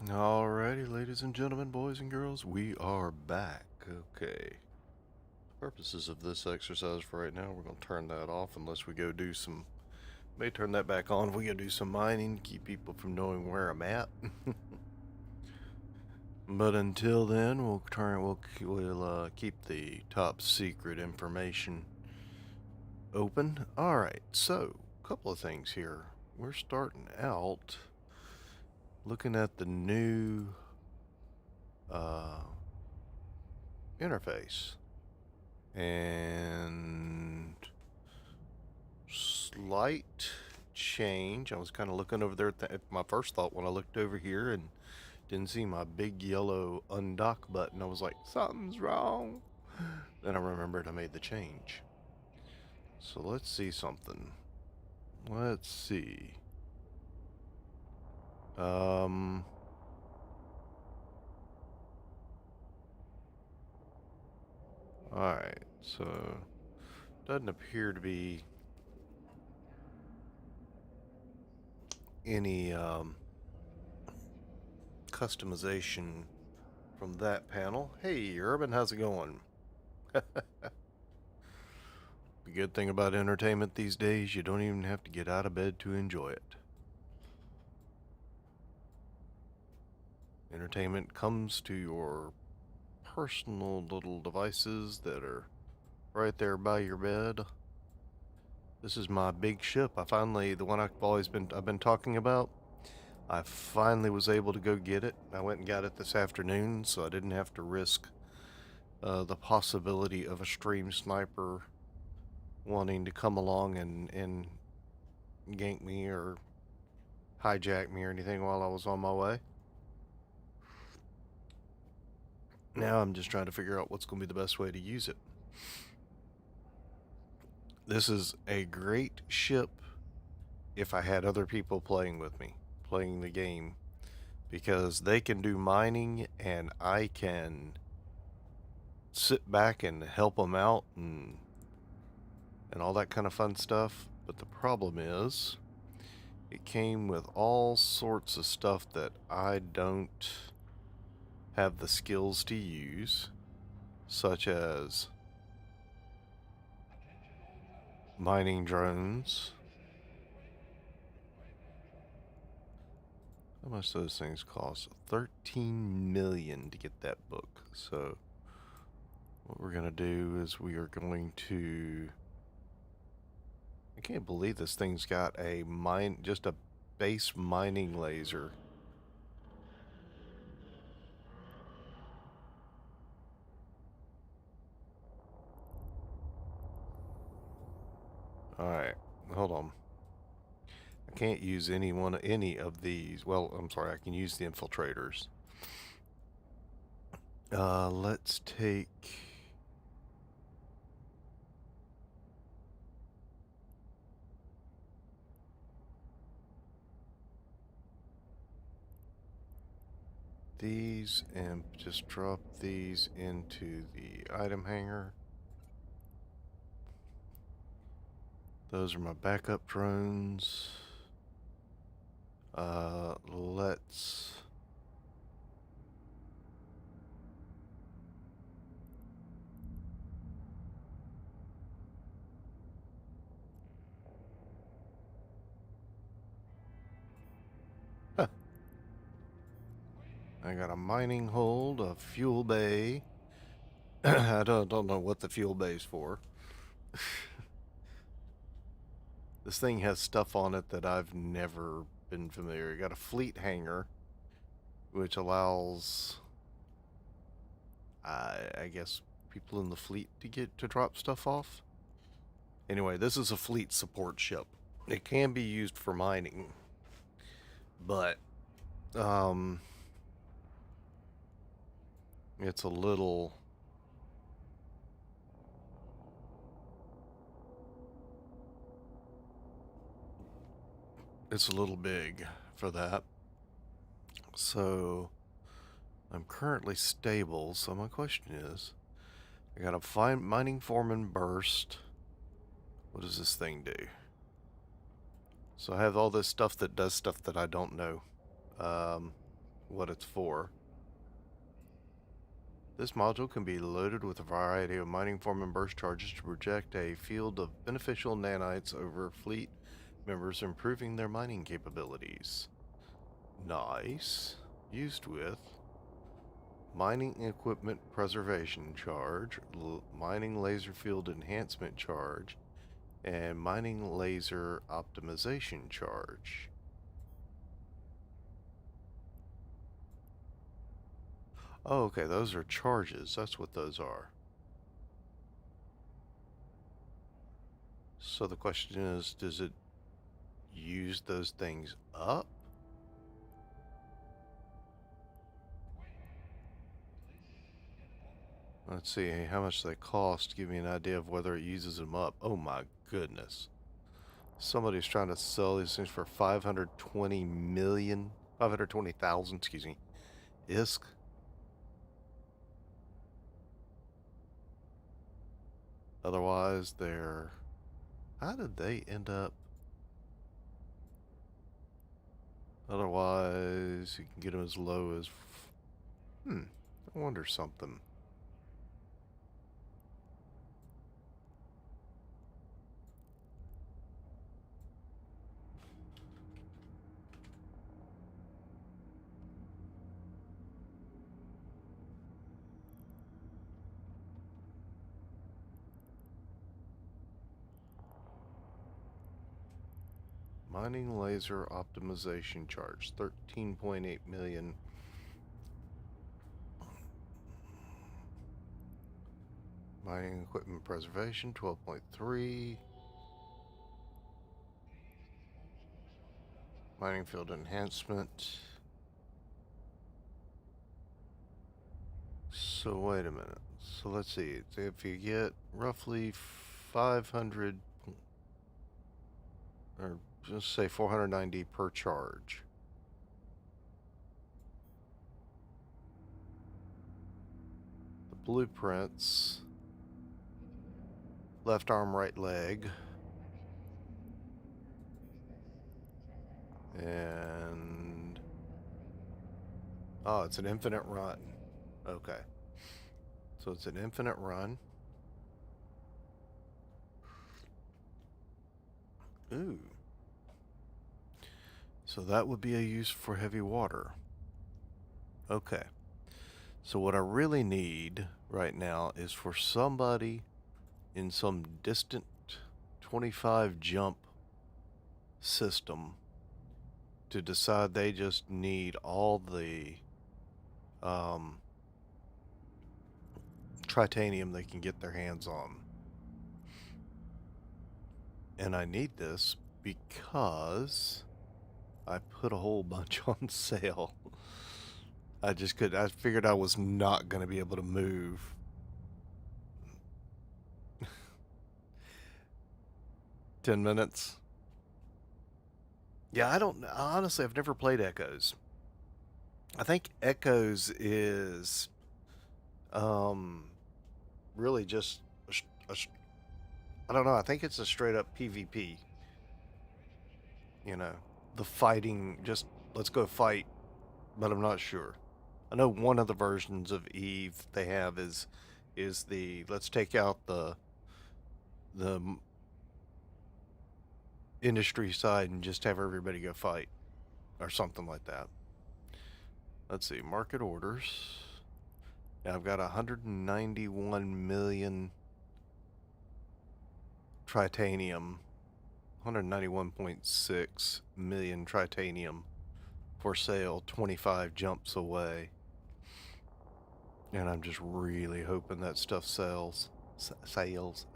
Alrighty, ladies and gentlemen, boys and girls, we are back. Okay. Purposes of this exercise for right now, we're going to turn that off unless we go do some... May turn that back on if we go do some mining, keep people from knowing where I'm at. But until then, we'll keep the top secret information open. All right, so a couple of things here. We're starting out looking at the new interface, and slight change. I was kind of looking over there at my first thought when I looked over here and didn't see my big yellow undock button. I was like, something's wrong. Then I remembered I made the change. So let's see something. Let's see. Alright, so doesn't appear to be any customization from that panel. Hey, Urban, how's it going? The good thing about entertainment these days, you don't even have to get out of bed to enjoy it. Entertainment comes to your personal little devices that are right there by your bed. This is my big ship. The one I've been talking about. I finally was able to go get it. I went and got it this afternoon, so I didn't have to risk the possibility of a stream sniper wanting to come along and gank me or hijack me or anything while I was on my way. Now I'm just trying to figure out what's going to be the best way to use it. This is a great ship if I had other people playing with me, playing the game, because they can do mining and I can sit back and help them out and all that kind of fun stuff. But the problem is, it came with all sorts of stuff that I don't have the skills to use, such as mining drones. How much those things cost? 13 million to get that book. So what we're gonna do is we are going to, I can't believe this thing's got just a base mining laser. Alright, hold on. I can't use any of these. Well, I'm sorry, I can use the infiltrators. Let's take these and just drop these into the item hanger. Those are my backup drones. Let's I got a mining hold, a fuel bay. I don't know what the fuel bay's for. This thing has stuff on it that I've never been familiar. Got a fleet hangar, which allows, I guess, people in the fleet to drop stuff off. Anyway, this is a fleet support ship. It can be used for mining, but it's a little big for that. So I'm currently stable. So my question is, I got a mining foreman burst. What does this thing do? So I have all this stuff that does stuff that I don't know what it's for. This module can be loaded with a variety of mining foreman burst charges to project a field of beneficial nanites over fleet members, improving their mining capabilities. Nice. Used with mining equipment preservation charge, mining laser field enhancement charge, and mining laser optimization charge. Oh, okay, those are charges. That's what those are. So the question is, does it use those things up? Let's see how much they cost. Give me an idea of whether it uses them up. Oh my goodness. Somebody's trying to sell these things for 520 million, 520,000, excuse me, ISK. Otherwise, they're... How did they end up? Otherwise, you can get them as low as... I wonder something. Mining laser optimization charge, 13.8 million. Mining equipment preservation, 12.3. Mining field enhancement. So wait a minute. So let's see. If you get roughly 500, or just say 490 per charge. The blueprints. Left arm, right leg. And... oh, it's an infinite run. Okay. So it's an infinite run. Ooh. So that would be a use for heavy water. Okay. So what I really need right now is for somebody in some distant 25 jump system to decide they just need all the titanium they can get their hands on. And I need this because I put a whole bunch on sale. I figured I was not going to be able to move. Ten minutes. Yeah, honestly, I've never played Echoes. I think Echoes is really just I don't know, I think it's a straight up PvP. You know, the fighting, just let's go fight, but I'm not sure. I know one of the versions of Eve they have is the let's take out the industry side and just have everybody go fight or something like that. Let's see, market orders. Now I've got 191 million tritanium, 191.6 million tritanium for sale, 25 jumps away. And I'm just really hoping that stuff sells. Sales.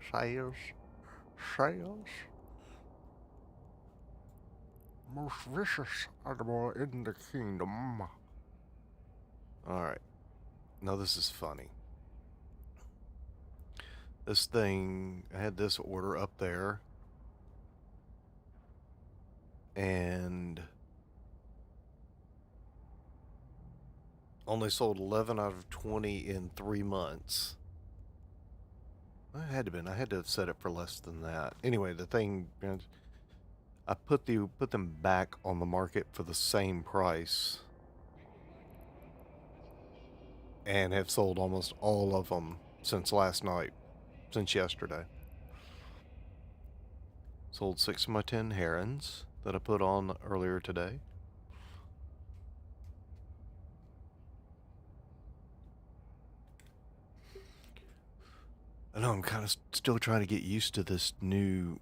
Most vicious animal in the kingdom. Alright. Now this is funny. This thing, I had this order up there. And only sold 11 out of 20 in 3 months. I had to have set it for less than that. Anyway, the thing, I put them back on the market for the same price, and have sold almost all of them since last night, since yesterday. Sold 6 of my 10 herons that I put on earlier today. I know I'm kind of still trying to get used to this new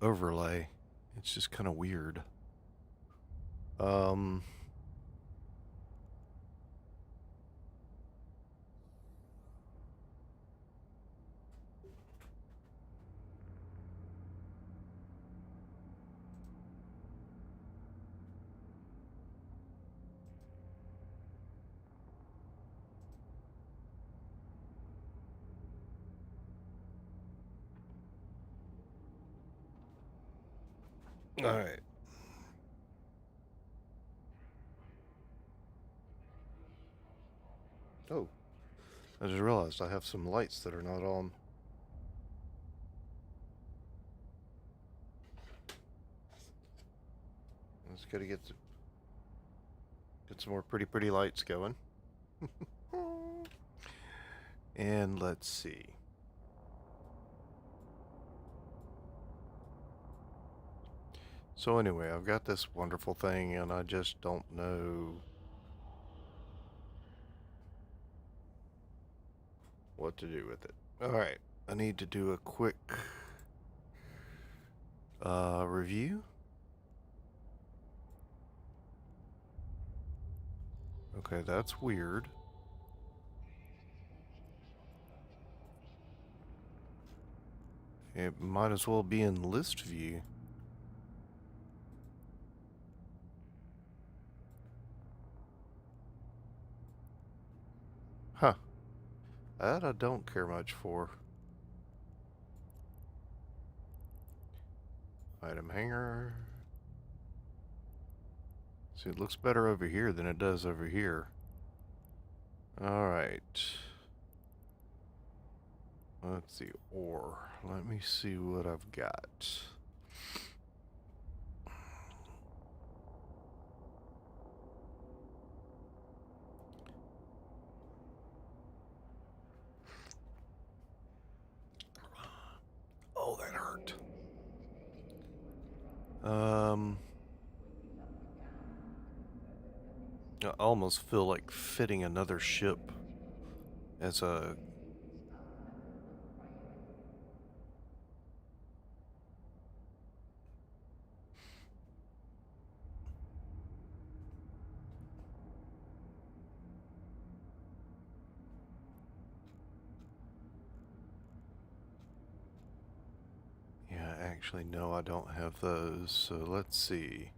overlay. It's just kind of weird. Um, all right. Oh, I just realized I have some lights that are not on. Just gotta get some more pretty lights going. And let's see. So anyway, I've got this wonderful thing and I just don't know what to do with it. Alright, I need to do a quick review. Okay, that's weird. It might as well be in list view. Huh. That I don't care much for. Item hanger. See, it looks better over here than it does over here. Alright. Let's see, ore. Let me see what I've got. Oh, that hurt. I almost feel like fitting another ship as a... Yeah, actually, no, I don't have those. So let's see.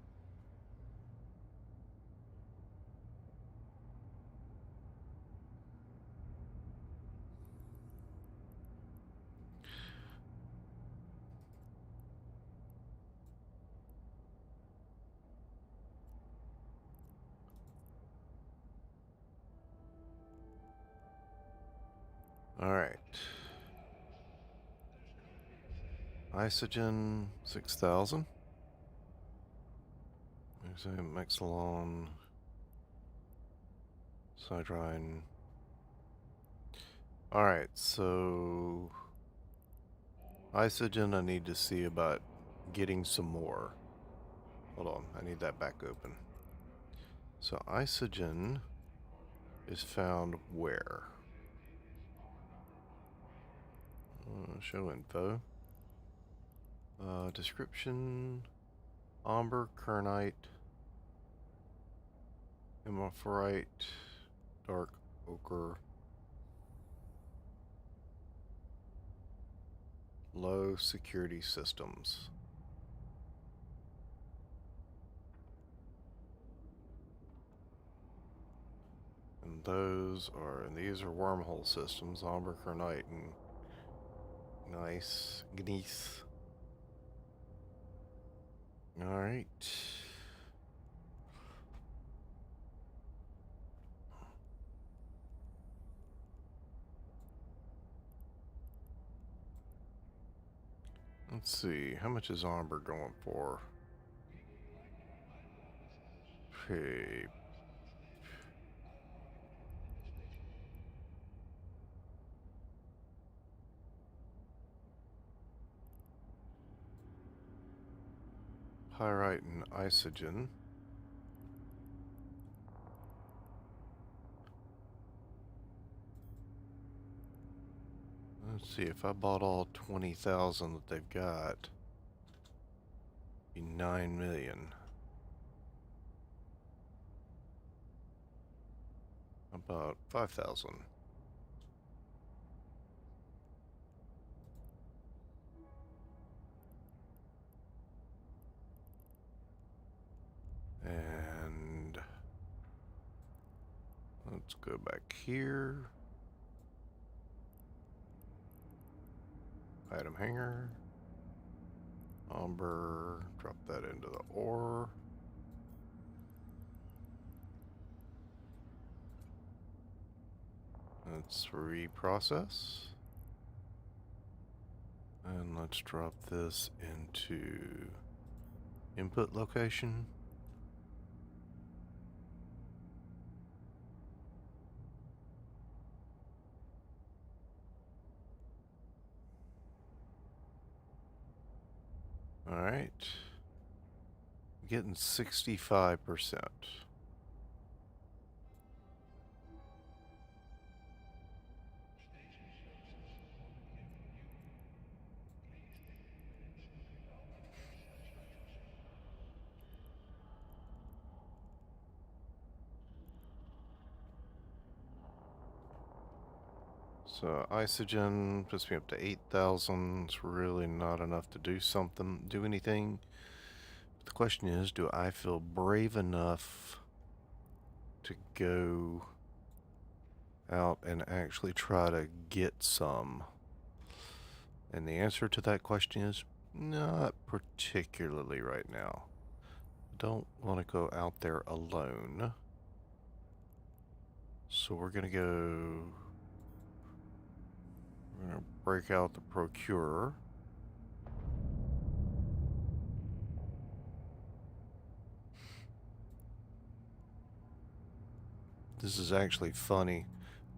Alright. Isogen 6000. There's a Mexilon. Sidrine. Alright, so... Isogen I need to see about getting some more. Hold on, I need that back open. So isogen is found where? Show info. Description. Amber, kernite, hemophyite, dark ochre, low security systems. And these are wormhole systems, amber, kernite, and nice gneiss. Alright. Let's see, how much is amber going for? Okay. Pyrite and isogen. Let's see, if I bought all 20,000 that they've got, it'd be 9 million. About 5,000. And let's go back here. Item hanger. Umber. Drop that into the ore. Let's reprocess. And let's drop this into input location. All right. Getting 65%. So isogen puts me up to 8,000. It's really not enough to do anything. But the question is, do I feel brave enough to go out and actually try to get some? And the answer to that question is not particularly right now. Don't want to go out there alone. So we're going to break out the procurer. This is actually funny.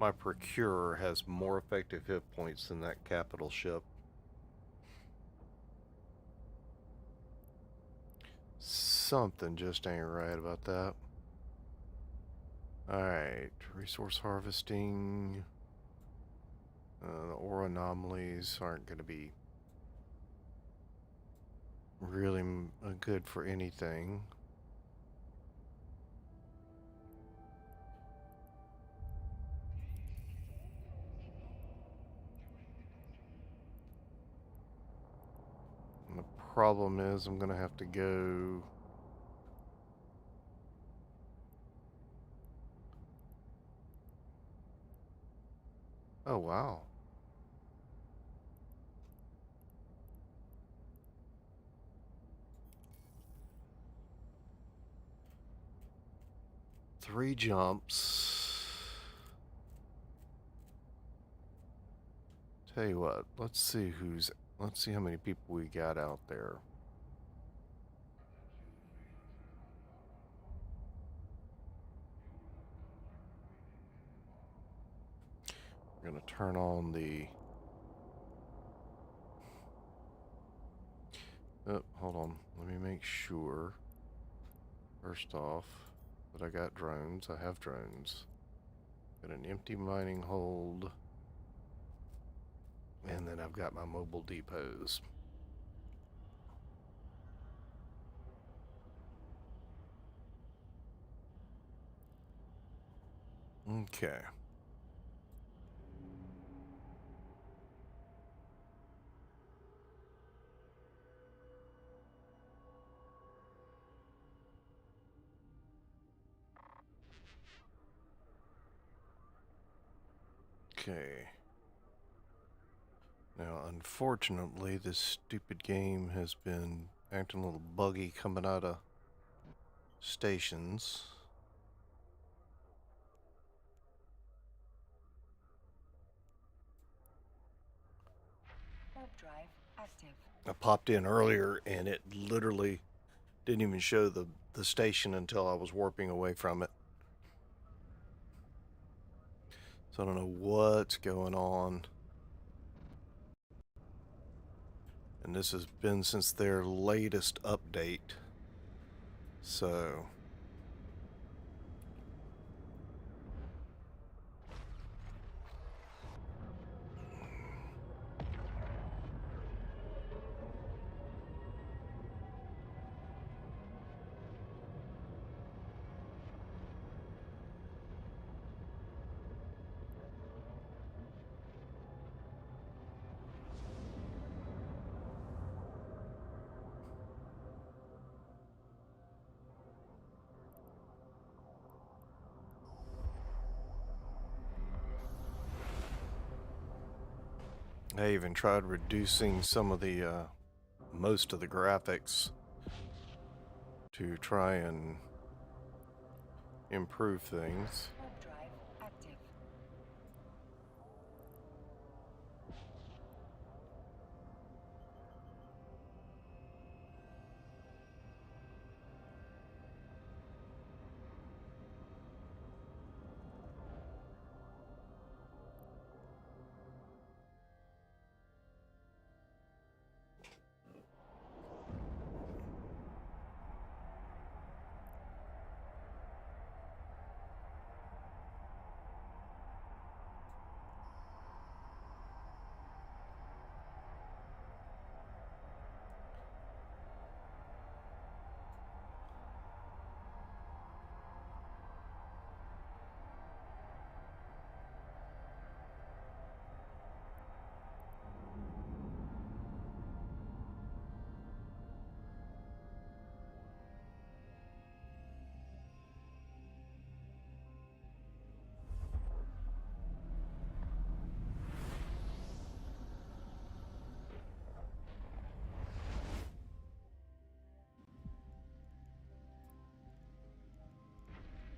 My procurer has more effective hit points than that capital ship. Something just ain't right about that. Alright, resource harvesting. The ore anomalies aren't going to be really good for anything. And the problem is I'm going to have to go... Oh, wow. Three jumps. Tell you what, let's see how many people we got out there. We're going to turn on the... Oh, hold on. Let me make sure. First off, that I got drones. I have drones. Got an empty mining hold. And then I've got my mobile depots. Okay. Okay. Now, unfortunately, this stupid game has been acting a little buggy coming out of stations. Warp drive active. I popped in earlier and it literally didn't even show the station until I was warping away from it. So I don't know what's going on. And this has been since their latest update. So... I even tried reducing some of the, most of the graphics to try and improve things. Warp drive active.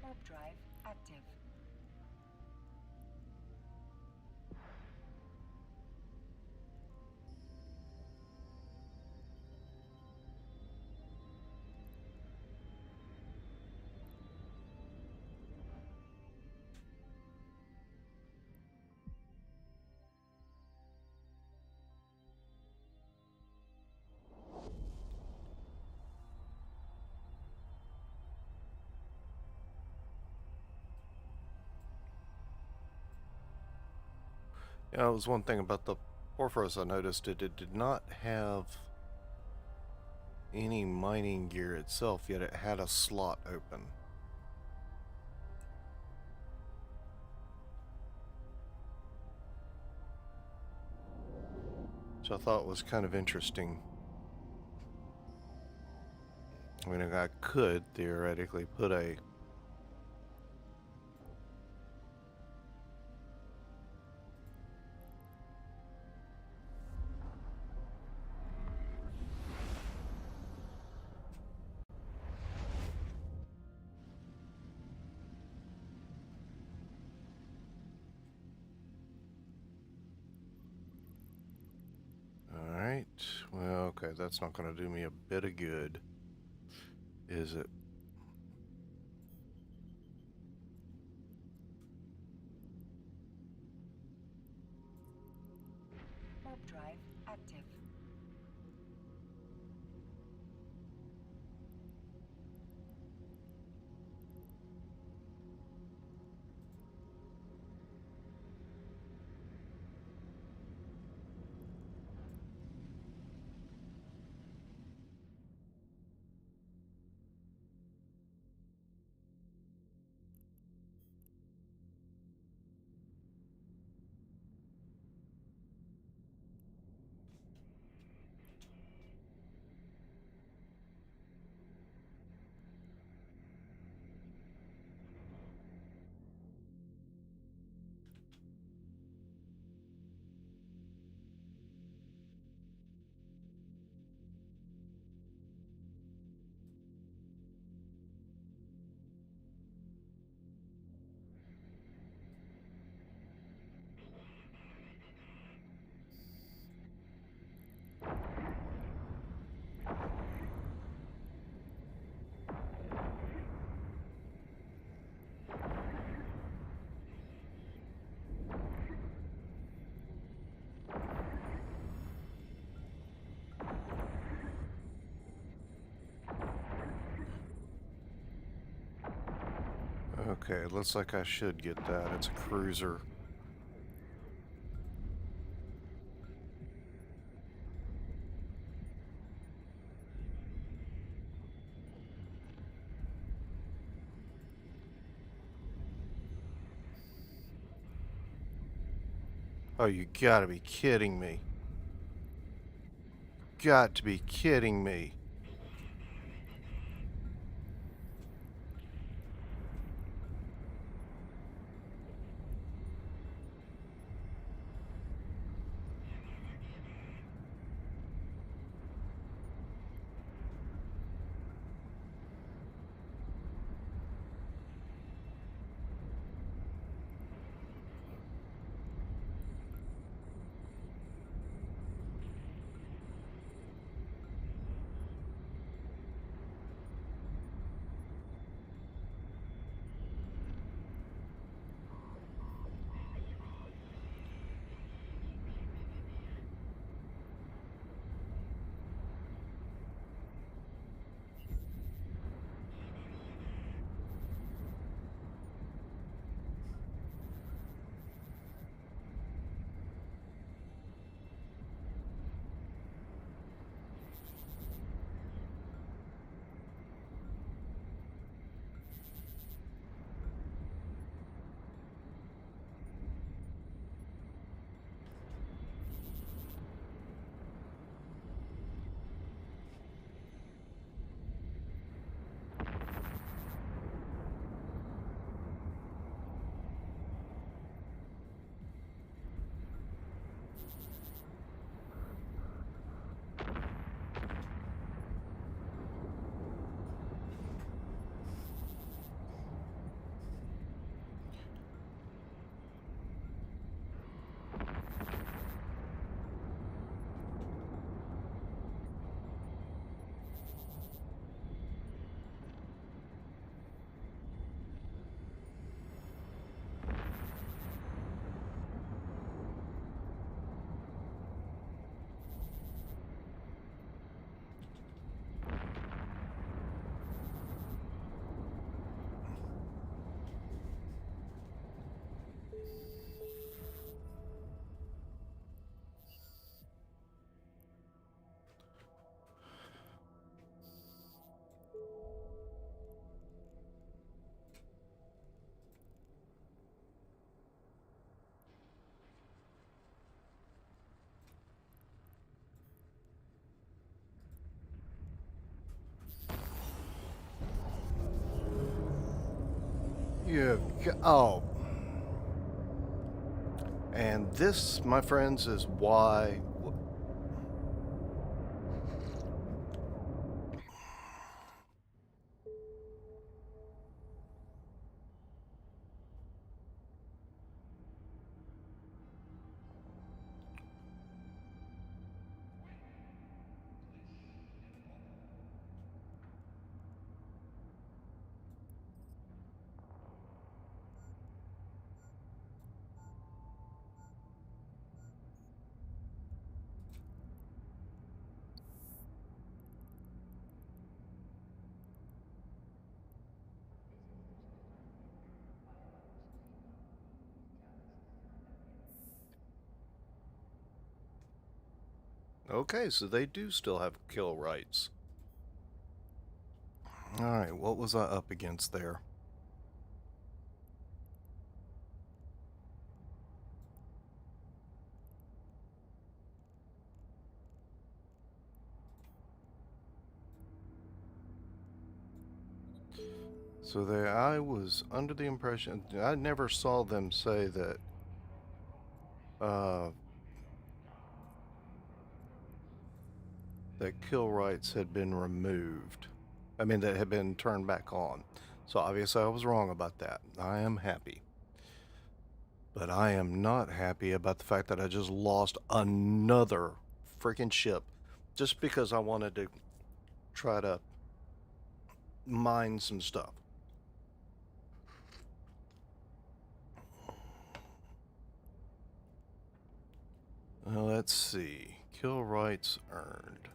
Warp drive active. Yeah, that was one thing about the Porphyros I noticed. It did not have any mining gear itself, yet it had a slot open. Which I thought was kind of interesting. I mean, I could theoretically put a Alright, well, okay, that's not going to do me a bit of good, is it? Warp drive active. Okay, it looks like I should get that. It's a cruiser. Oh, you gotta be kidding me. Got to be kidding me. Oh. And this, my friends, is why. Okay, so they do still have kill rights. Alright, what was I up against there? So there, I was under the impression, I never saw them say that, that kill rights had been removed. I mean, that had been turned back on. So obviously I was wrong about that. I am happy. But I am not happy about the fact that I just lost another freaking ship just because I wanted to try to mine some stuff. Let's see. Kill rights earned.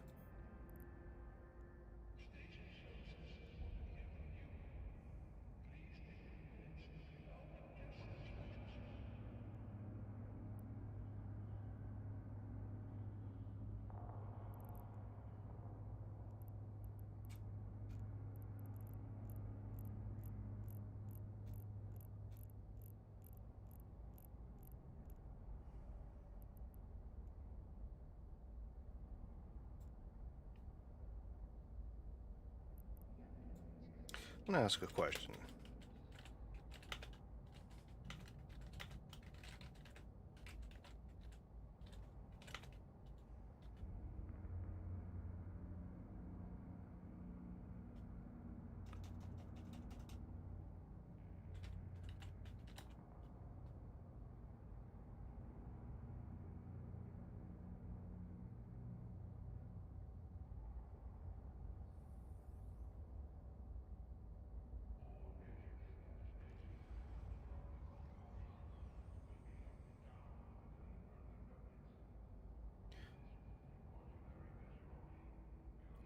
I'm going to ask a question.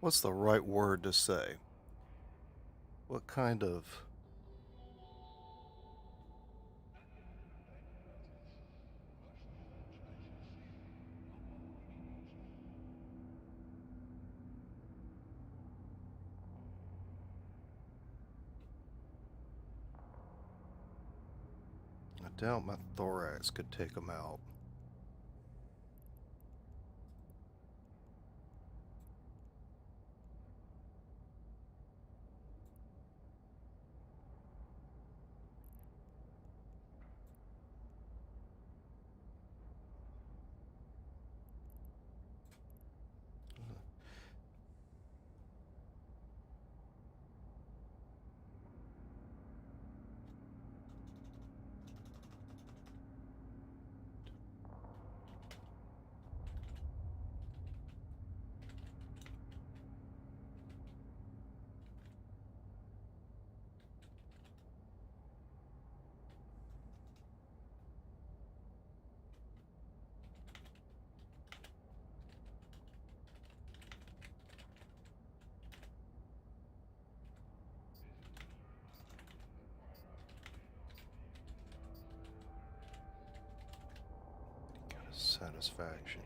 What's the right word to say? What kind of... I doubt my thorax could take them out. Satisfaction.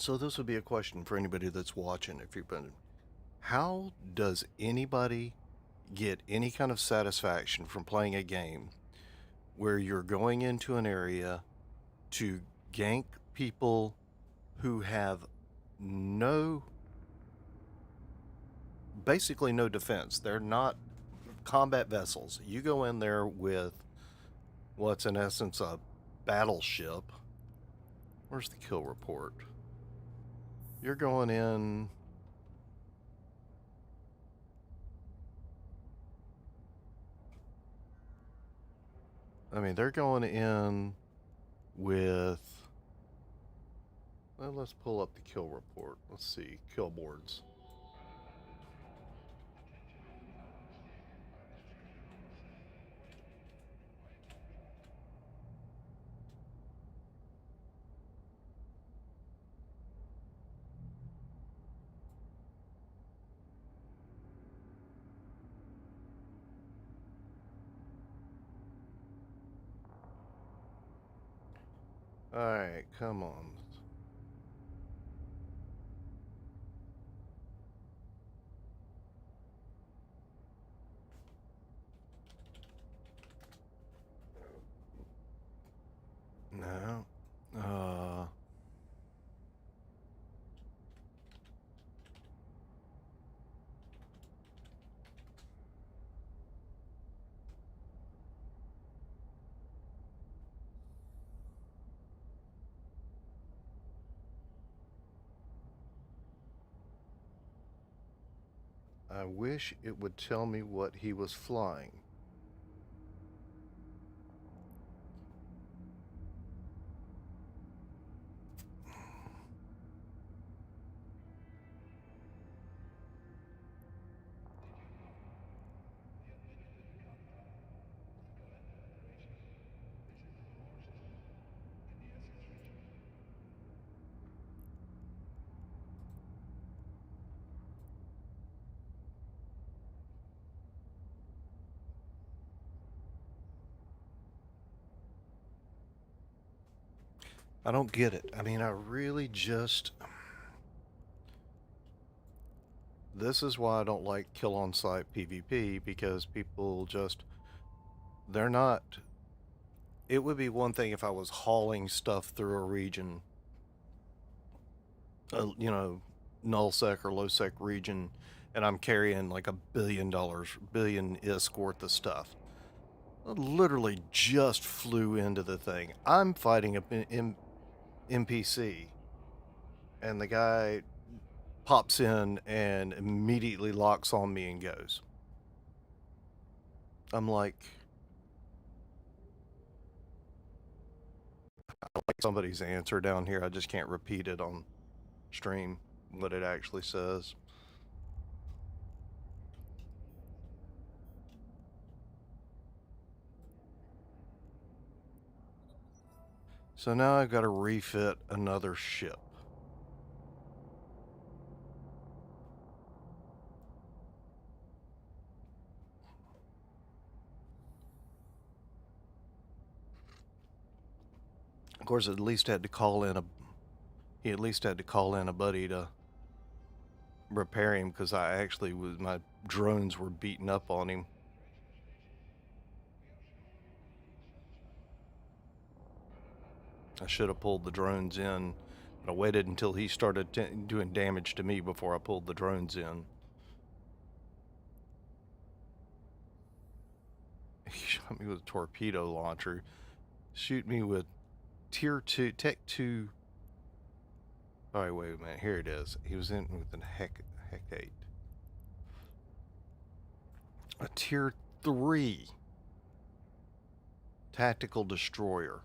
So this would be a question for anybody that's watching. If you've been, how does anybody get any kind of satisfaction from playing a game where you're going into an area to gank people who have no, basically no defense? They're not combat vessels. You go in there with what's in essence a battleship. Where's the kill report? You're going in. I mean, they're going in with. Well, let's pull up the kill report. Let's see. Kill boards. Alright, come on. No. I wish it would tell me what he was flying. I don't get it. I mean, I really just. This is why I don't like kill on site PvP, because people just. They're not. It would be one thing if I was hauling stuff through a region, null sec or low sec region, and I'm carrying like $1 billion, billion isk worth of stuff. I literally just flew into the thing. I'm fighting a NPC, and the guy pops in and immediately locks on me and goes. I'm like somebody's answer down here. I just can't repeat it on stream, what it actually says. So now I've got to refit another ship. Of course, at least had to call in a. He at least had to call in a buddy to repair him, because I actually was, my drones were beating up on him. I should have pulled the drones in, but I waited until he started doing damage to me before I pulled the drones in. He shot me with a torpedo launcher. Shoot me with tier 2, tech 2. All right, wait a minute. Here it is. He was in with an Hecate. A tier 3 tactical destroyer.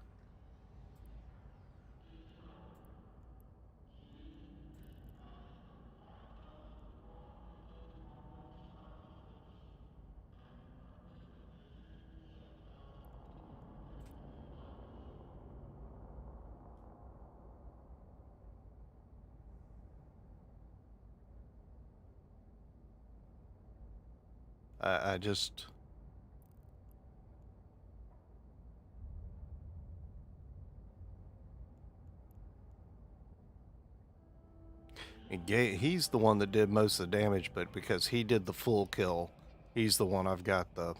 I just. He's the one that did most of the damage, but because he did the full kill, he's the one I've got the...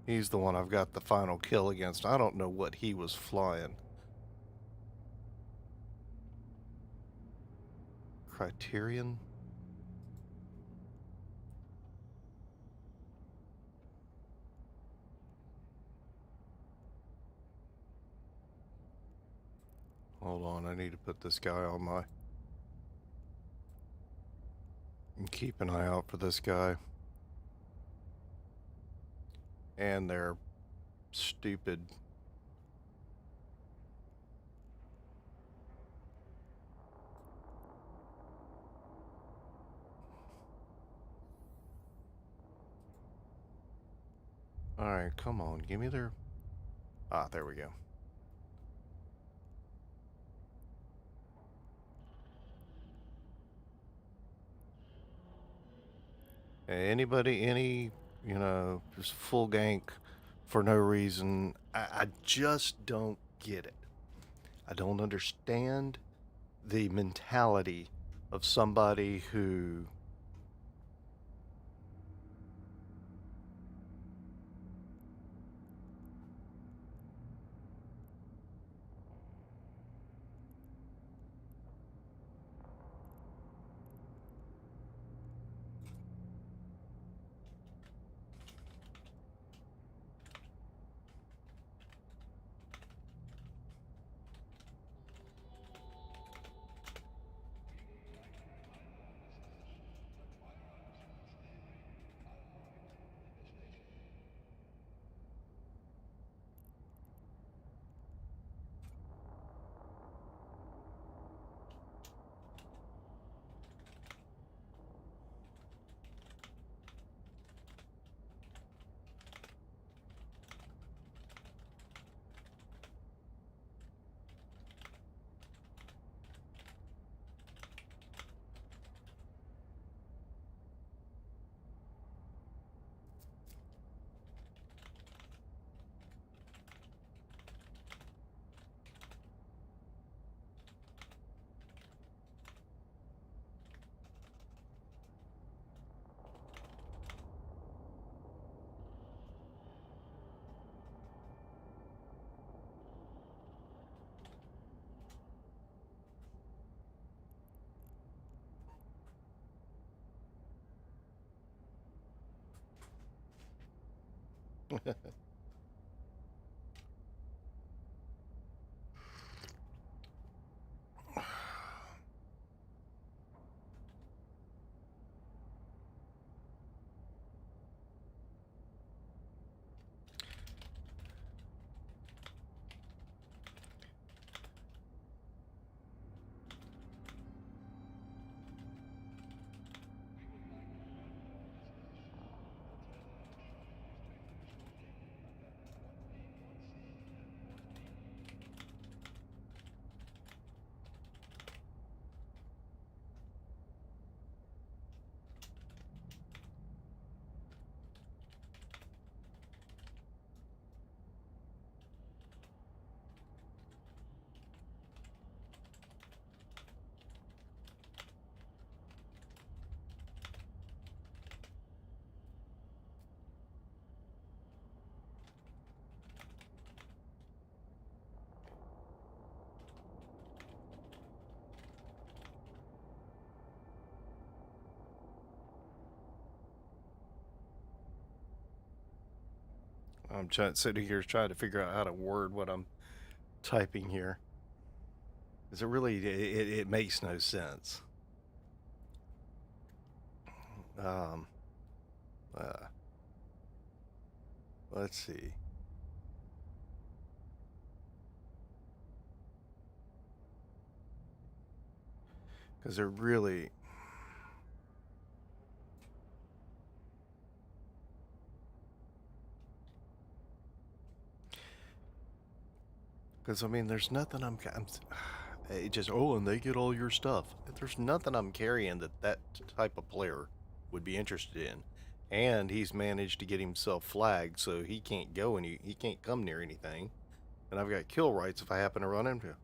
He's the one I've got the final kill against. I don't know what he was flying. Criterion? Hold on, I need to put this guy on my... And keep an eye out for this guy. And their stupid... Alright, come on, give me their... Ah, there we go. Anybody, just full gank for no reason. I just don't get it. I don't understand the mentality of somebody who... I'm sitting here trying to figure out how to word what I'm typing here. Because it makes no sense. Um, uh, let's see. Because they're really... Because, I mean, there's nothing it just, oh, and they get all your stuff. There's nothing I'm carrying that type of player would be interested in. and he's managed to get himself flagged, so he can't he can't come near anything. And I've got kill rights if I happen to run into him.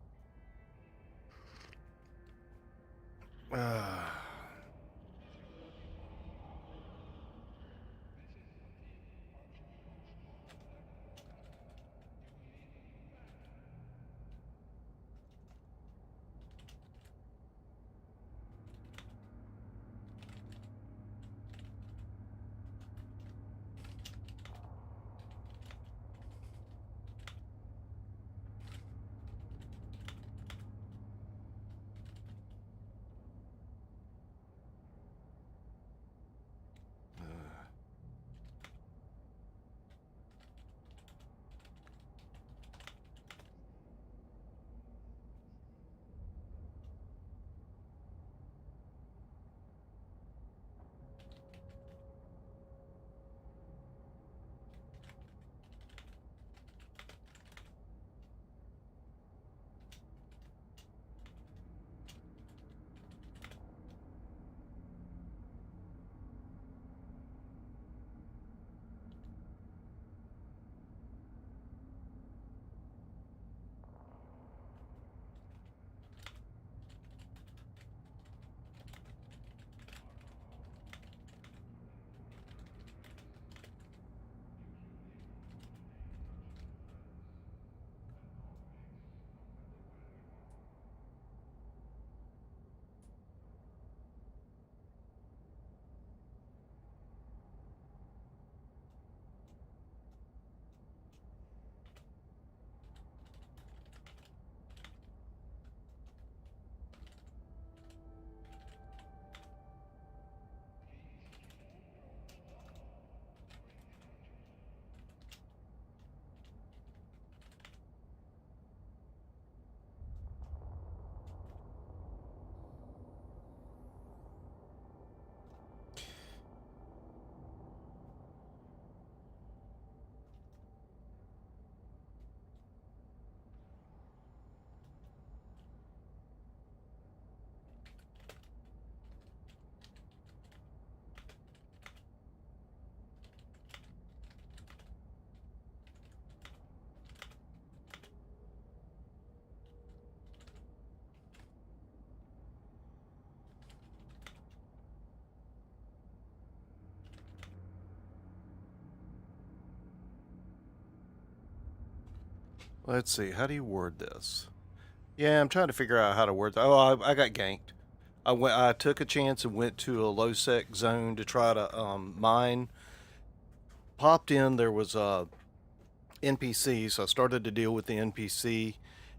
Let's see. How do you word this? Yeah, I'm trying to figure out how to word that. Oh, I got ganked. I took a chance and went to a low sec zone to try to mine. Popped in. There was a NPC, so I started to deal with the NPC.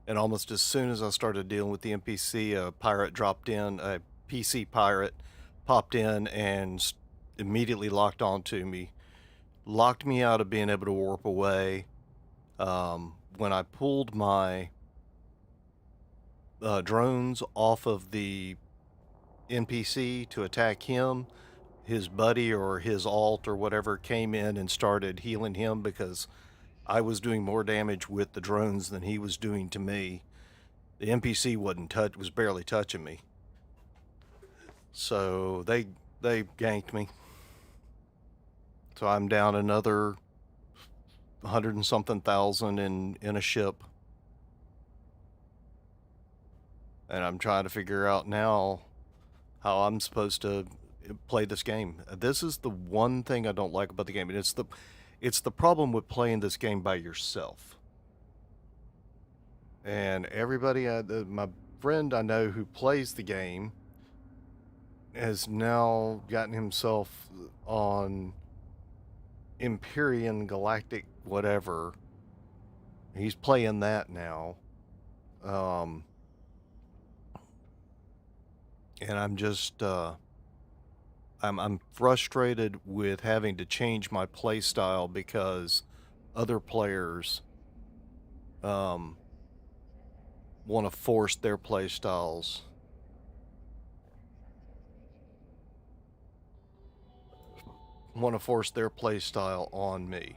And almost as soon as I started dealing with the NPC, a pirate dropped in. A PC pirate popped in and immediately locked onto me. Locked me out of being able to warp away. When I pulled my drones off of the NPC to attack him, his buddy or his alt or whatever came in and started healing him because I was doing more damage with the drones than he was doing to me. The NPC was barely touching me. So they ganked me. So I'm down another 100 and something thousand in a ship. And I'm trying to figure out now how I'm supposed to play this game. This is the one thing I don't like about the game, and it's the problem with playing this game by yourself. And everybody, my friend I know who plays the game, has now gotten himself on Empyrean Galactic whatever. He's playing that now. And I'm just I'm frustrated with having to change my play style because other players want to force their play styles. Want to force their play style on me.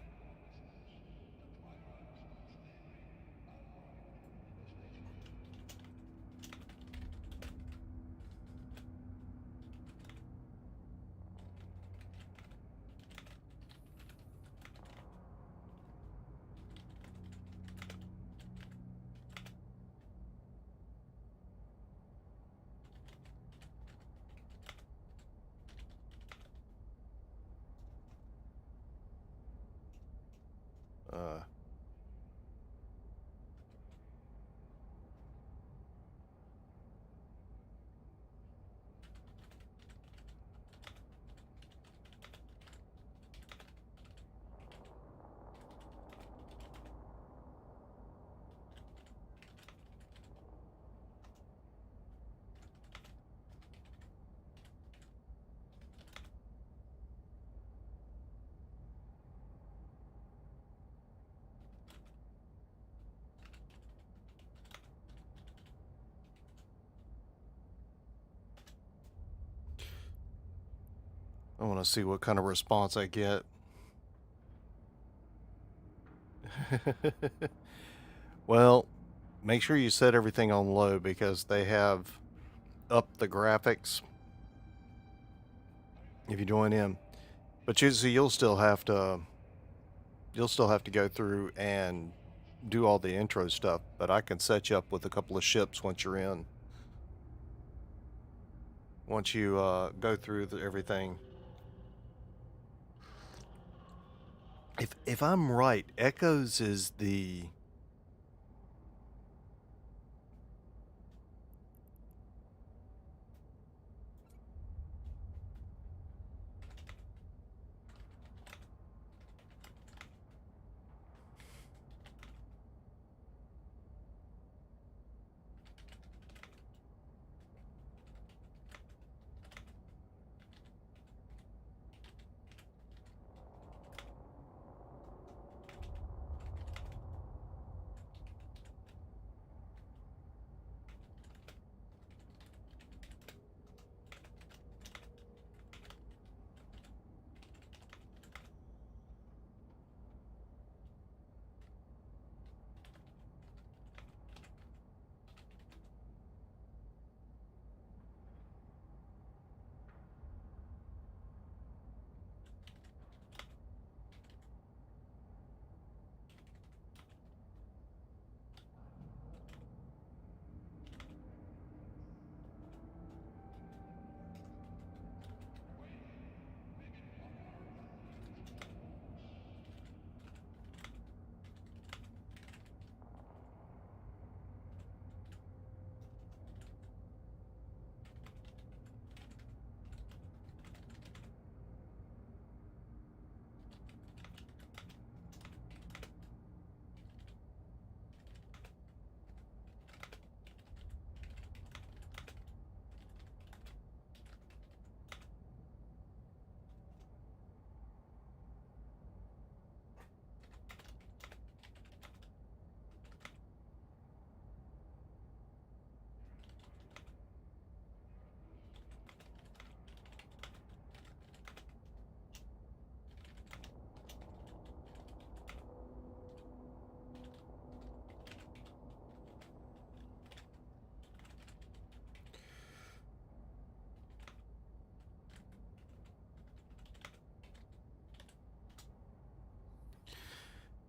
I want to see what kind of response I get. Well, make sure you set everything on low because they have upped the graphics if you join in. But you see, you'll still have to go through and do all the intro stuff. But I can set you up with a couple of ships once you're in. Once you go through everything. If I'm right, Echoes is the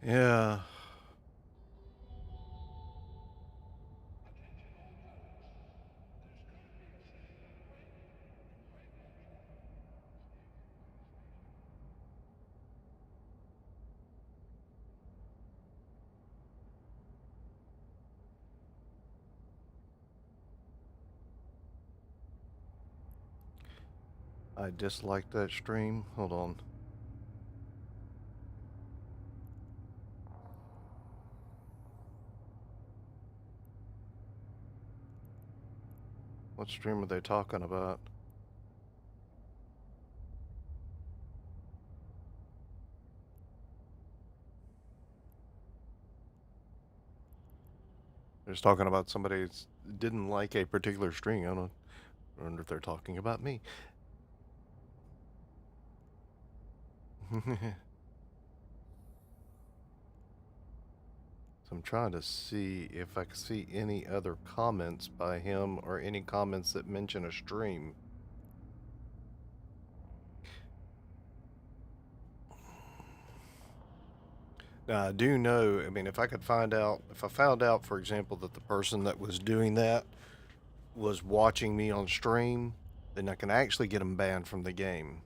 yeah. I disliked that stream. Hold on. What stream are they talking about? They're just talking about somebody that didn't like a particular string. I don't wonder if they're talking about me. So I'm trying to see if I can see any other comments by him or any comments that mention a stream. Now, I do know, I mean, if I found out, for example, that the person that was doing that was watching me on stream, then I can actually get them banned from the game.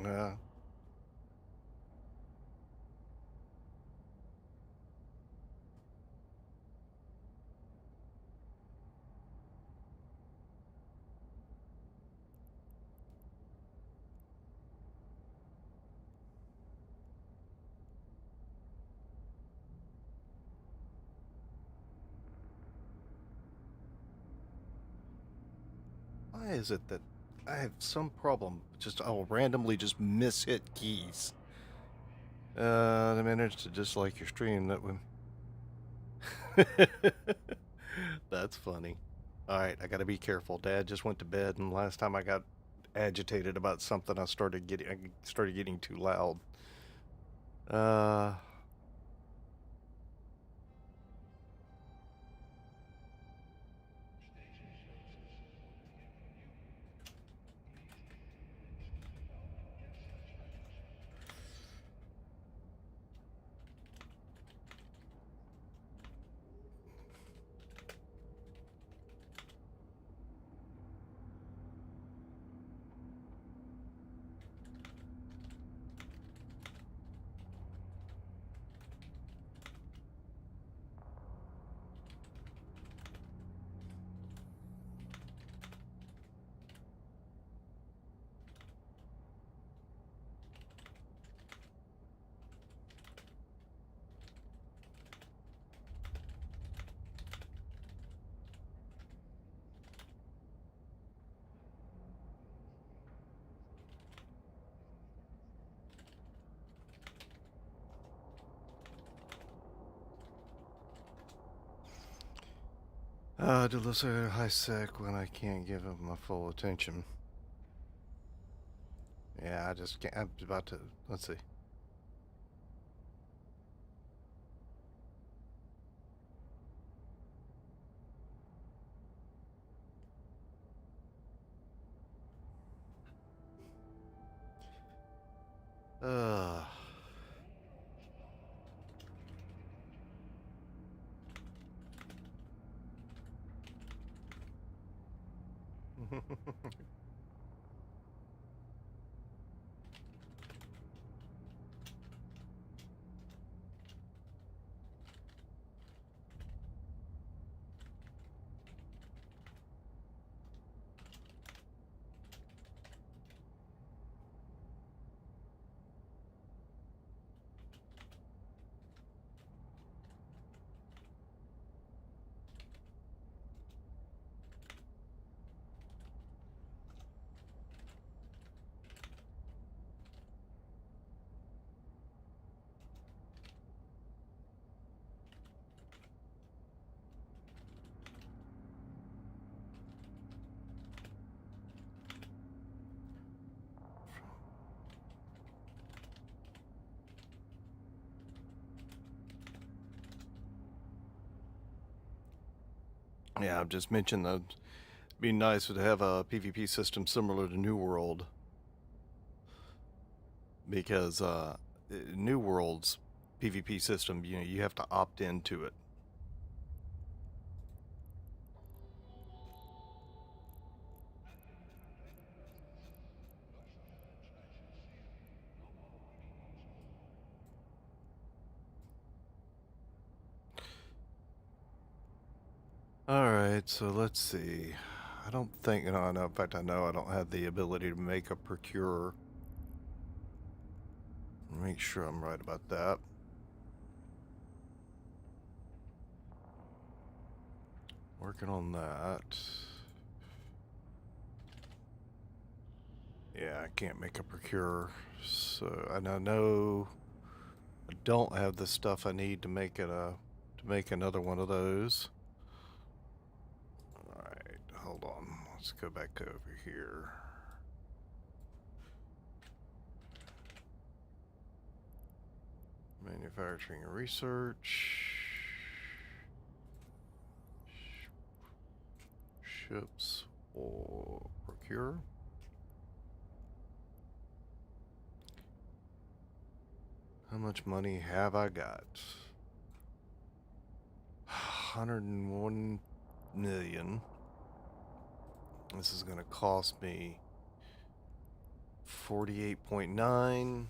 Yeah. Why is it that I have some problem? Just I'll randomly just miss hit keys. I managed to dislike your stream. That would. That's funny. All right, I got to be careful. Dad just went to bed, and last time I got agitated about something, I started getting too loud. Uh. To listen to high sec when I can't give him my full attention. Yeah, I just can't. I'm about to. Let's see. Uh. Yeah, I've just mentioned that it'd be nice to have a PvP system similar to New World, because New World's PvP system, you have to opt into it. All right, so let's see. I don't think, no, no, in fact, I know I don't have the ability to make a procure. Make sure I'm right about that. Working on that. Yeah, I can't make a procure. So, and I know I don't have the stuff I need to make it to make another one of those. All right, hold on. Let's go back over here. Manufacturing and research. Ships or procure. How much money have I got? 101 million. This is going to cost me 48.9.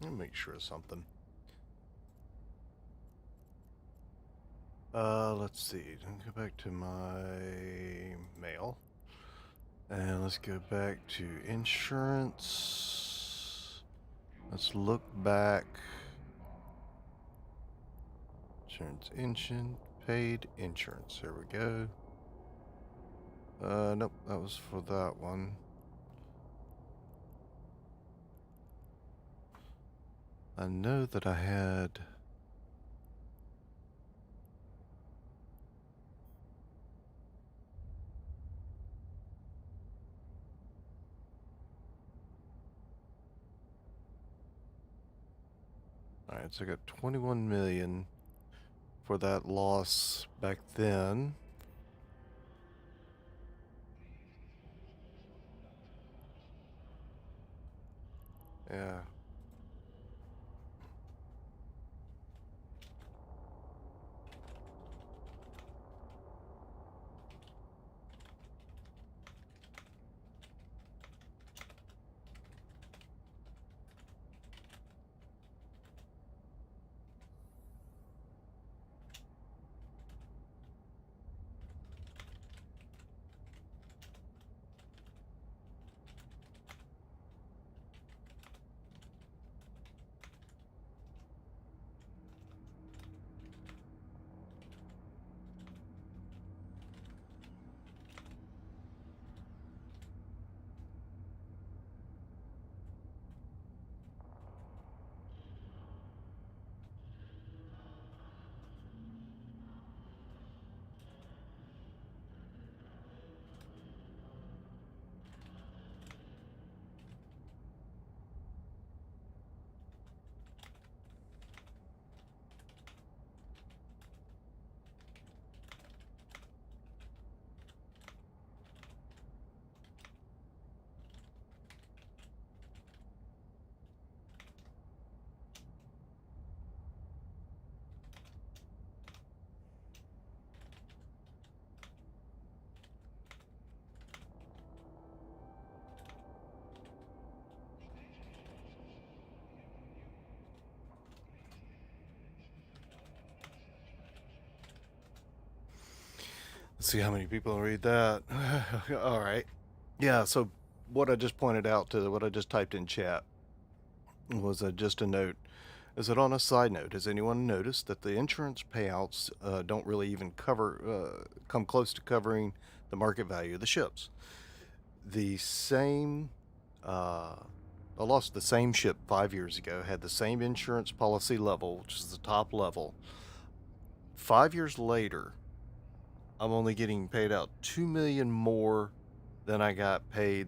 Let me make sure of something. Let's see. Go back to my mail. And let's go back to insurance. Let's look back. Insurance, paid insurance. There we go. Nope, that was for that one. I know that I had... Alright, so I got 21 million for that loss back then. Yeah. Let's see how many people read that. All right. Yeah, so what I just pointed out to what I just typed in chat was just a note. Is that on a side note, has anyone noticed that the insurance payouts don't really even come close to covering the market value of the ships? The same, I lost the same ship 5 years ago, had the same insurance policy level, which is the top level. 5 years later, I'm only getting paid out 2 million more than I got paid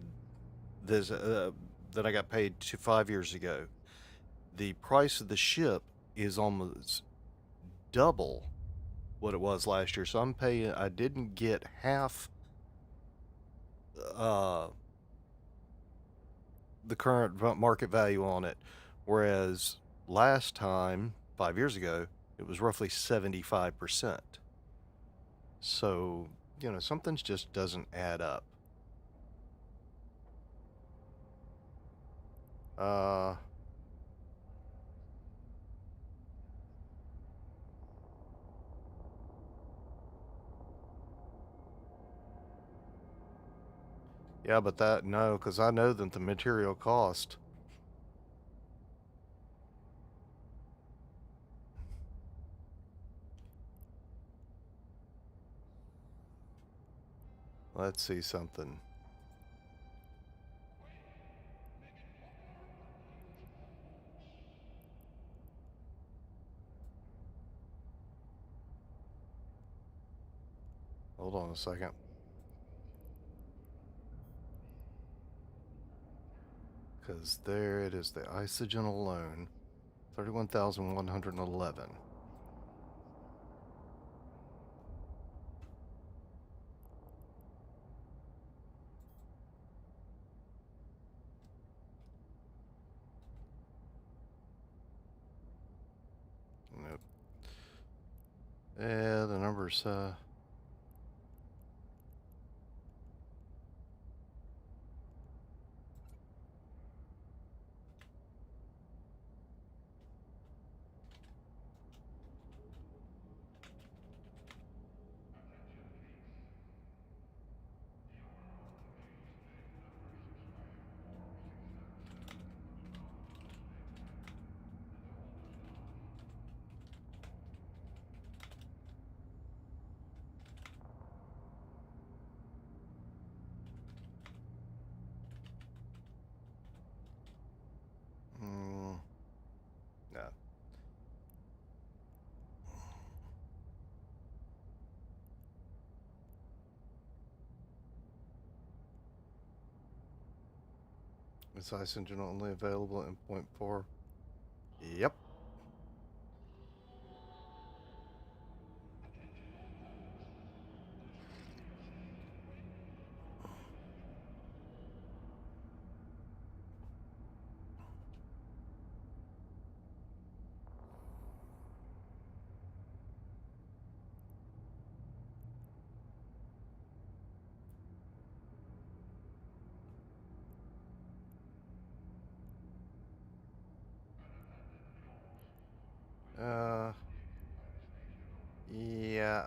than I got paid 5 years ago. The price of the ship is almost double what it was last year. So I didn't get half uh, the current market value on it, whereas last time, 5 years ago, it was roughly 75%. So, something just doesn't add up. Uh, yeah, but no, because I know that the material cost. Let's see something. a second. Because there it is, the isogen alone, 31,111. Nope. Yeah, the numbers, no. Is isogen only available in 0.4? Yep. Uh, yeah,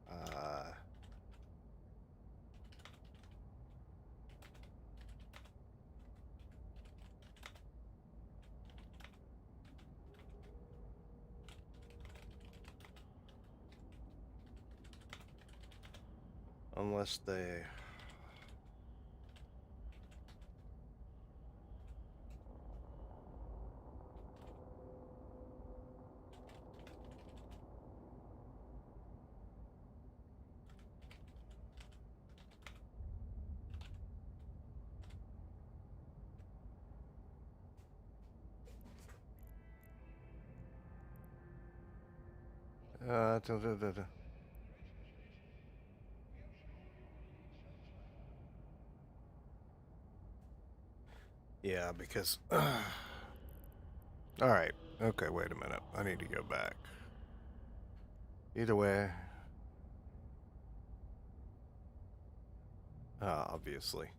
uh, unless they... Yeah, because... Alright. Okay, wait a minute. I need to go back. Either way... obviously.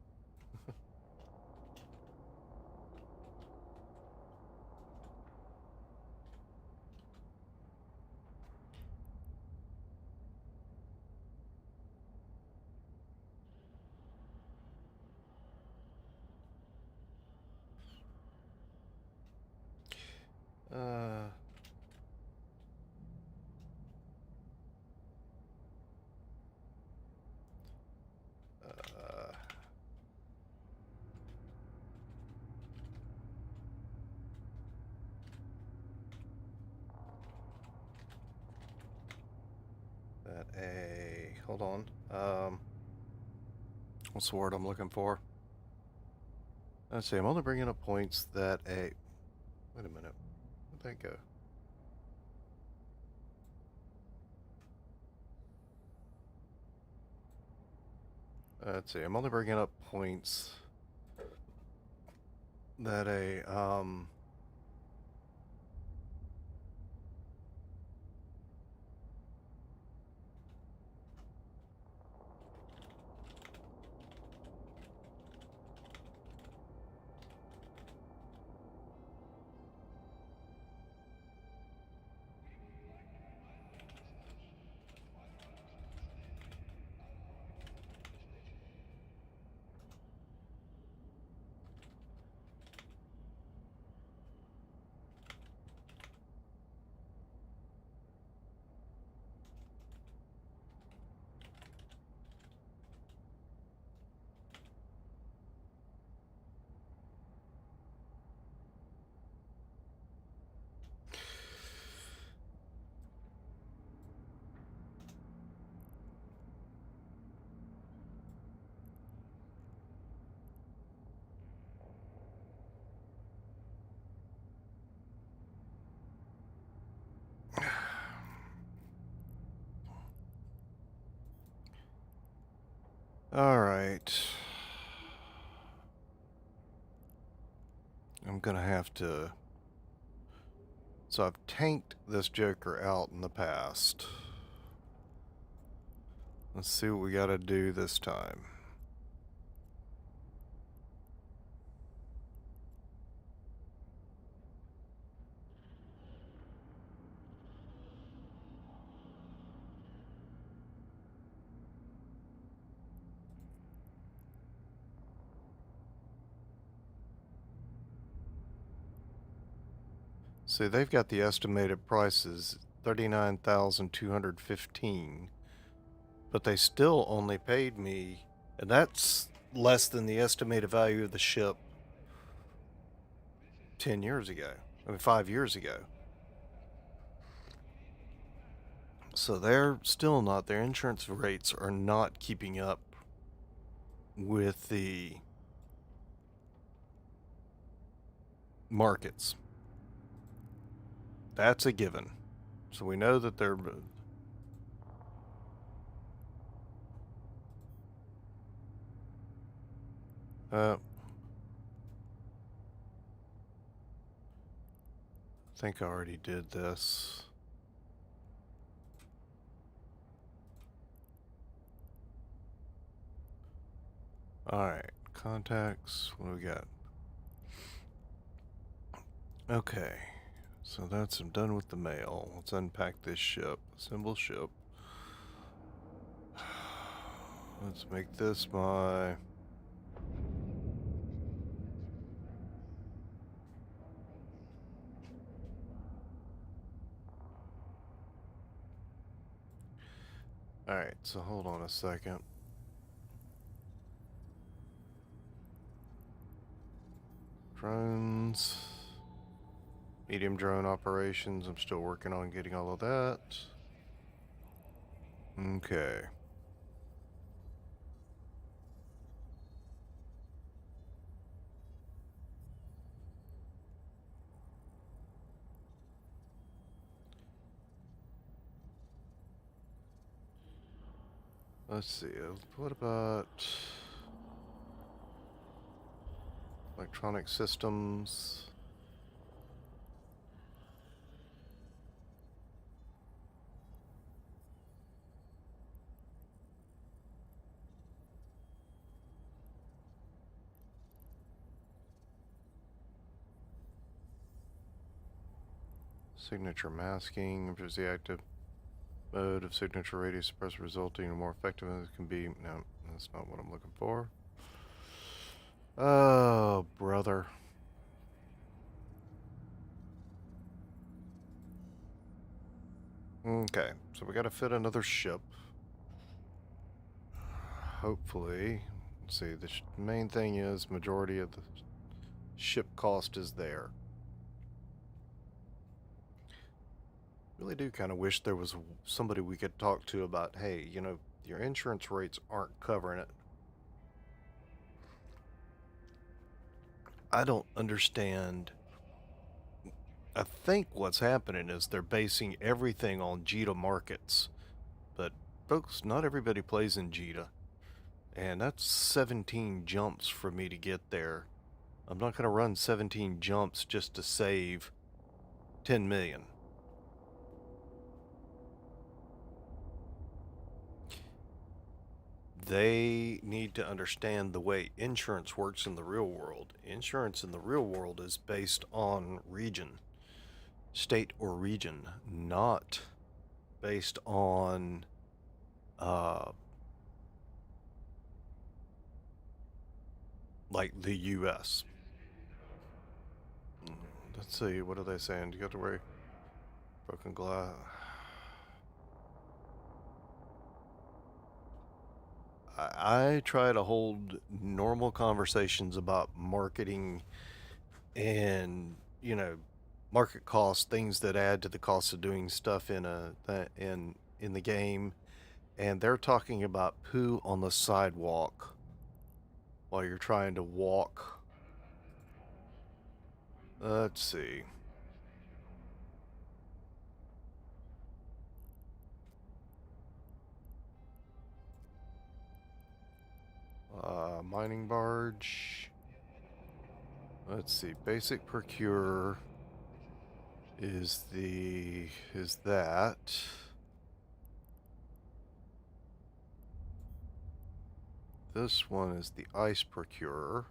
Uh... Uh... That a... Hold on. What's the word I'm looking for? Let's see, I'm only bringing up points that a... Wait a minute. Where'd that go? Let's see, I'm only bringing up points that a, All right. I'm gonna have to. So I've tanked this Joker out in the past. Let's see what we gotta do this time. See, they've got the estimated prices 39,215, but they still only paid me, and that's less than the estimated value of the ship 10 years ago. I mean, 5 years ago. So they're still not, their insurance rates are not keeping up with the markets. That's a given. So we know that they're. I think I already did this. Alright, contacts. What do we got? Okay, so that's I'm done with the mail. Let's unpack this ship. Assemble ship. Let's make this my. Alright, so hold on a second. Drones. Medium drone operations. I'm still working on getting all of that. Okay. Let's see. What about electronic systems? Signature masking. If there's the active mode of signature radius suppressor resulting in more effective as it can be. No, that's not what I'm looking for. Oh, brother. Okay, so we gotta fit another ship. Hopefully. Let's see, the main thing is majority of the ship cost is there. Really do kind of wish there was somebody we could talk to about, hey, you know, your insurance rates aren't covering it. I don't understand. I think what's happening is they're basing everything on JITA markets. But, folks, not everybody plays in JITA. And that's 17 jumps for me to get there. I'm not going to run 17 jumps just to save 10 million. They need to understand the way insurance works in the real world. Insurance in the real world is based on region, state or region, not based on like the U.S. Let's see, what are they saying? You got to wear broken glass. I try to hold normal conversations about marketing and, you know, market costs, things that add to the cost of doing stuff in the game, and they're talking about poo on the sidewalk while you're trying to walk. Let's see. Mining barge. Let's see. Basic procure is that. This one is the ice procurer.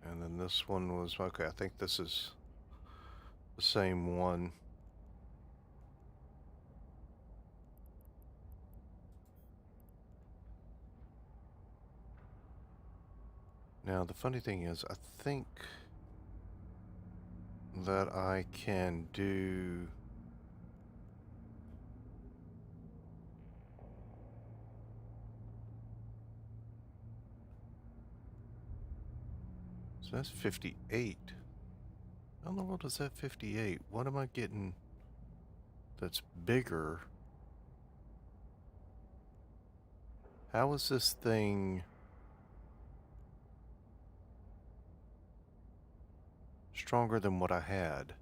And then this one was, okay, I think this is the same one. Now, the funny thing is, I think that I can do... So that's 58. How in the world is that 58? What am I getting that's bigger? How is this thing stronger than what I had?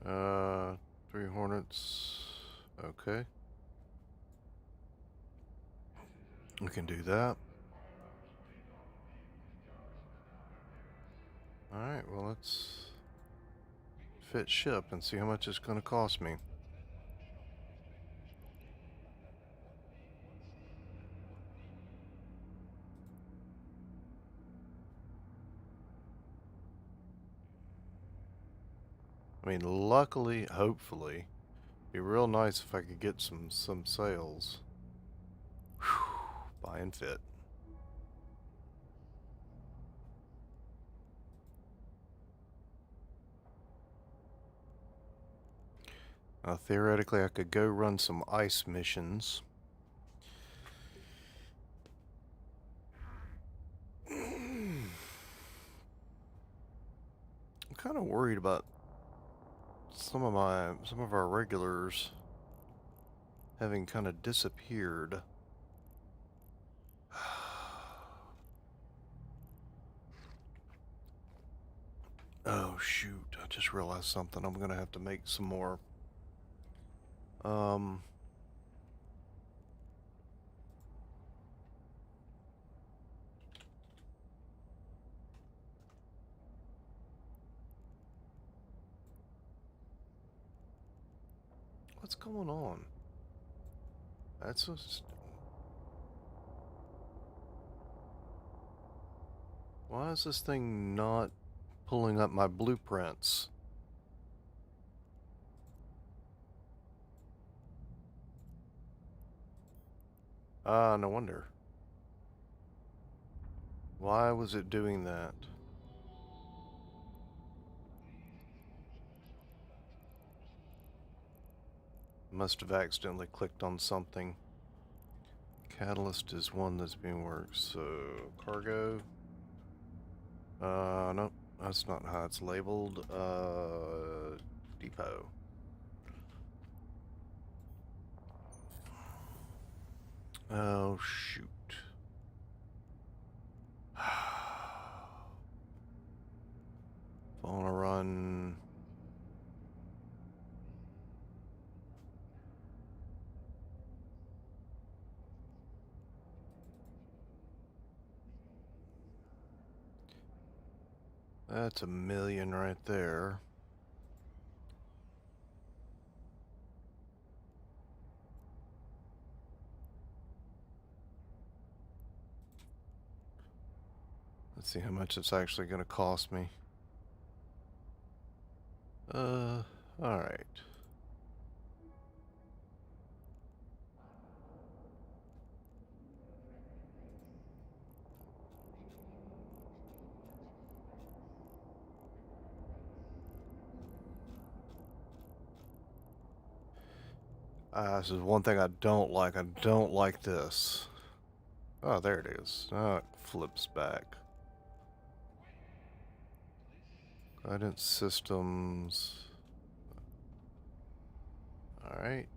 Uh, 3 Hornets. Okay. We can do that. Alright, well, let's fit ship and see how much it's going to cost me. I mean, luckily, hopefully, be real nice if I could get some sales. Whew, buy and fit. Theoretically, I could go run some ice missions. I'm kind of worried about some of our regulars having kind of disappeared. Oh shoot, I just realized something. I'm gonna have to make some more. What's going on? That's just... Why is this thing not pulling up my blueprints? No wonder. Why was it doing that? Must have accidentally clicked on something. Catalyst is one that's being worked, so cargo. Nope, that's not how it's labeled. Depot. Oh, shoot. If I want to run... That's $1 million right there. Let's see how much it's actually going to cost me. Alright. This is one thing I don't like. I don't like this. Oh, there it is. Oh, it flips back. Guidance systems. Alright.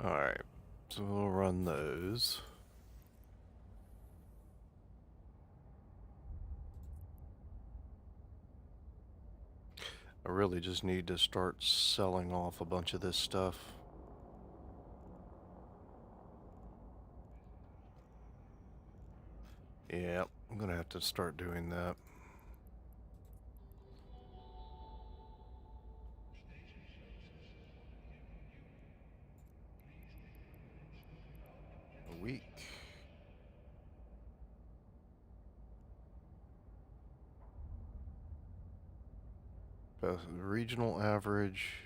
Alright, so we'll run those. I really just need to start selling off a bunch of this stuff. Yeah, I'm gonna have to start doing that. A week. Regional average.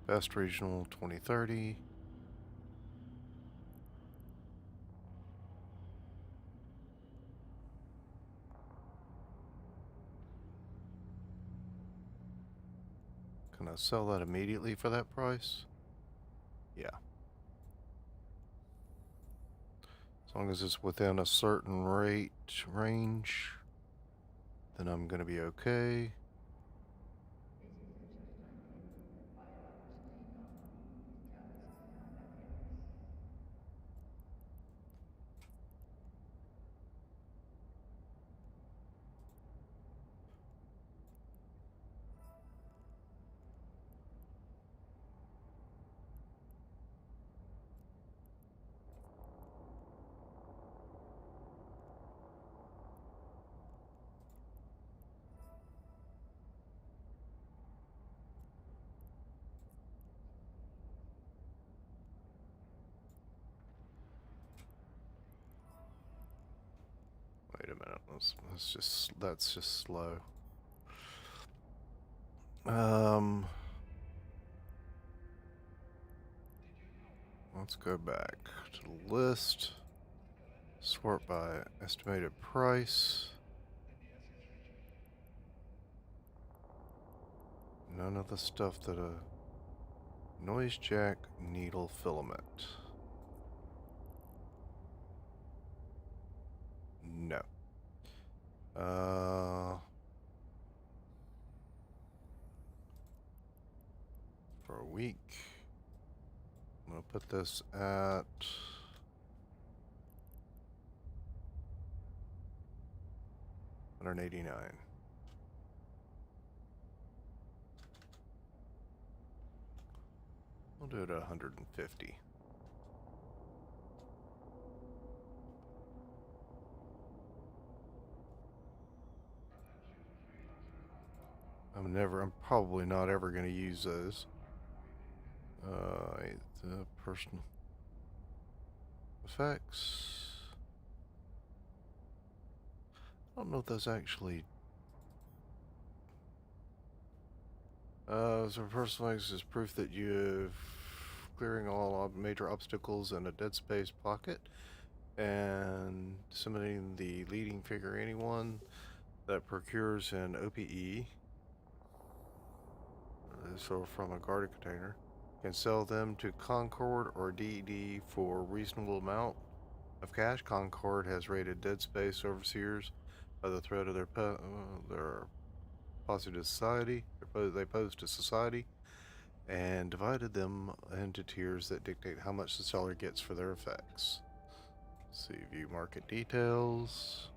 Best regional 2030. Can I sell that immediately for that price? Yeah. As long as it's within a certain rate range, then I'm gonna be okay. Wait a minute. That's just slow. Let's go back to the list. Sort by estimated price. None of the stuff that a noise jack needle filament. No. For a week, I'm gonna put this at $189. We'll do it at 150. I'm probably not ever going to use those. The personal effects. I don't know if those actually. So personal effects is proof that you've clearing all major obstacles in a dead space pocket and disseminating the leading figure anyone that procures an OPE. So from a guarded container, can sell them to Concord or DD for reasonable amount of cash. Concord has raided Dead Space overseers by the threat of their posse to society. They pose to society, and divided them into tiers that dictate how much the seller gets for their effects. Let's see, view market details.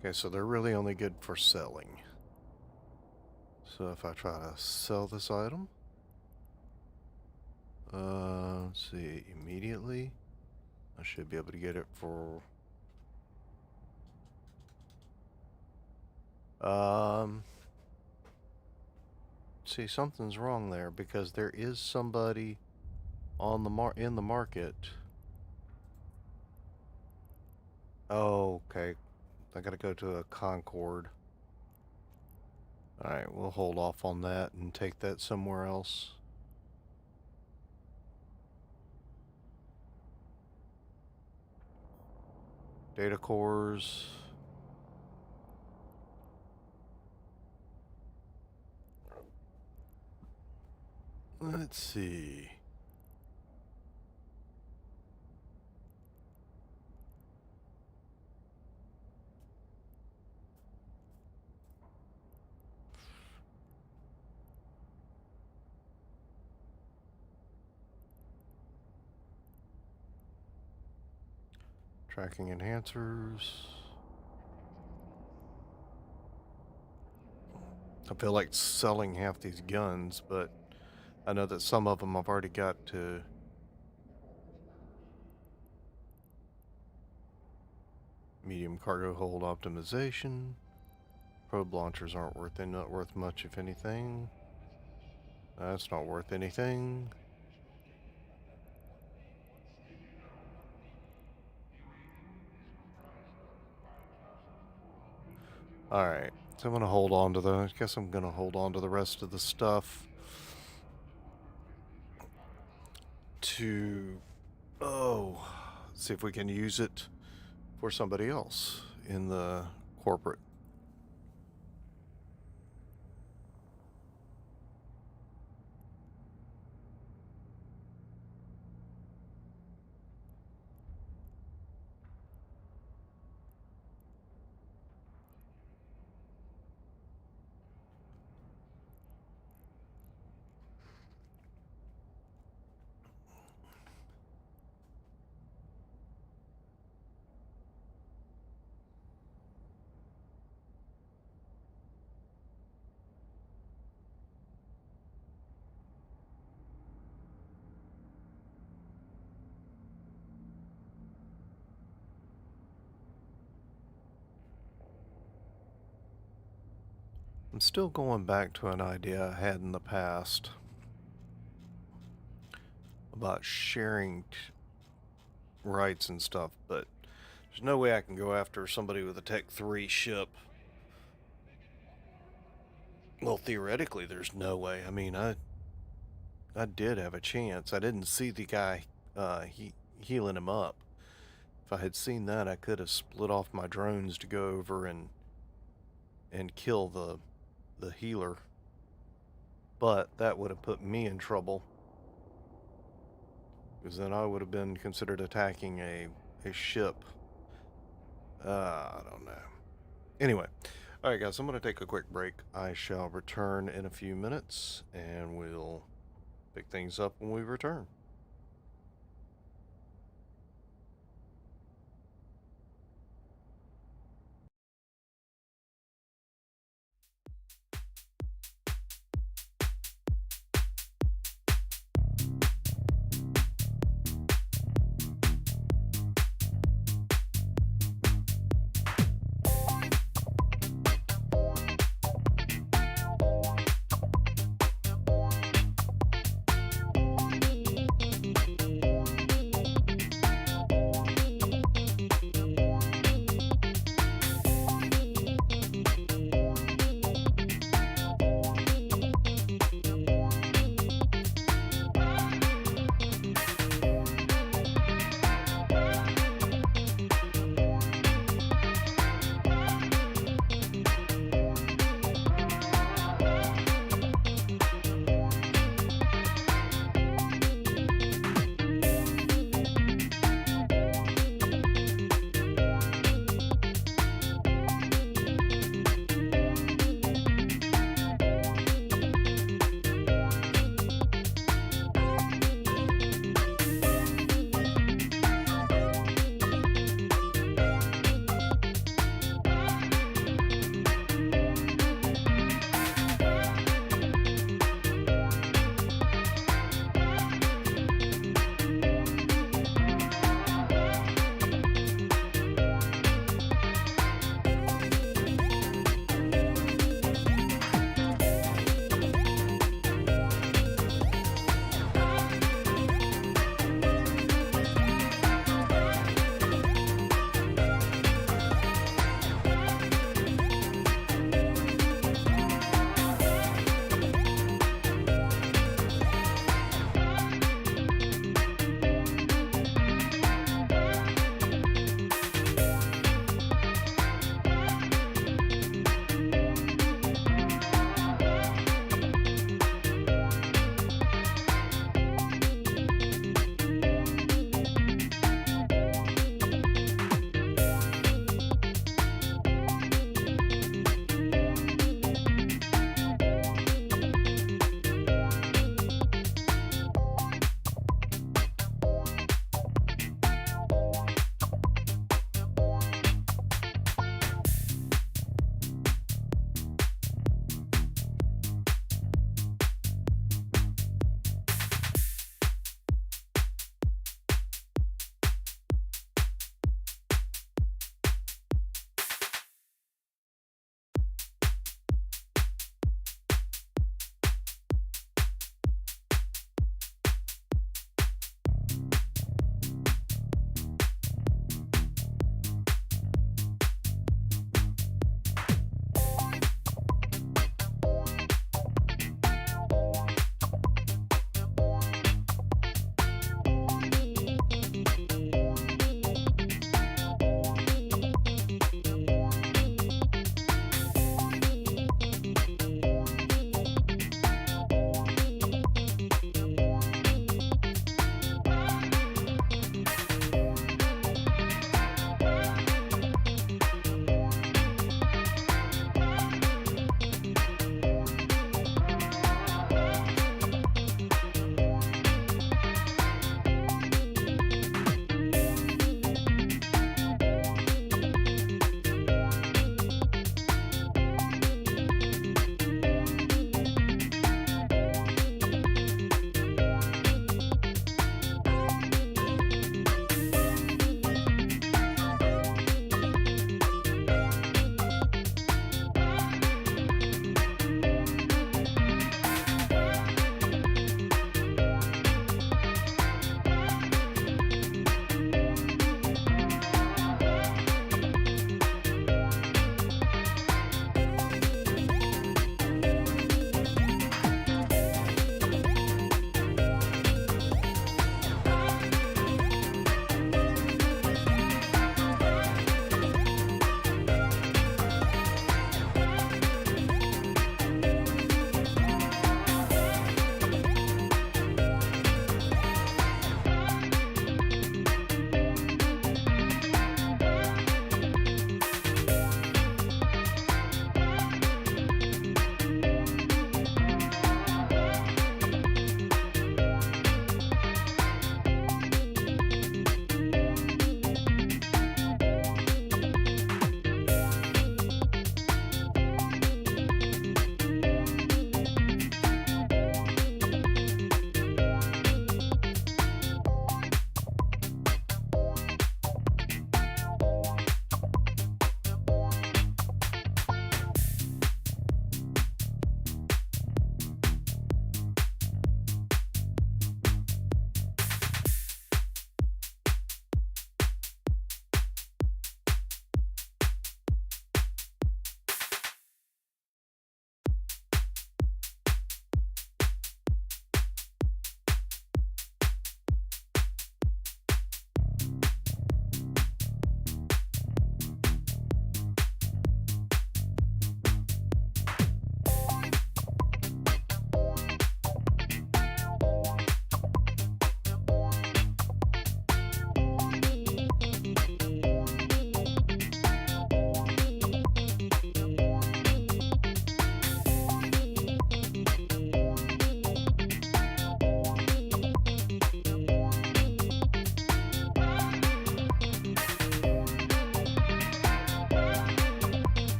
Okay, so they're really only good for selling. So if I try to sell this item, let's see, immediately, I should be able to get it for, see, something's wrong there because there is somebody on the in the market. Oh, okay. I gotta go to a Concord. Alright, we'll hold off on that and take that somewhere else. Data cores. Let's see. Tracking enhancers. I feel like selling half these guns, but I know that some of them I've already got to. Medium cargo hold optimization. Probe launchers aren't not worth much, if anything. That's not worth anything. Alright, so I'm gonna hold on to I guess I'm gonna hold on to the rest of the stuff to, see if we can use it for somebody else in the corporate. I'm still going back to an idea I had in the past about sharing rights and stuff, but there's no way I can go after somebody with a Tech 3 ship. Well, theoretically, there's no way. I mean, I did have a chance. I didn't see the guy healing him up. If I had seen that, I could have split off my drones to go over and kill the healer. But that would have put me in trouble, because then I would have been considered attacking a ship. I don't know. Anyway, alright guys, I'm going to take a quick break. I shall return in a few minutes, and we'll pick things up when we return.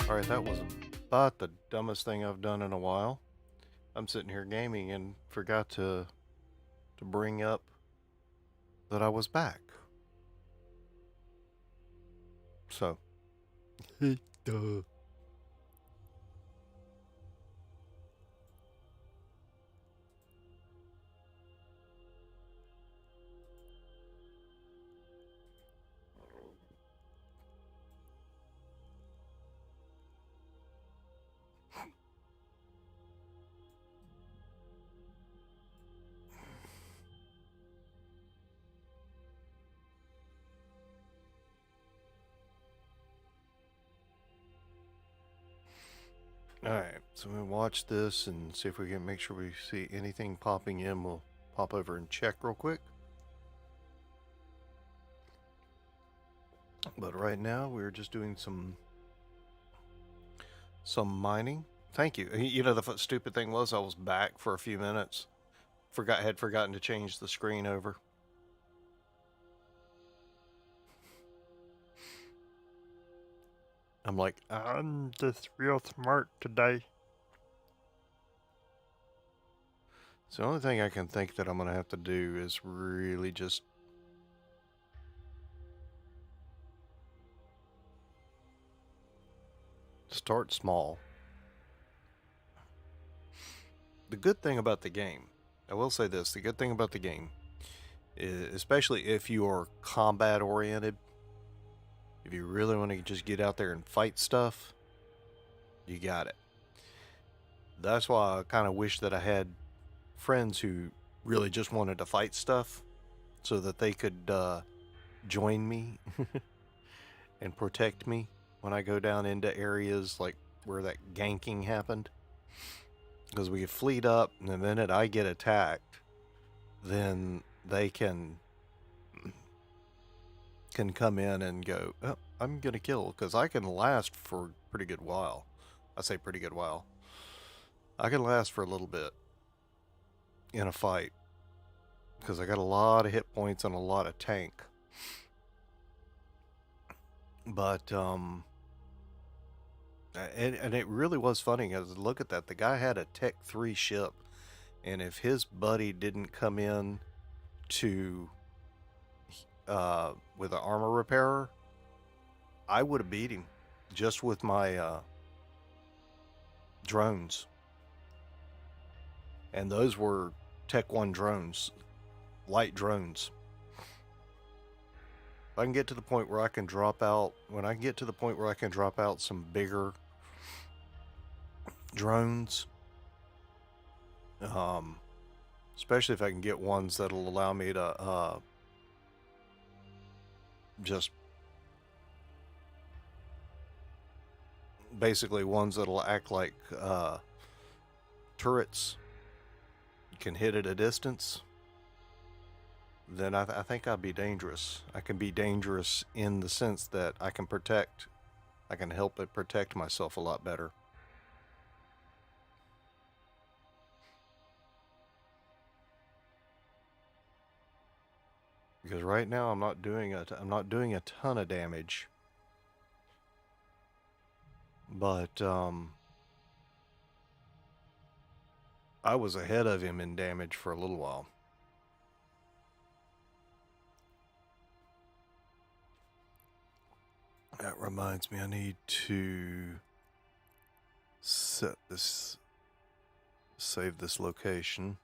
Alright, that was about the dumbest thing I've done in a while. I'm sitting here gaming and forgot to bring up that I was back. So, duh. Alright, so we'll watch this and see if we can make sure we see anything popping in. We'll pop over and check real quick. But right now we're just doing some mining. Thank you. You know, the stupid thing was I was back for a few minutes. Had forgotten to change the screen over. I'm like, I'm just real smart today. So the only thing I can think that I'm going to have to do is really just start small. The good thing about the game, I will say this, the good thing about the game, is, especially if you are combat oriented, if you really want to just get out there and fight stuff, you got it. That's why I kind of wish that I had friends who really just wanted to fight stuff so that they could join me and protect me when I go down into areas like where that ganking happened. Because we get fleet up, and the minute I get attacked, then they can come in and go, oh, I'm gonna kill, because I can last for a pretty good while. I say pretty good while. I can last for a little bit in a fight, because I got a lot of hit points and a lot of tank. But and it really was funny, because look at that, the guy had a Tech 3 ship, and if his buddy didn't come in to with an armor repairer, I would have beat him just with my drones. And those were Tech 1 drones, light drones. If I can get to the point where I can drop out, when I get to the point where I can drop out some bigger drones, especially if I can get ones that'll allow me to just basically ones that'll act like turrets, can hit at a distance, then I think I'd be dangerous. I can be dangerous in the sense that I can help it protect myself a lot better. Because right now I'm not doing a ton of damage, but I was ahead of him in damage for a little while. That reminds me, I need to save this location.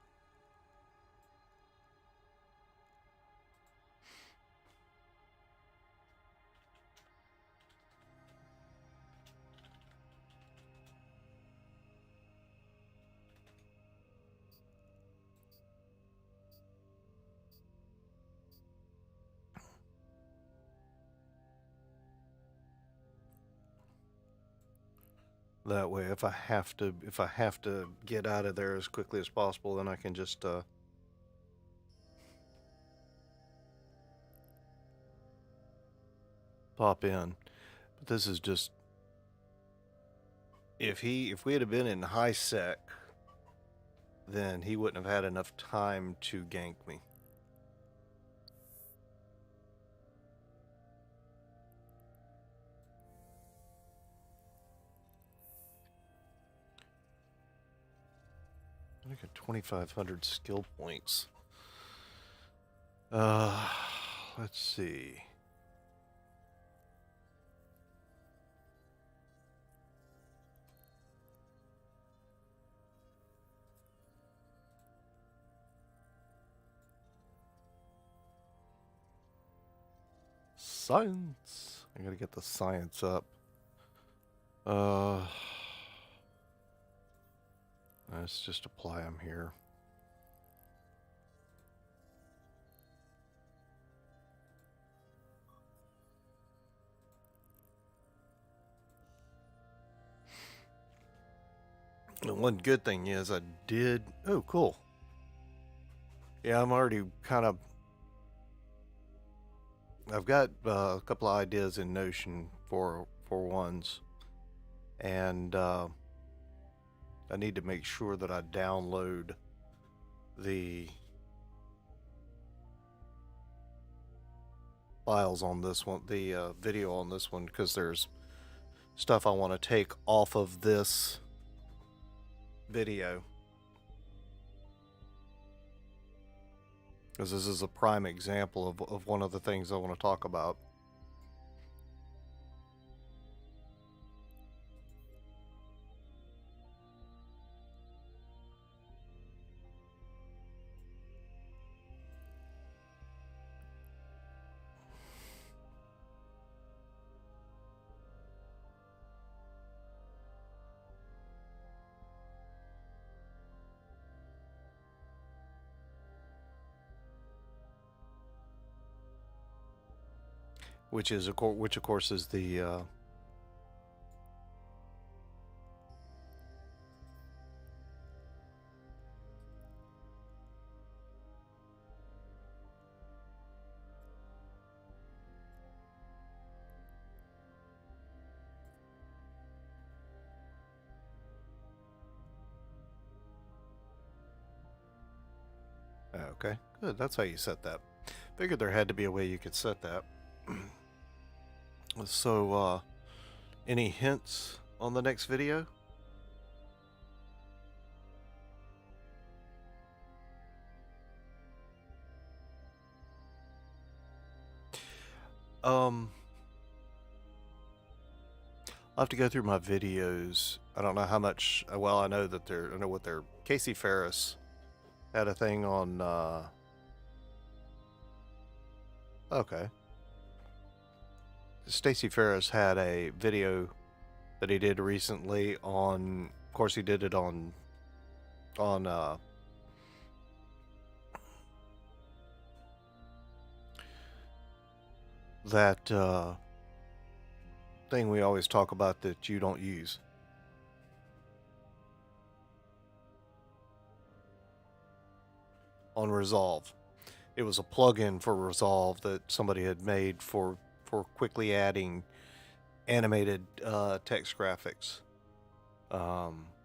That way, if I have to get out of there as quickly as possible, then I can just pop in. But this is just if we had been in high sec, then he wouldn't have had enough time to gank me. I got 2,500 skill points. Let's see. Science. I gotta get the science up. Let's just apply them here. The one good thing is I did. Oh, cool. Yeah, I'm already kind of. I've got a couple of ideas in Notion for ones, and I need to make sure that I download the files on this one, the video on this one, because there's stuff I want to take off of this video. Because this is a prime example of one of the things I want to talk about. Which of course is the okay, good. That's how you set that. Figured there had to be a way you could set that. So, any hints on the next video? I'll have to go through my videos. I don't know how much. Well, I know that I know what they're. Casey Ferris had a thing on. Okay. Stacey Ferris had a video that he did recently on. Of course, he did it on that thing we always talk about that you don't use. On Resolve. It was a plugin for Resolve that somebody had made for quickly adding animated text graphics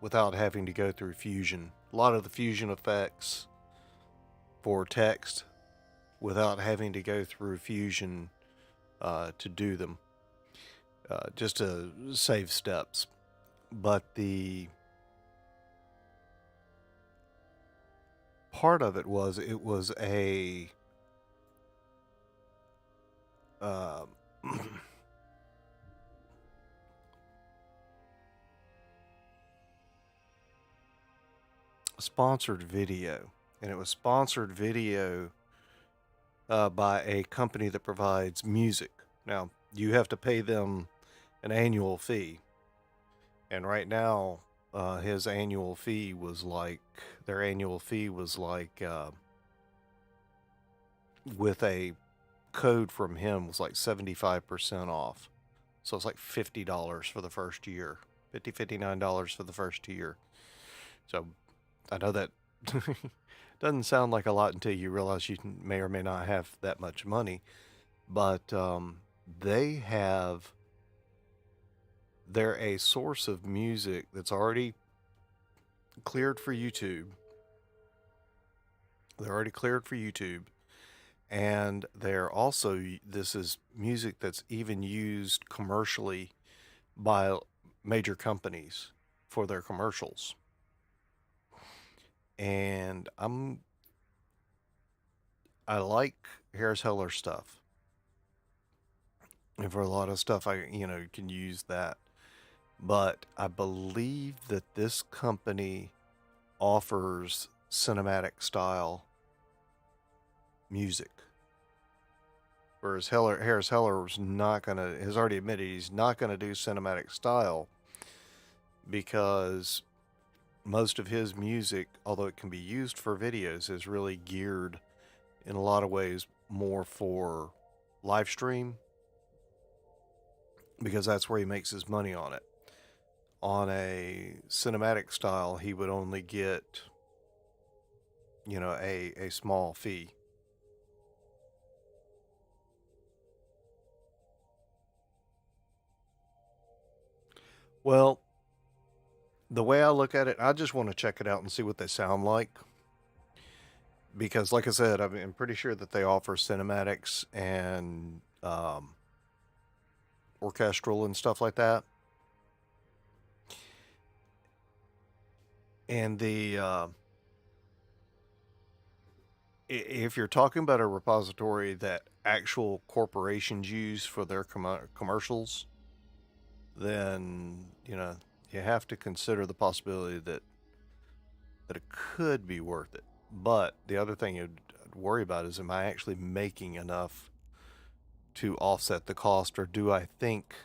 without having to go through Fusion. A lot of the Fusion effects for text without having to go through Fusion to do them, just to save steps. But the part of it was a sponsored video, and it was sponsored video by a company that provides music. Now, you have to pay them an annual fee, and right now his annual fee was like with a code from him was like 75% off, so it's like $50 for the first year. $59 for the first year. So I know that doesn't sound like a lot until you realize you may or may not have that much money, but they're a source of music that's already cleared for YouTube. They're already cleared for YouTube. And they're also, this is music that's even used commercially by major companies for their commercials. And I like Harris Heller stuff. And for a lot of stuff, I can use that. But I believe that this company offers cinematic style music. Whereas Harris Heller has already admitted he's not gonna do cinematic style because most of his music, although it can be used for videos, is really geared in a lot of ways more for live stream because that's where he makes his money on it. On a cinematic style, he would only get, a small fee. Well, the way I look at it, I just want to check it out and see what they sound like. Because, like I said, I'm pretty sure that they offer cinematics and orchestral and stuff like that. And if you're talking about a repository that actual corporations use for their commercials, then you have to consider the possibility that it could be worth it. But the other thing you'd worry about is, am I actually making enough to offset the cost, or do I think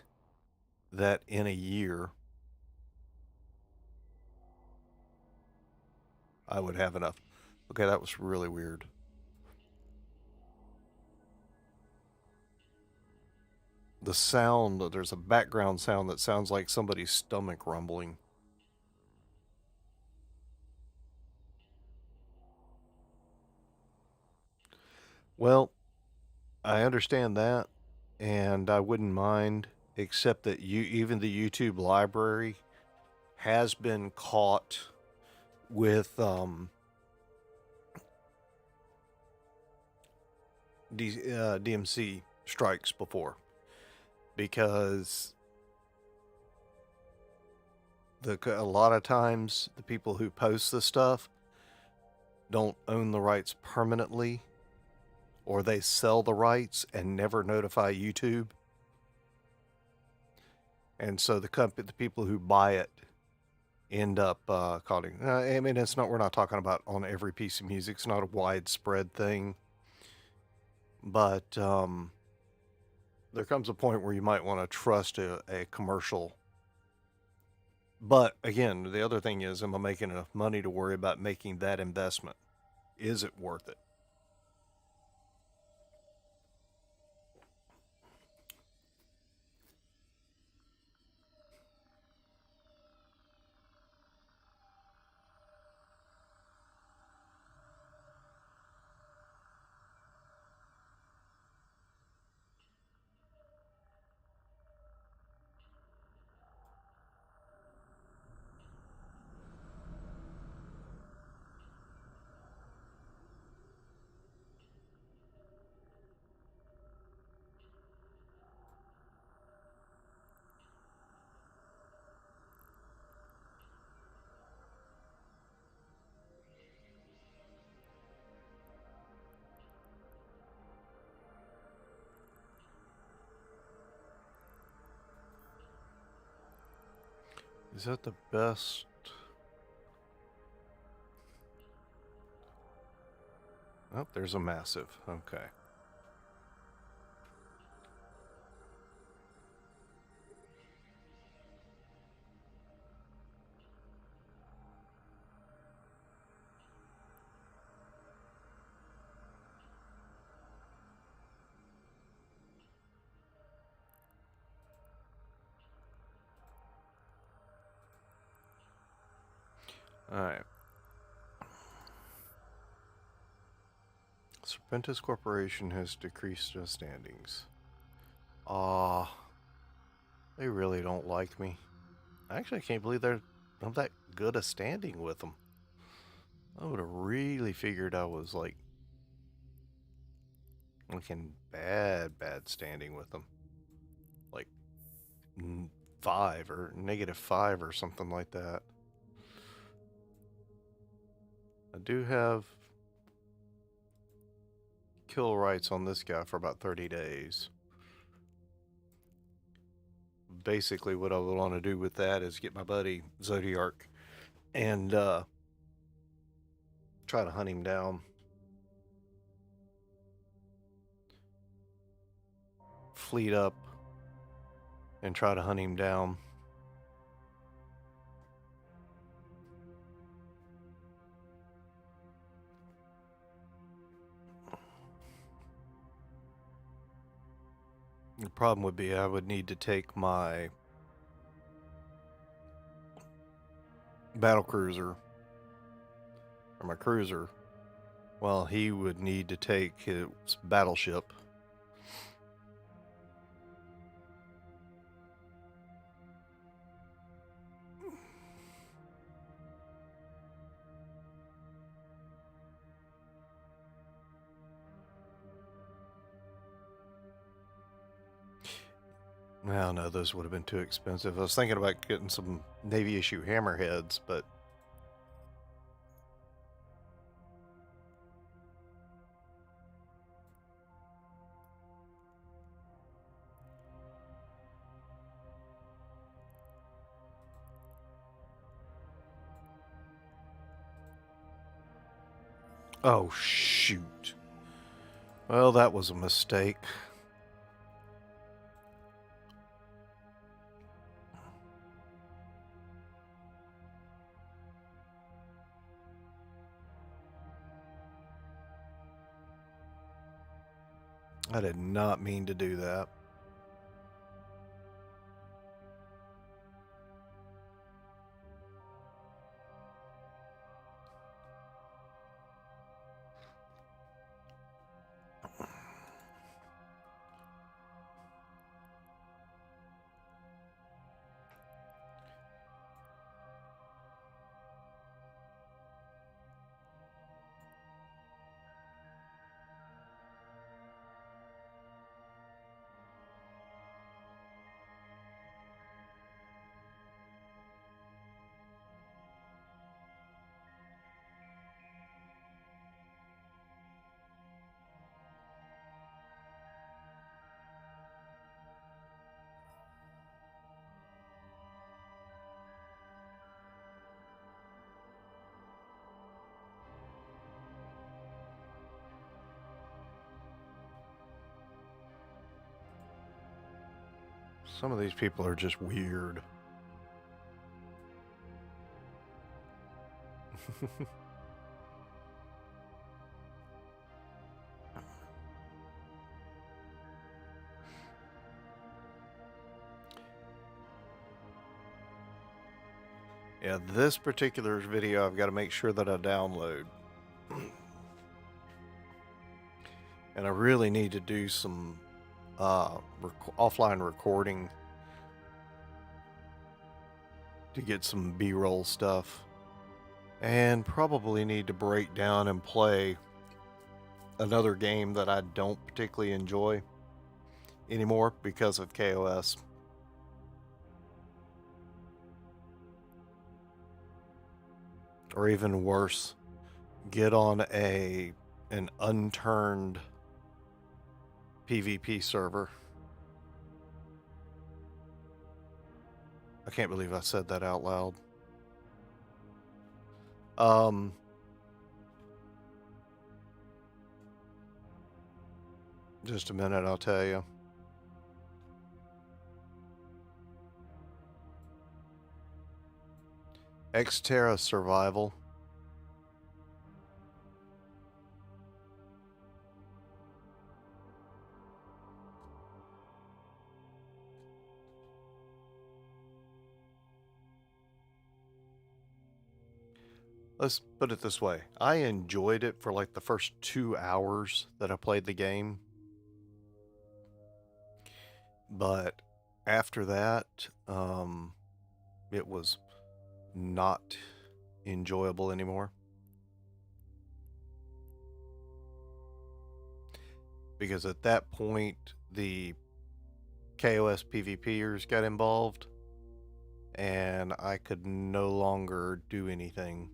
that in a year I would have enough? Okay, that was really weird. The sound, there's a background sound that sounds like somebody's stomach rumbling. Well, I understand that, and I wouldn't mind, except that even the YouTube library has been caught with DMC strikes before, because a lot of times the people who post the stuff don't own the rights permanently, or they sell the rights and never notify YouTube. And so the people who buy it end up calling. I mean, we're not talking about on every piece of music. It's not a widespread thing. But there comes a point where you might want to trust a commercial. But again, the other thing is, am I making enough money to worry about making that investment? Is it worth it? Is that the best? Oh, there's a massive. Okay. Alright. Serpentis Corporation has decreased their standings. They really don't like me. Actually, I can't believe I'm that good a standing with them. I would have really figured I was like in bad standing with them. Like 5 or -5 or something like that. I do have kill rights on this guy for about 30 days. Basically, what I would want to do with that is get my buddy Zodiark and try to hunt him down. Fleet up and try to hunt him down. The problem would be I would need to take my battle cruiser or my cruiser. Well, he would need to take his battleship. Well, no, those would have been too expensive. I was thinking about getting some Navy issue hammerheads, but oh shoot. Well, that was a mistake. I did not mean to do that. Some of these people are just weird. Yeah, this particular video I've got to make sure that I download. And I really need to do some offline recording to get some B-roll stuff. And probably need to break down and play another game that I don't particularly enjoy anymore because of KOS. Or even worse, get on an unturned PvP server. I can't believe I said that out loud. Just a minute, I'll tell you. Xterra Survival. let's put it this way. I enjoyed it for like the first 2 hours that I played the game. But after that, it was not enjoyable anymore. Because at that point, the KOS PvPers got involved, and I could no longer do anything.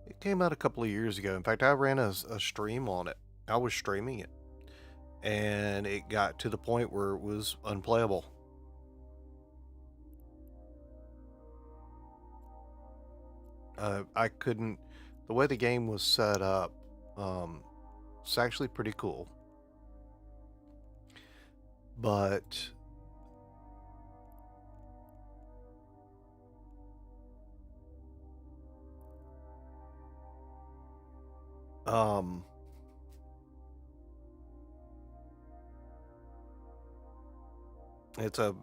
It came out a couple of years ago. In fact, I ran a stream on it. I was streaming it, and it got to the point where it was unplayable. I couldn't. The way the game was set up, it's actually pretty cool, but it's a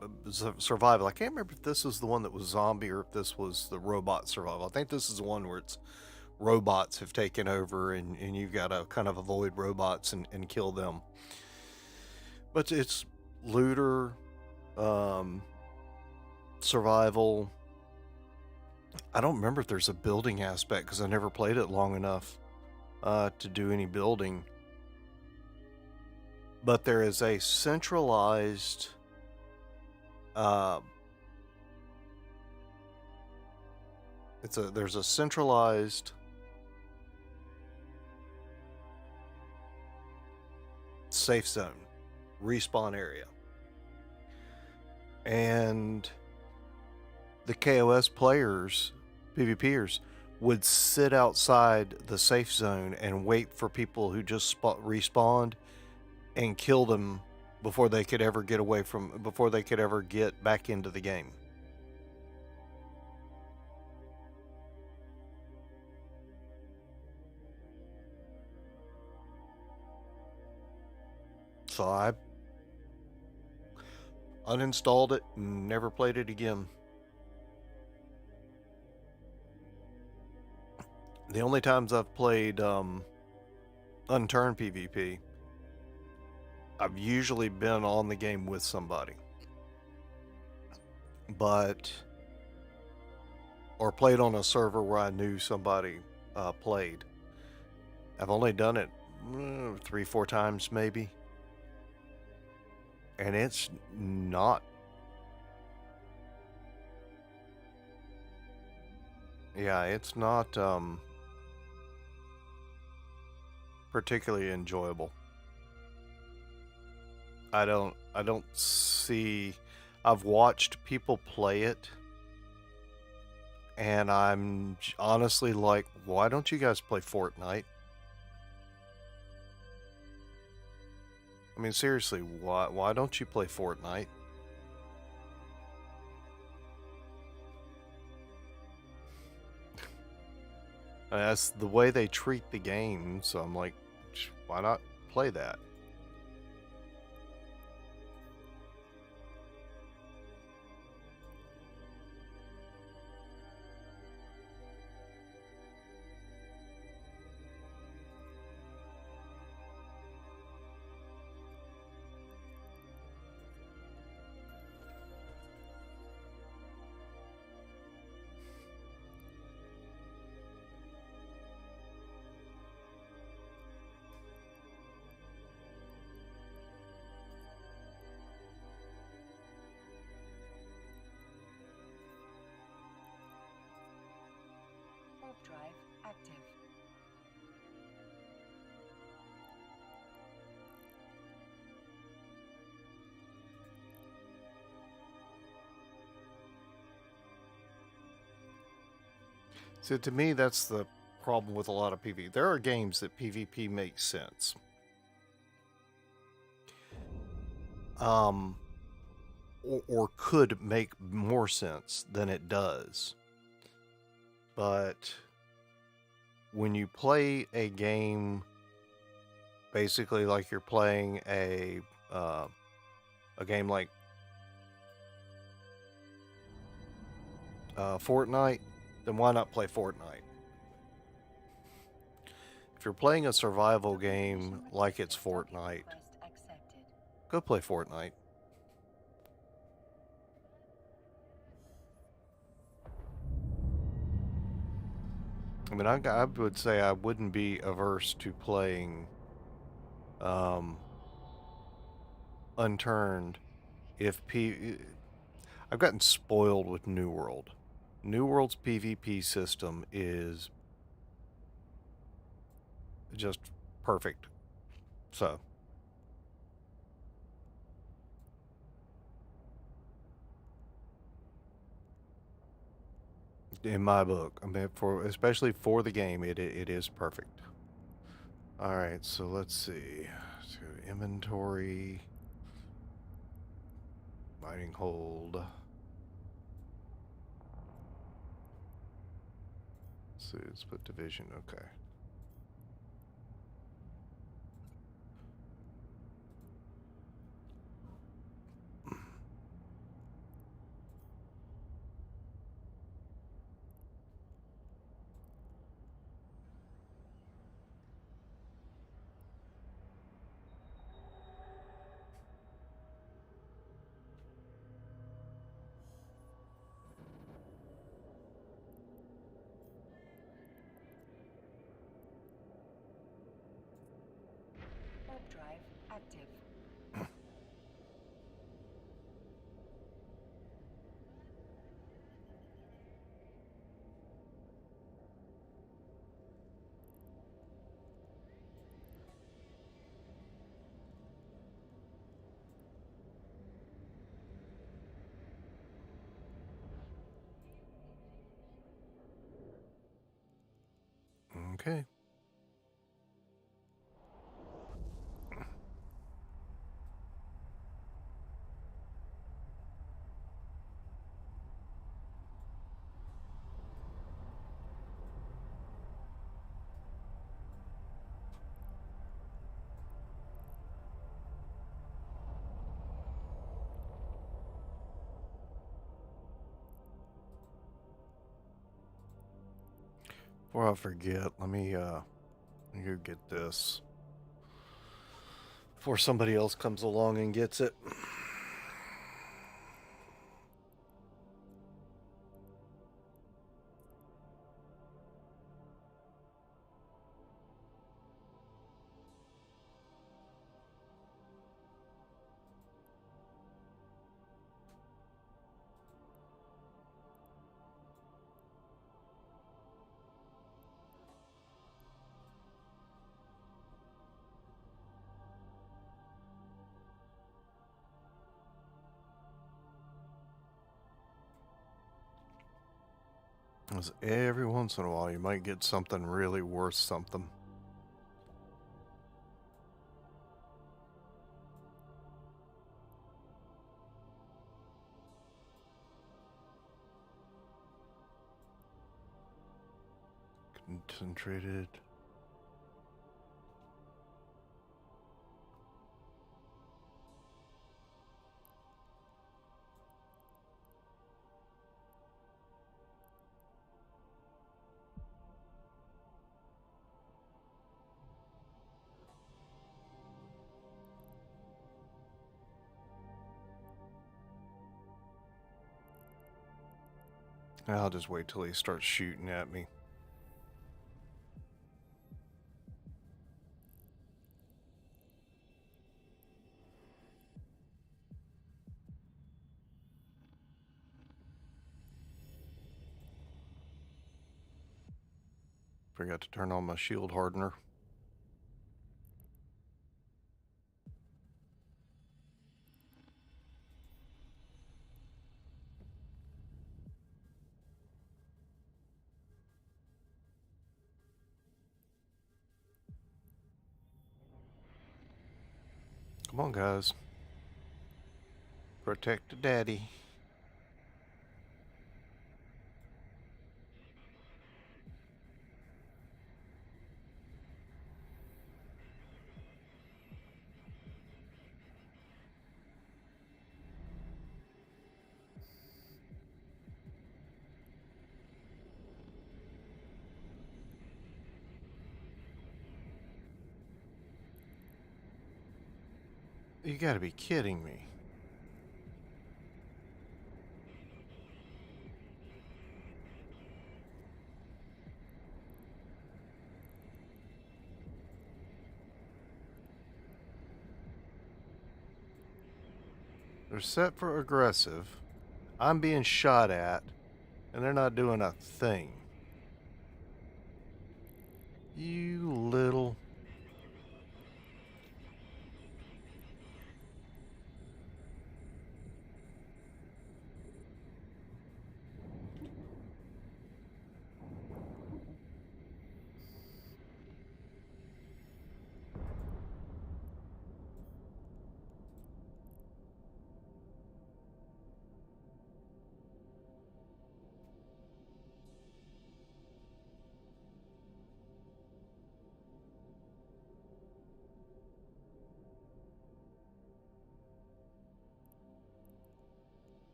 survival. I can't remember if this is the one that was zombie or if this was the robot survival. I think this is the one where it's robots have taken over and you've got to kind of avoid robots and kill them. But it's looter, survival. I don't remember if there's a building aspect because I never played it long enough to do any building. But there is a centralized there's a centralized safe zone respawn area, and the KOS players, PvPers, would sit outside the safe zone and wait for people who just respawned and kill them before they could ever get back into the game. So I uninstalled it and never played it again. The only times I've played unturned PvP, I've usually been on the game with somebody, or played on a server where I knew somebody played. I've only done it 3-4 times maybe, and it's not. Yeah, it's not particularly enjoyable. I don't see. I've watched people play it, and I'm honestly like, why don't you guys play Fortnite? I mean, seriously, why don't you play Fortnite? That's the way they treat the game, so I'm like, why not play that? Warp drive active. So to me, that's the problem with a lot of PvP. There are games that PvP makes sense. Or could make more sense than it does. But when you play a game basically like you're playing a game like Fortnite, then why not play Fortnite? If you're playing a survival game like it's Fortnite, go play Fortnite. I mean, I would say I wouldn't be averse to playing Unturned if I've gotten spoiled with New World. New World's PvP system is just perfect. So, in my book, I mean, especially for the game, it is perfect. All right, so let's see. So inventory, mining hold. Let's see, let's put division. Okay. Warp drive active. Okay. Before I forget, let me go get this before somebody else comes along and gets it. Because every once in a while you might get something really worth something. Concentrated. I'll just wait till he starts shooting at me. Forgot to turn on my shield hardener. Come on, guys. Protect the daddy. You gotta be kidding me. They're set for aggressive. I'm being shot at, and they're not doing a thing. You little...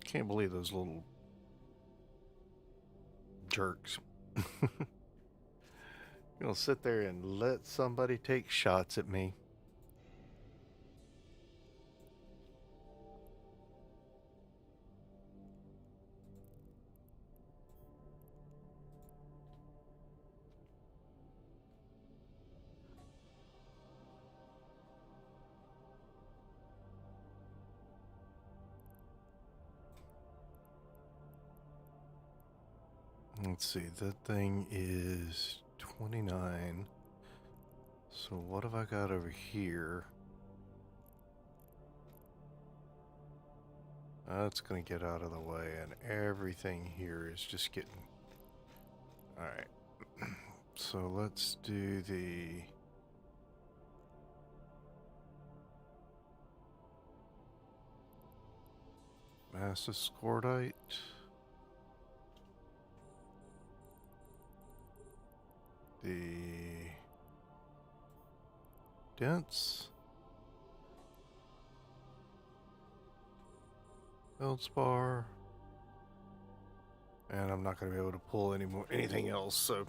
Can't believe those little jerks. You know, sit there and let somebody take shots at me. Let's see, that thing is 29. So what have I got over here? That's gonna get out of the way, and everything here is just getting... Alright. So let's do the... Massive Scordite. The... Dense. Feldspar. And I'm not going to be able to pull anything else, so...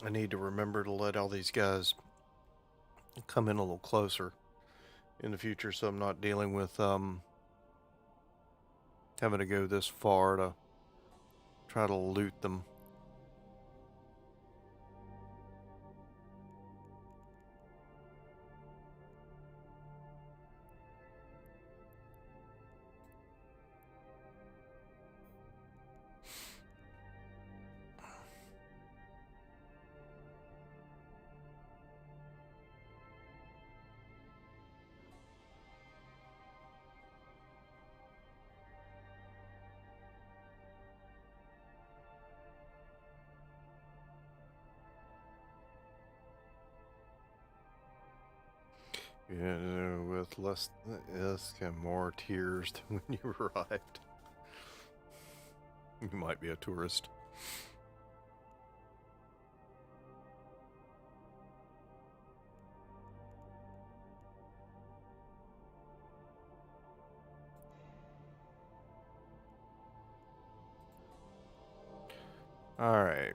I need to remember to let all these guys come in a little closer in the future, so I'm not dealing with having to go this far to try to loot them. Yeah, with less and more tears than when you arrived. You might be a tourist. Alright.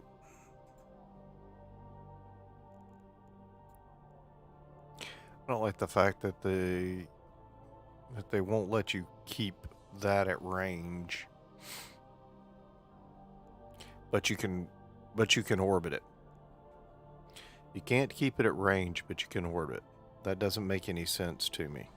I don't like the fact that they won't let you keep that at range. But you can orbit it. You can't keep it at range, but you can orbit. That doesn't make any sense to me.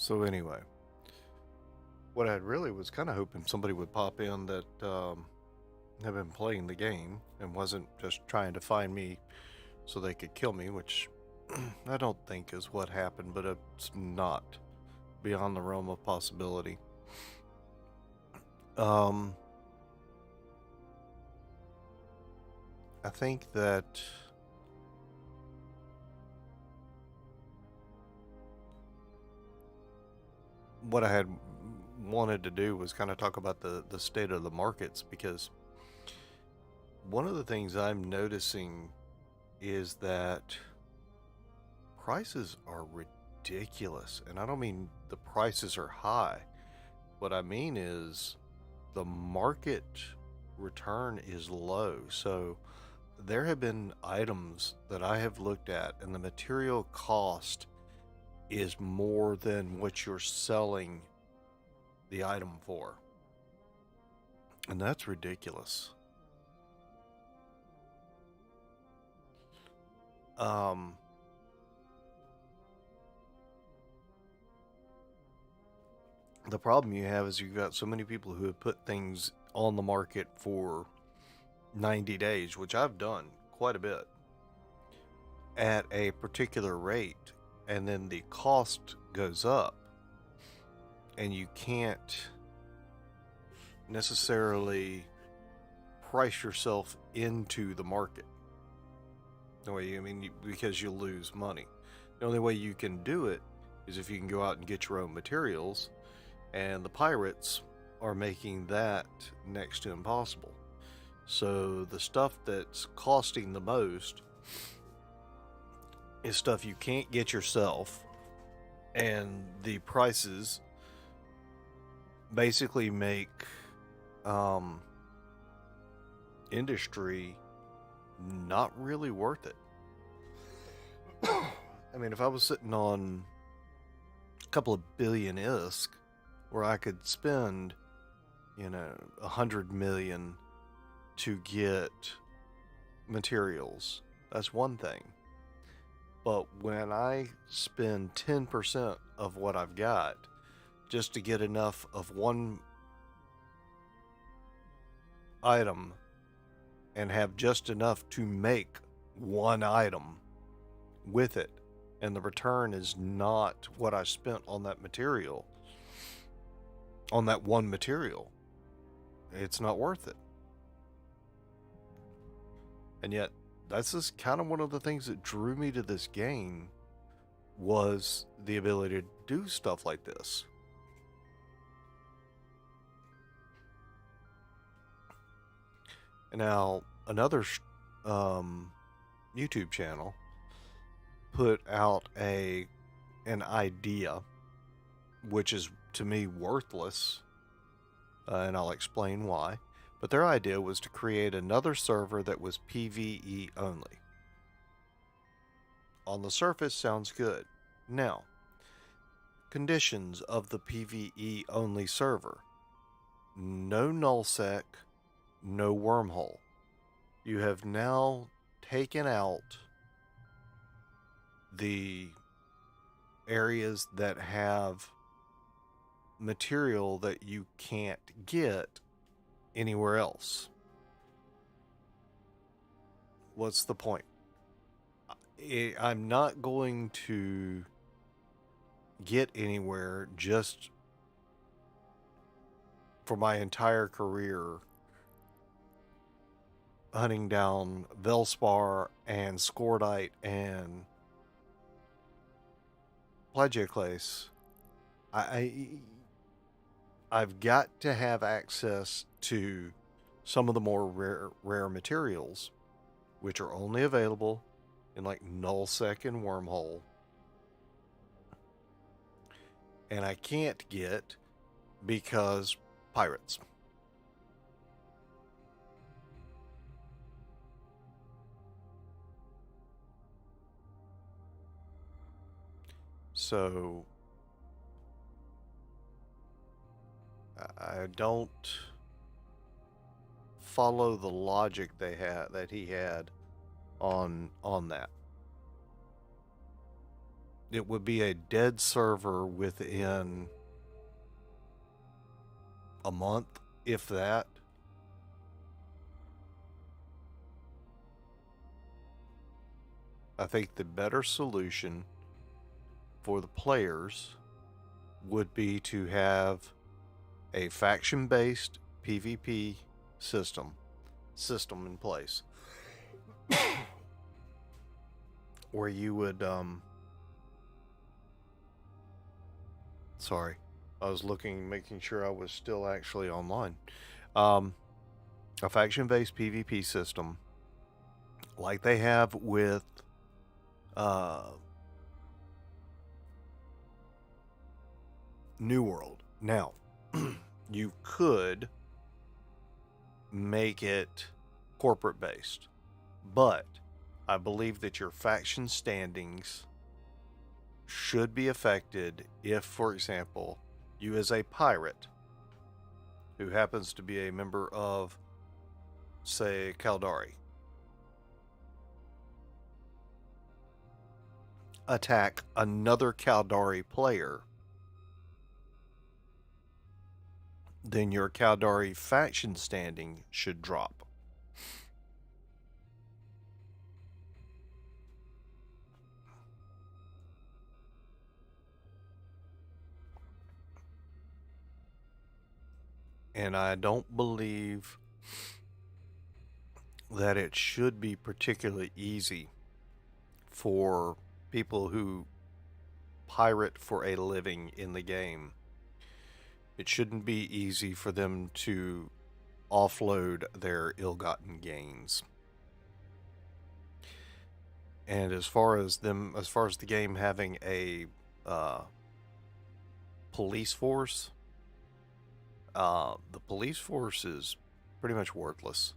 So anyway, what I really was kind of hoping somebody would pop in that had been playing the game and wasn't just trying to find me so they could kill me, which I don't think is what happened, but it's not beyond the realm of possibility. I think that what I had wanted to do was kind of talk about the state of the markets, because one of the things I'm noticing is that prices are ridiculous. And I don't mean the prices are high. What I mean is the market return is low. So there have been items that I have looked at and the material cost is more than what you're selling the item for. And that's ridiculous. The problem you have is you've got so many people who have put things on the market for 90 days, which I've done quite a bit, at a particular rate, and then the cost goes up, and you can't necessarily price yourself into the market. No way, because you lose money. The only way you can do it is if you can go out and get your own materials, and the pirates are making that next to impossible. So the stuff that's costing the most is stuff you can't get yourself, and the prices basically make industry not really worth it. I mean, if I was sitting on a couple of billion ISK where I could spend, 100 million to get materials, that's one thing. But when I spend 10% of what I've got just to get enough of one item and have just enough to make one item with it, and the return is not what I spent on that material, on that one material, it's not worth it. And yet, that's just kind of one of the things that drew me to this game, was the ability to do stuff like this. And now, another YouTube channel put out an idea, which is to me worthless, and I'll explain why. But their idea was to create another server that was PvE only. On the surface, sounds good. Now, conditions of the PvE only server: no nullsec, no wormhole. You have now taken out the areas that have material that you can't get anywhere else. What's the point? I'm not going to get anywhere just for my entire career hunting down Velspar and Scordite and Plagioclase. I've got to have access to some of the more rare materials, which are only available in like nullsec and wormhole, and I can't get because pirates. So I don't follow the logic that he had on that. it would be a dead server within a month, if that. I think the better solution for the players would be to have a faction-based PvP system in place where you would sorry, I was making sure I was still actually online. A faction-based PvP system like they have with New World. Now, you could make it corporate based, but I believe that your faction standings should be affected if, for example, you as a pirate who happens to be a member of, say, Caldari, attack another Caldari player, then your Caldari faction standing should drop. And I don't believe that it should be particularly easy for people who pirate for a living in the game. It shouldn't be easy for them to offload their ill-gotten gains. And as far as the game having a police force, the police force is pretty much worthless.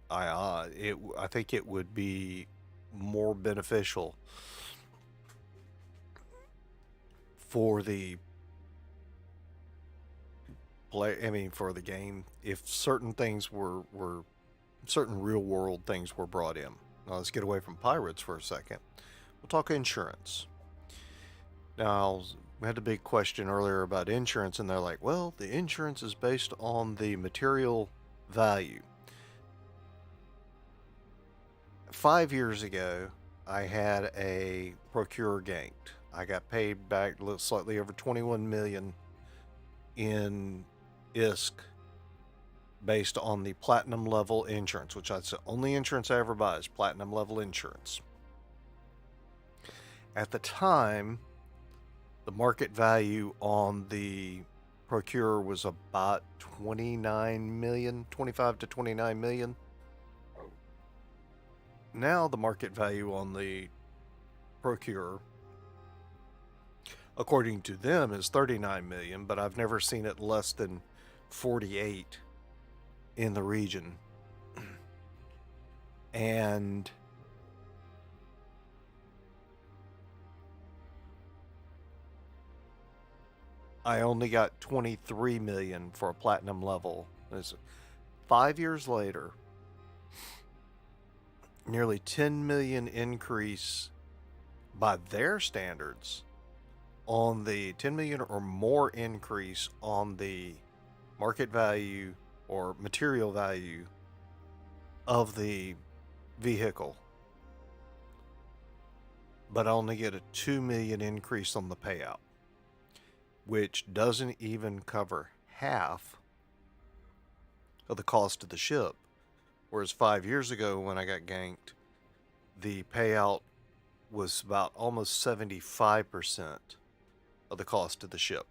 I think it would be more beneficial for the for the game if certain things were certain real world things were brought in. Now let's get away from pirates for a second. We'll talk insurance. Now, we had a big question earlier about insurance, and they're like, well, the insurance is based on the material value. 5 years ago, I had a Procure ganked. I got paid back slightly over 21 million in ISK based on the platinum level insurance, which that's the only insurance I ever buy is platinum level insurance. At the time, the market value on the Procure was about 29 million, 25 to 29 million. Now the market value on the Procure, according to them, is 39 million, but I've never seen it less than 48 in the region. And I only got 23 million for a platinum level. 5 years later, nearly 10 million increase by their standards on the 10 million or more increase on the market value or material value of the vehicle, but I only get a 2 million increase on the payout, which doesn't even cover half of the cost of the ship. Whereas 5 years ago when I got ganked, the payout was about almost 75% of the cost of the ship.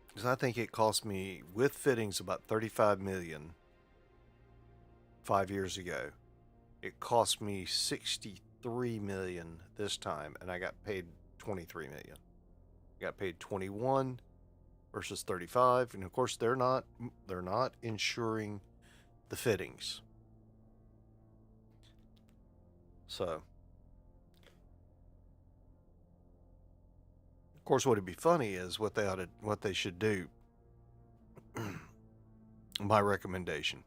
Because I think it cost me, with fittings, about 35 million 5 years ago. It cost me 63 million this time, and I got paid 23 million. I got paid 21 versus 35, and of course they're not insuring the fittings. So, of course, what would be funny is what they should do. My recommendation: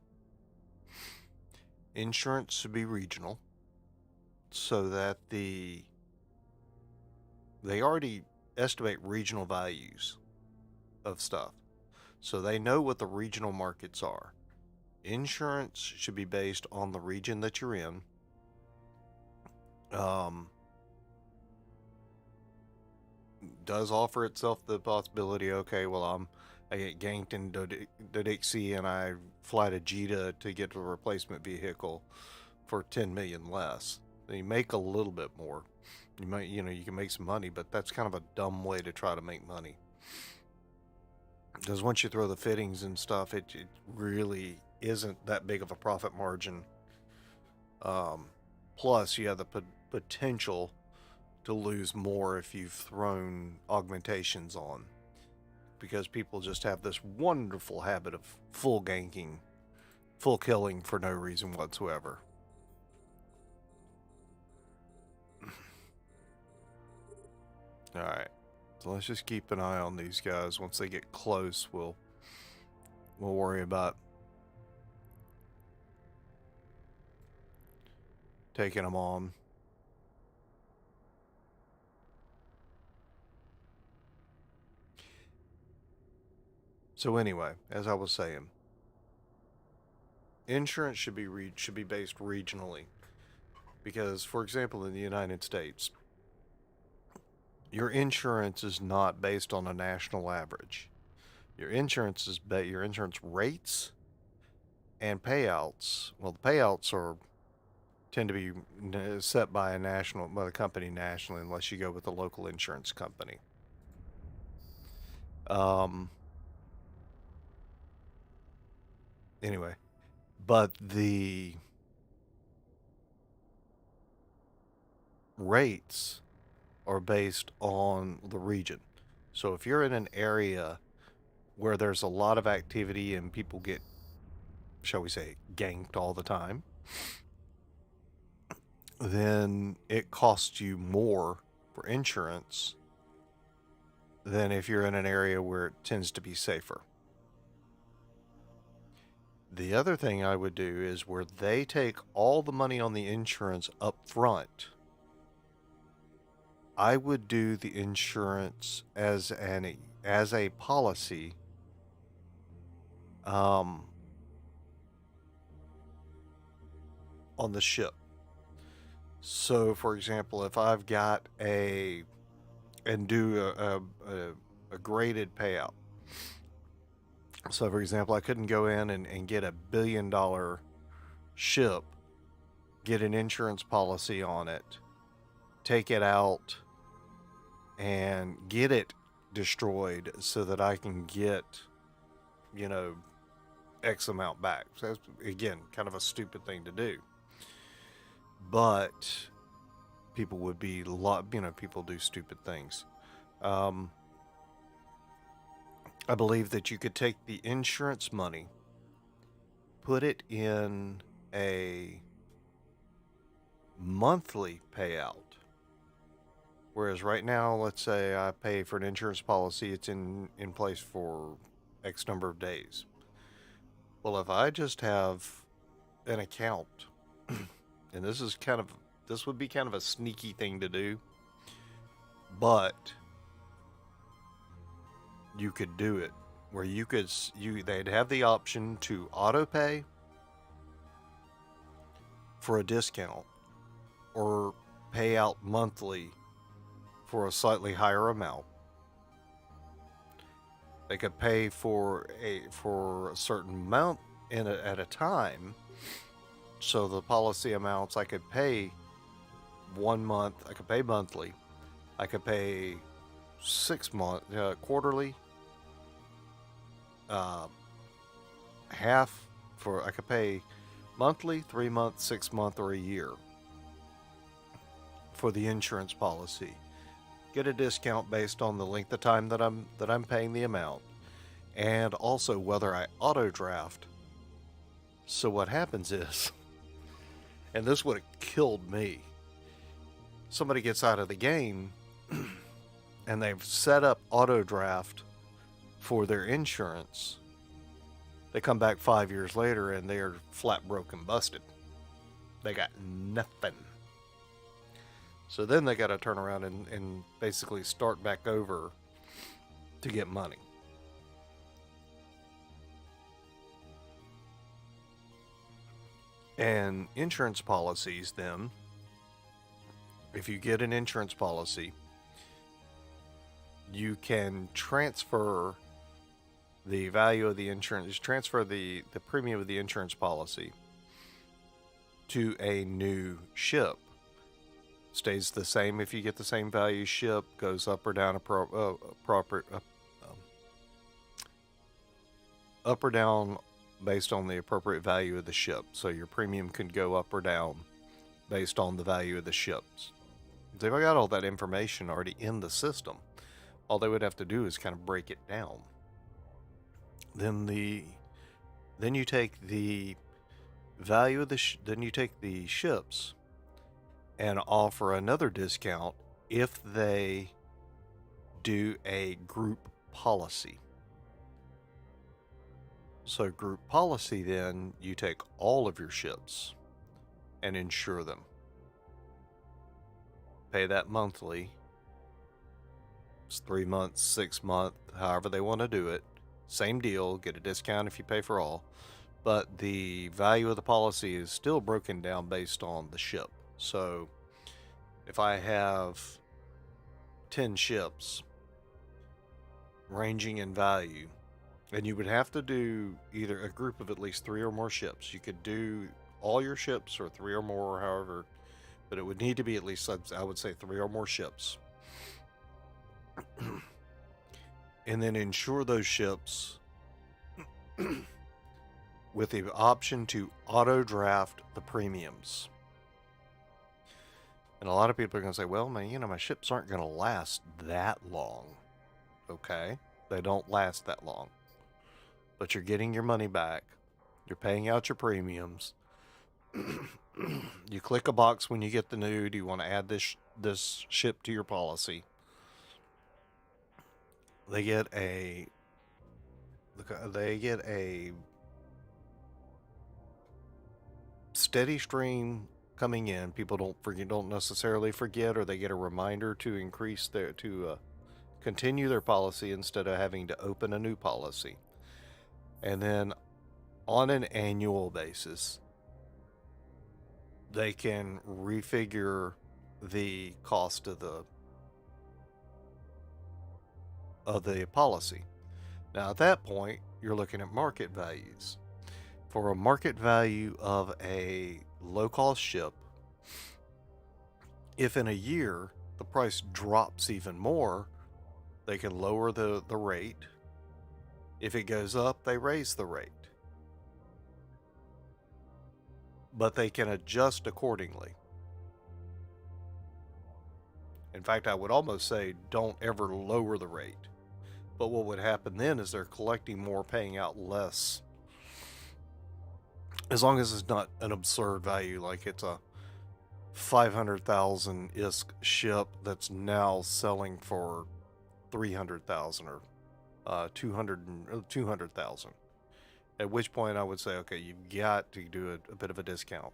insurance should be regional, so that they already estimate regional values of stuff. So they know what the regional markets are. Insurance should be based on the region that you're in. Does offer itself the possibility, okay, well, I get ganked in Dodixie and I fly to Jita to get a replacement vehicle for 10 million less. You make a little bit more. You might, you can make some money, but that's kind of a dumb way to try to make money. Because once you throw the fittings and stuff, it really isn't that big of a profit margin. Plus, you have the potential to lose more if you've thrown augmentations on. Because people just have this wonderful habit of full ganking, full killing for no reason whatsoever. Alright, so let's just keep an eye on these guys. Once they get close, we'll worry about taking them on. So anyway, as I was saying, insurance should be based regionally, because, for example, in the United States, your insurance is not based on a national average. Your insurance rates and payouts. Well, the payouts tend to be set by the company nationally, unless you go with a local insurance company. Anyway, but the rates are based on the region. So if you're in an area where there's a lot of activity and people get, shall we say, ganked all the time, then it costs you more for insurance than if you're in an area where it tends to be safer. The other thing I would do is where they take all the money on the insurance up front, I would do the insurance as a policy on the ship. So, for example, if I've got do a graded payout. So, for example, I couldn't go in and get $1 billion ship, get an insurance policy on it, take it out, and get it destroyed so that I can get, X amount back. So that's, again, kind of a stupid thing to do. But people would be people do stupid things. I believe that you could take the insurance money, put it in a monthly payout. Whereas right now, let's say I pay for an insurance policy, it's in place for X number of days. Well, if I just have an account, and this would be kind of a sneaky thing to do, but you could do it where they'd have the option to auto pay for a discount or pay out monthly for a slightly higher amount. They could pay for a certain amount at a time. So the policy amounts, I could pay 1 month, I could pay monthly, I could pay 6 month quarterly, half I could pay monthly, 3 month, 6 month, or a year for the insurance policy. Get a discount based on the length of time that I'm paying the amount, and also whether I auto draft. So what happens is, and this would have killed me, somebody gets out of the game and they've set up auto draft for their insurance. They come back 5 years later and they're flat broken busted. They got nothing. So then they got to turn around and basically start back over to get money. And insurance policies, then, if you get an insurance policy, you can transfer the value of the insurance, transfer the premium of the insurance policy to a new ship. Stays the same if you get the same value ship, goes up or down up or down based on the appropriate value of the ship. So your premium can go up or down based on the value of the ships. They've got all that information already in the system. All they would have to do is kind of break it down. Then you take the value of then you take the ships and offer another discount if they do a group policy. So group policy, then you take all of your ships and insure them. Pay that monthly. It's 3 months, 6 months, however they want to do it. Same deal, get a discount if you pay for all. But the value of the policy is still broken down based on the ship. So if I have 10 ships ranging in value, and you would have to do either a group of at least 3 or more ships. You could do all your ships or 3 or more, or however, but it would need to be at least, I would say, 3 or more ships. And then insure those ships with the option to auto draft the premiums. And a lot of people are going to say, well, my ships aren't going to last that long. Okay, they don't last that long. But you're getting your money back. You're paying out your premiums. You click a box when you get the new, do you want to add this ship to your policy? They get a steady stream coming in. People don't necessarily forget, or they get a reminder to increase continue their policy instead of having to open a new policy. And then on an annual basis, they can refigure the cost of the policy. Now at that point, you're looking at market values. For a market value of a low-cost ship, if in a year the price drops even more, they can lower the rate. If it goes up, they raise the rate. But they can adjust accordingly. In fact, I would almost say don't ever lower the rate. But what would happen then is they're collecting more, paying out less. As long as it's not an absurd value, like it's a 500,000 ISK ship that's now selling for 300,000 or 200,000. At which point I would say, okay, you've got to do a bit of a discount,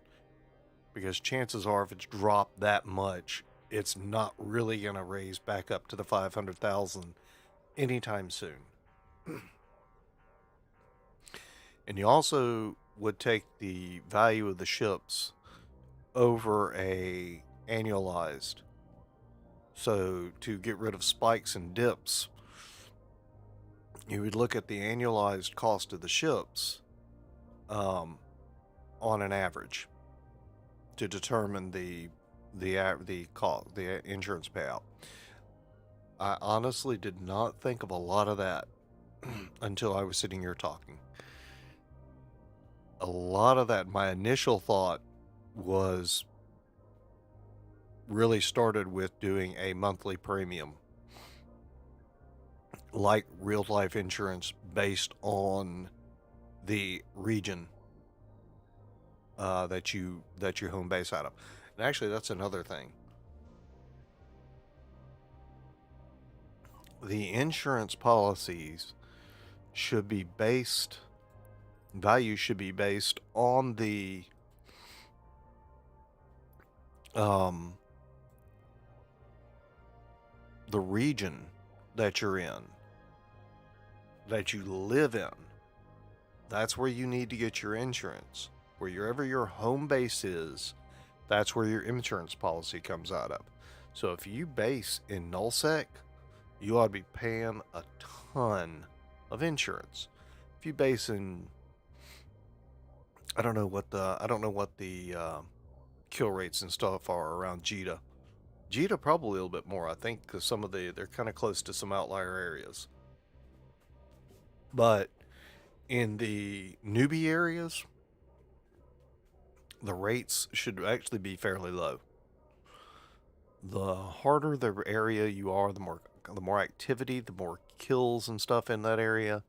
because chances are if it's dropped that much, it's not really going to raise back up to the 500,000 anytime soon. And you also would take the value of the ships over a annualized. So to get rid of spikes and dips, you would look at the annualized cost of the ships on an average to determine the cost, the insurance payout. I honestly did not think of a lot of that until I was sitting here talking. A lot of that, my initial thought was really started with doing a monthly premium, like real life insurance, based on the region that your home base out of. And actually, that's another thing. The insurance policies should be based, value should be based on the um, the region that you're in, that you live in. That's where you need to get your insurance. Wherever your home base is, that's where your insurance policy comes out of. So if you base in Nullsec, you ought to be paying a ton of insurance. If you base in, I don't know what the kill rates and stuff are around Jita. Jita probably a little bit more, I think, because they're kind of close to some outlier areas. But in the newbie areas, the rates should actually be fairly low. The harder the area you are, the more activity, the more kills and stuff in that area,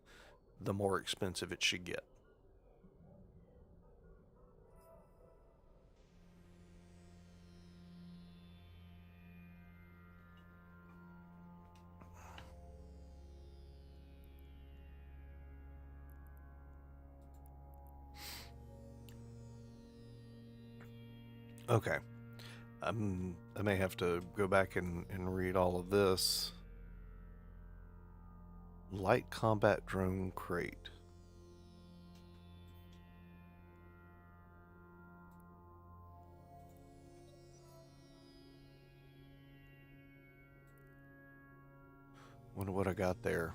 the more expensive it should get. Okay. I may have to go back and read all of this. Light combat drone crate. Wonder what I got there.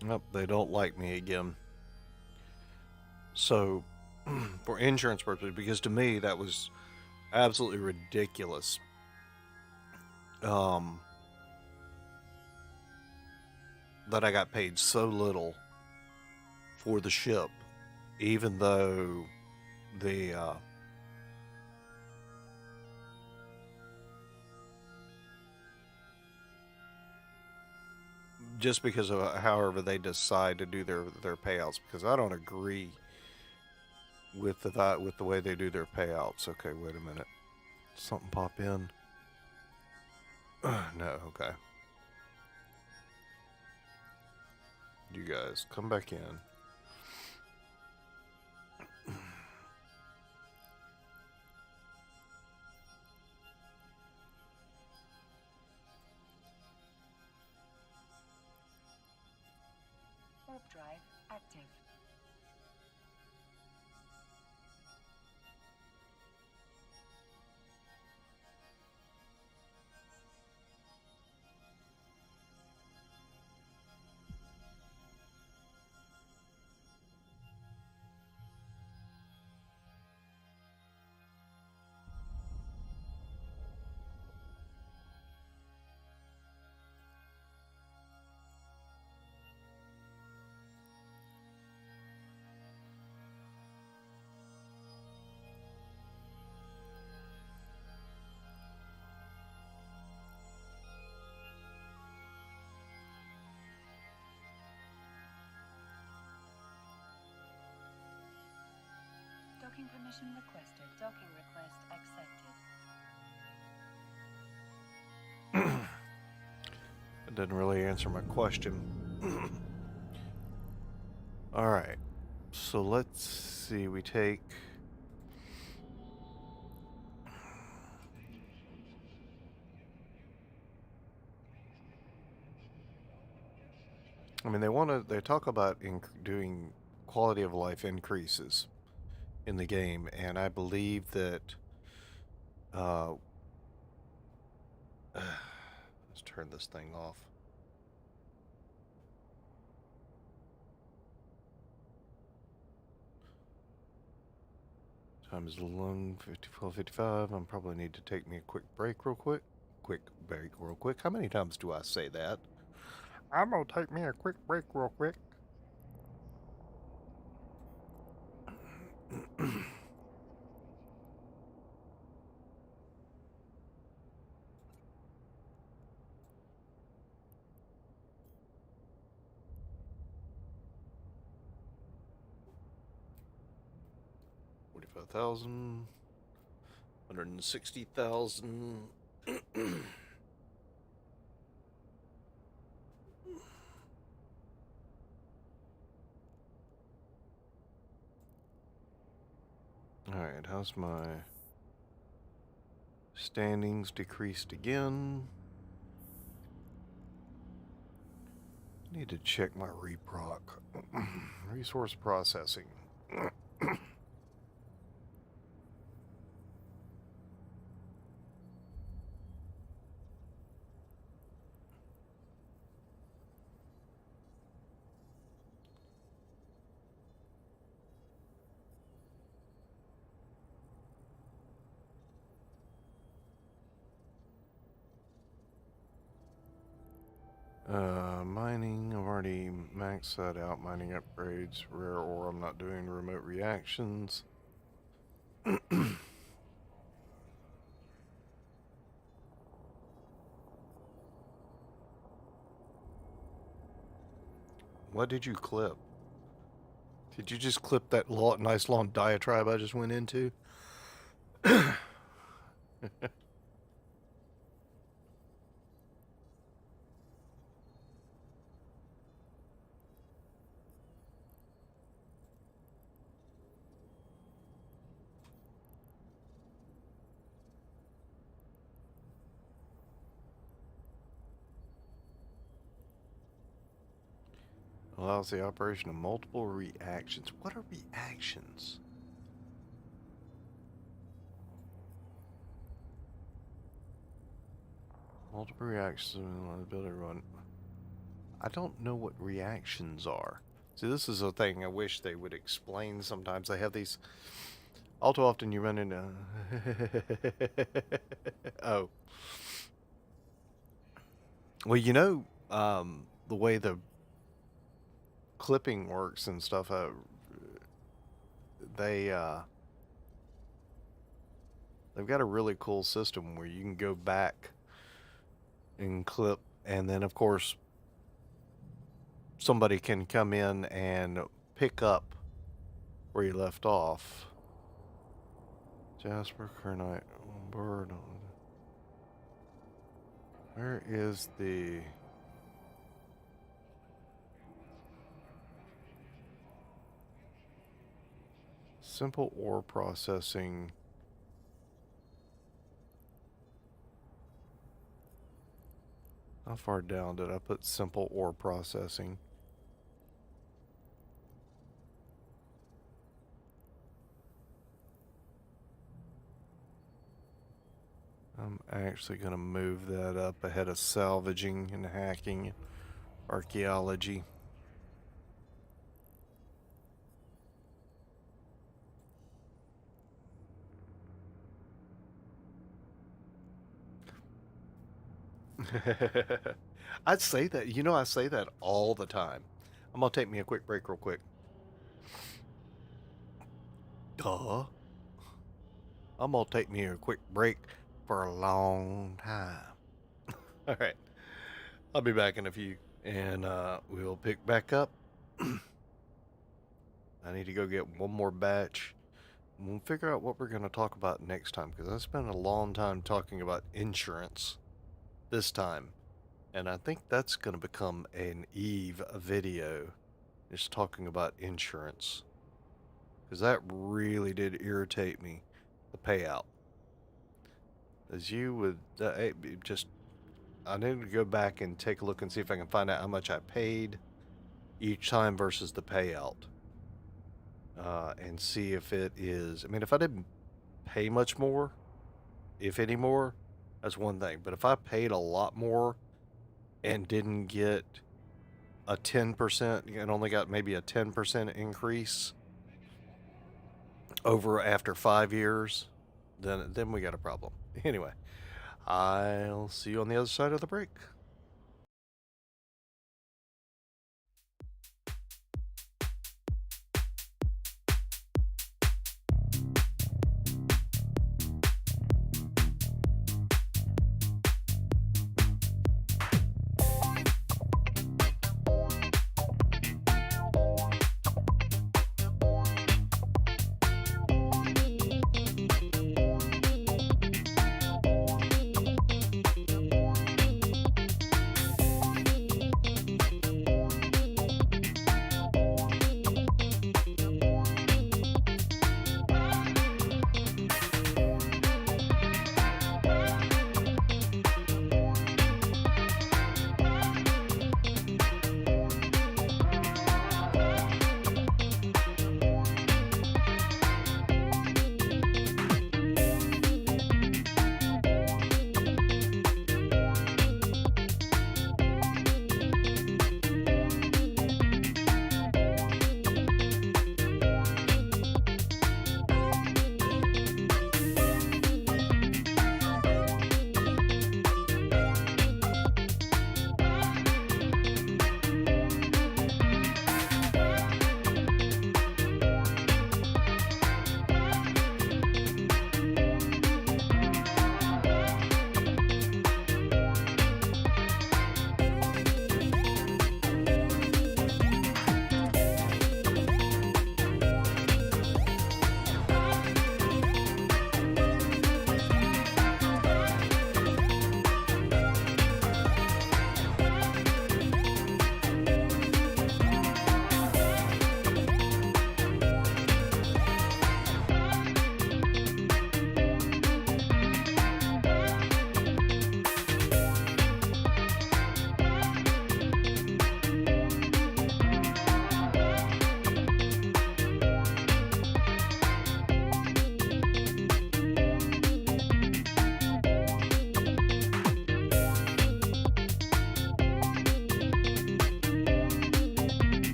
Nope, they don't like me again. So, for insurance purposes, because to me that was absolutely ridiculous. That I got paid so little for the ship, even though the just because of however they decide to do their payouts, because I don't agree with the way they do their payouts. Okay, wait a minute. Something pop in? No, okay. You guys come back in. Warp drive active. Docking permission requested. Docking request accepted. It didn't really answer my question. All right. So let's see. We take. I mean, they talk about doing quality of life increases in the game, and I believe that. Uh, let's turn this thing off. Time is long, 12:55. I probably need to take me a quick break real quick. Quick break real quick. How many times do I say that? I'm gonna take me a quick break real quick. 125,000. 160,000. Alright, how's my standings decreased again? Need to check my reproc. Resource processing. Mining, I've already maxed that out. Mining upgrades, rare ore, I'm not doing remote reactions. What did you clip? Did you just clip that nice long diatribe I just went into? Allows the operation of multiple reactions. What are reactions? Multiple reactions and the ability to run. I don't know what reactions are. See, this is a thing I wish they would explain sometimes. They have these. All too often you run into. Oh. Well, you know, the way the clipping works and stuff, they've got a really cool system where you can go back and clip, and then of course somebody can come in and pick up where you left off. Jasper, Kernite, Bird. Where is the... Simple ore processing? How far down did I put simple ore processing? I'm actually going to move that up ahead of salvaging and hacking, archaeology. I'd say that, you know, I say that all the time. I'm gonna take me a quick break real quick. Duh. I'm gonna take me a quick break for a long time. All right. I'll be back in a few, and we'll pick back up. I need to go get one more batch. We'll figure out what we're going to talk about next time, because I spent a long time talking about insurance this time. And I think that's going to become an Eve video, just talking about insurance. Because that really did irritate me, the payout. As you would I need to go back and take a look and see if I can find out how much I paid each time versus the payout. And see if it is, I mean, if I didn't pay much more, if any more, that's one thing. But if I paid a lot more and didn't get a 10%, and only got maybe a 10% increase over after 5 years, then we got a problem. Anyway, I'll see you on the other side of the break.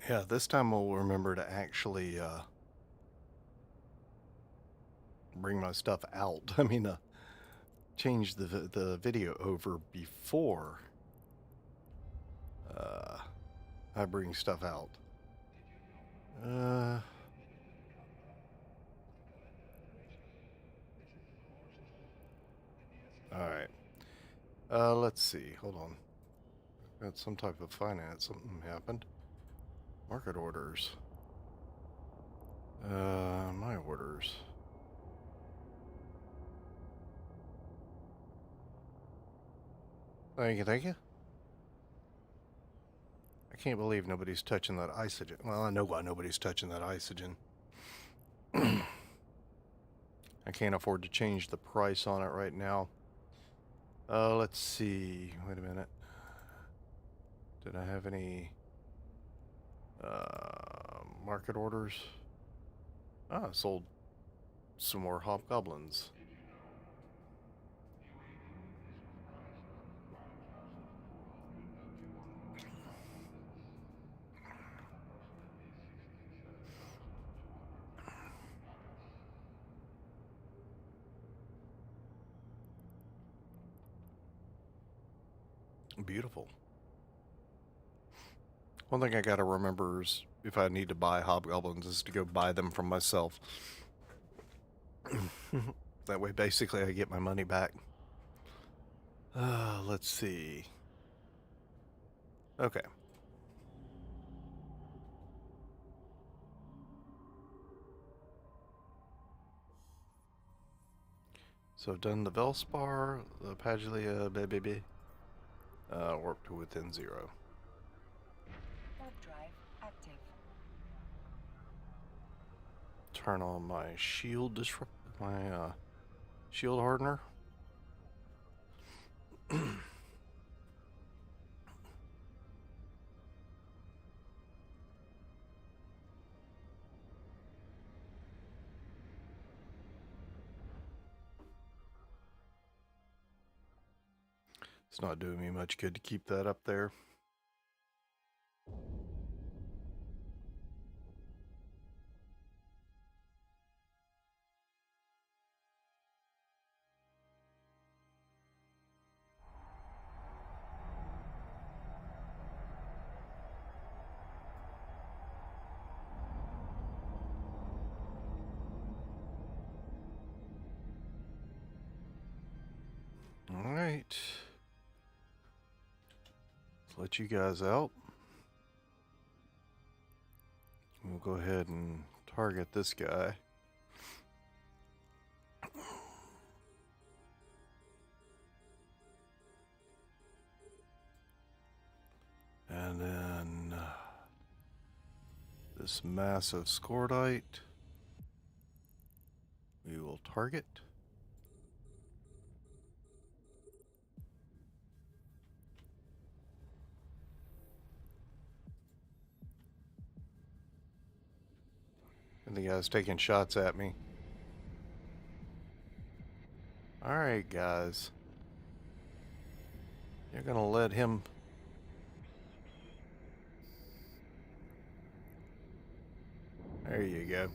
Yeah, this time we'll remember to actually bring my stuff out. I mean, change the video over before I bring stuff out. Alright. Let's see. Hold on. Got some type of finance. Something happened. Market orders. My orders. Thank you, thank you. I can't believe nobody's touching that isogen. Well, I know why nobody's touching that isogen. I can't afford to change the price on it right now. Let's see. Wait a minute. Did I have any market orders? Ah, sold some more hobgoblins. Beautiful. One thing I gotta remember is if I need to buy hobgoblins is to go buy them from myself. That way basically I get my money back. Let's see. Okay. So I've done the Velspar, the Pagilia, baby. Warp to within 0. Warp drive active. Turn on my shield shield hardener. It's not doing me much good to keep that up there. Alright. Let's let you guys out. We'll go ahead and target this guy. And then this massive Scordite we will target. And the guy's taking shots at me. Alright, guys. You're gonna let him... There you go.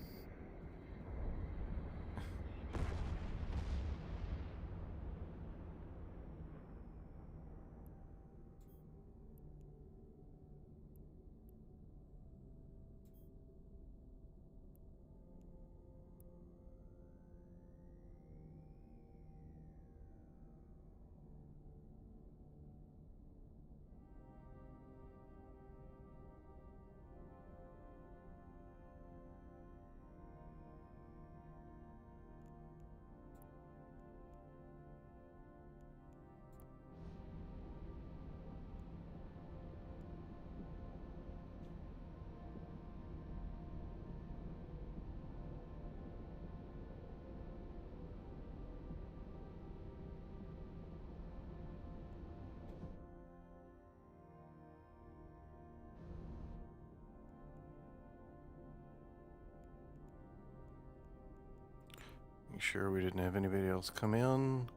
Make sure we didn't have anybody else come in.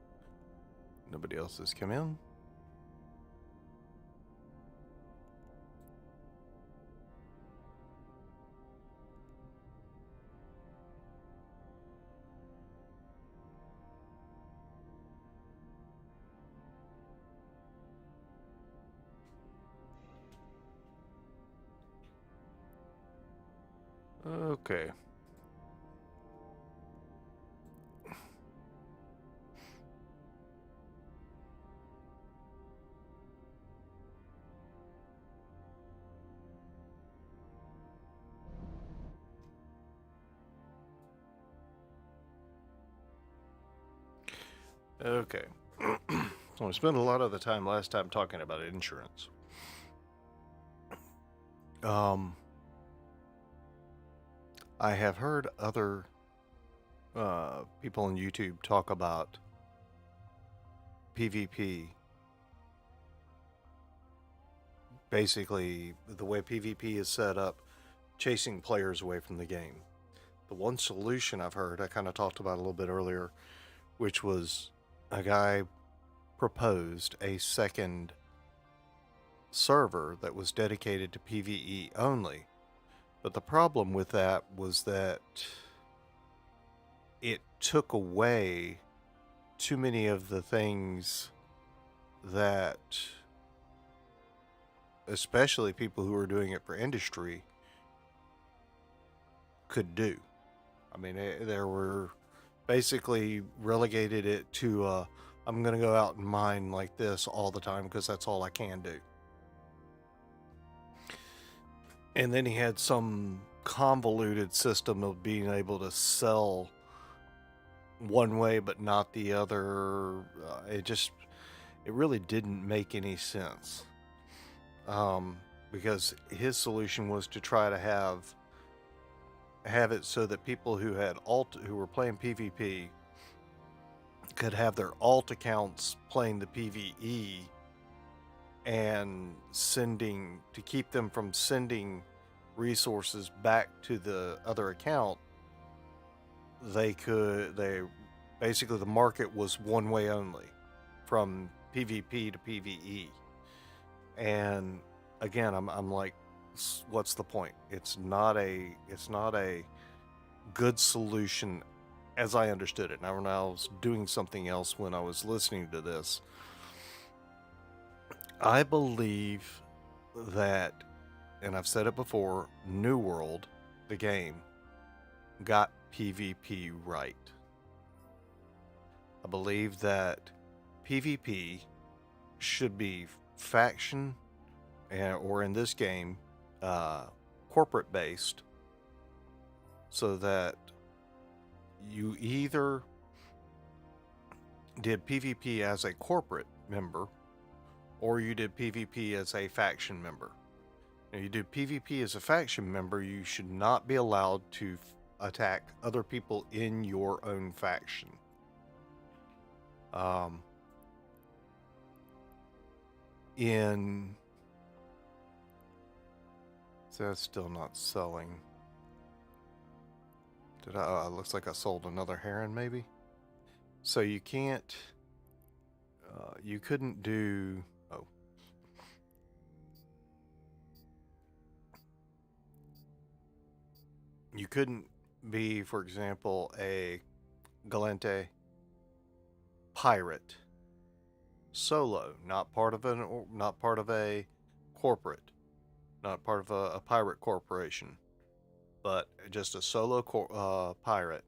Nobody else has come in. Okay. Okay. So we spent a lot of the time last time talking about insurance. I have heard other people on YouTube talk about PvP. Basically, the way PvP is set up, chasing players away from the game. The one solution I've heard, I kind of talked about a little bit earlier, which was a guy proposed a second server that was dedicated to PvE only. But the problem with that was that it took away too many of the things that, especially people who are doing it for industry, could do. I mean, there were basically relegated it to I'm going to go out and mine like this all the time because that's all I can do. And then he had some convoluted system of being able to sell one way but not the other. It really didn't make any sense. Because his solution was to try to have it so that people who were playing PvP could have their alt accounts playing the PvE, and to keep them from sending resources back to the other account. Basically the market was one way only from PvP to PvE. And again, I'm like, what's the point? It's not a good solution as I understood it. Now, when I was doing something else when I was listening to this, I believe that, and I've said it before, New World, the game, got PvP right. I believe that PvP should be faction, or in this game, corporate based, so that you either did PvP as a corporate member or you did PvP as a faction member. Now, you do PvP as a faction member, you should not be allowed to attack other people in your own faction. So that's still not selling. Looks like I sold another heron, maybe. So you can't, you couldn't do, you couldn't be, for example, a Galente pirate solo, not part of a corporate, not part of a pirate corporation, but just a solo pirate,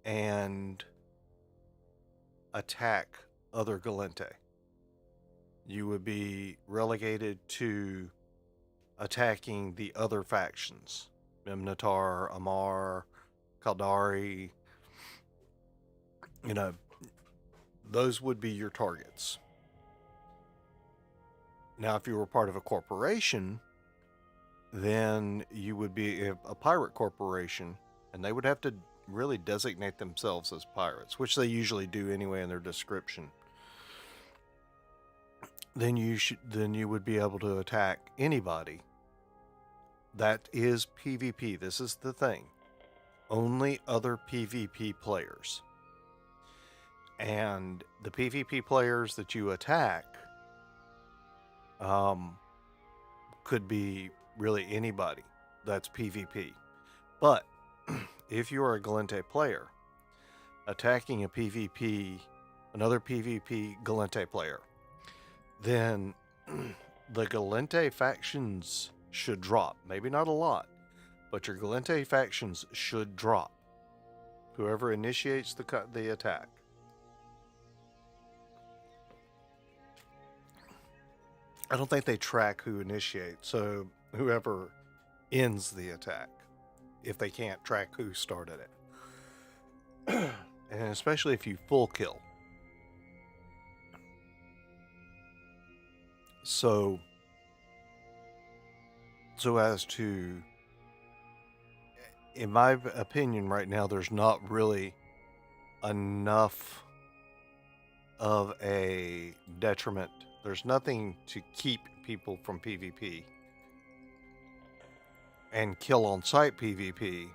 and attack other Galente. You would be relegated to attacking the other factions. Minotaur, Amar, Kaldari, those would be your targets. Now, if you were part of a corporation, then you would be a pirate corporation, and they would have to really designate themselves as pirates, which they usually do anyway in their description. Then you would be able to attack anybody. That is PvP. This is the thing. Only other PvP players. And the PvP players that you attack could be really anybody that's PvP. But if you are a Galente player attacking another PvP Galente player, then the Galente factions should drop. Maybe not a lot, but your Galente factions should drop. Whoever initiates the attack. I don't think they track who initiates, so whoever ends the attack, if they can't track who started it. And especially if you full kill. So as to, in my opinion right now, there's not really enough of a detriment. There's nothing to keep people from PvP and kill on site PvP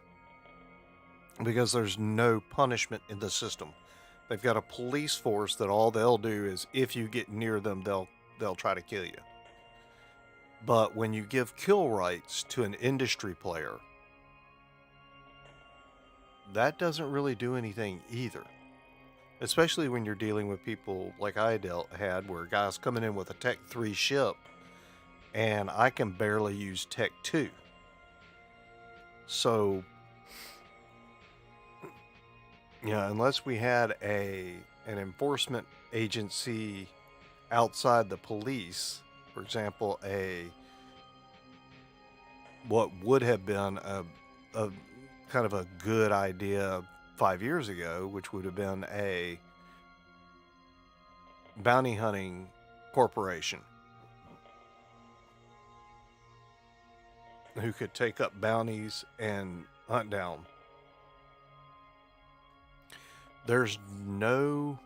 because there's no punishment in the system. They've got a police force that all they'll do is if you get near them, they'll try to kill you. But when you give kill rights to an industry player, that doesn't really do anything either. Especially when you're dealing with people like I had, where guys coming in with a Tech 3 ship, and I can barely use Tech 2. So, unless we had an enforcement agency outside the police, for example, what would have been a kind of a good idea 5 years ago, which would have been a bounty hunting corporation who could take up bounties and hunt down. There's no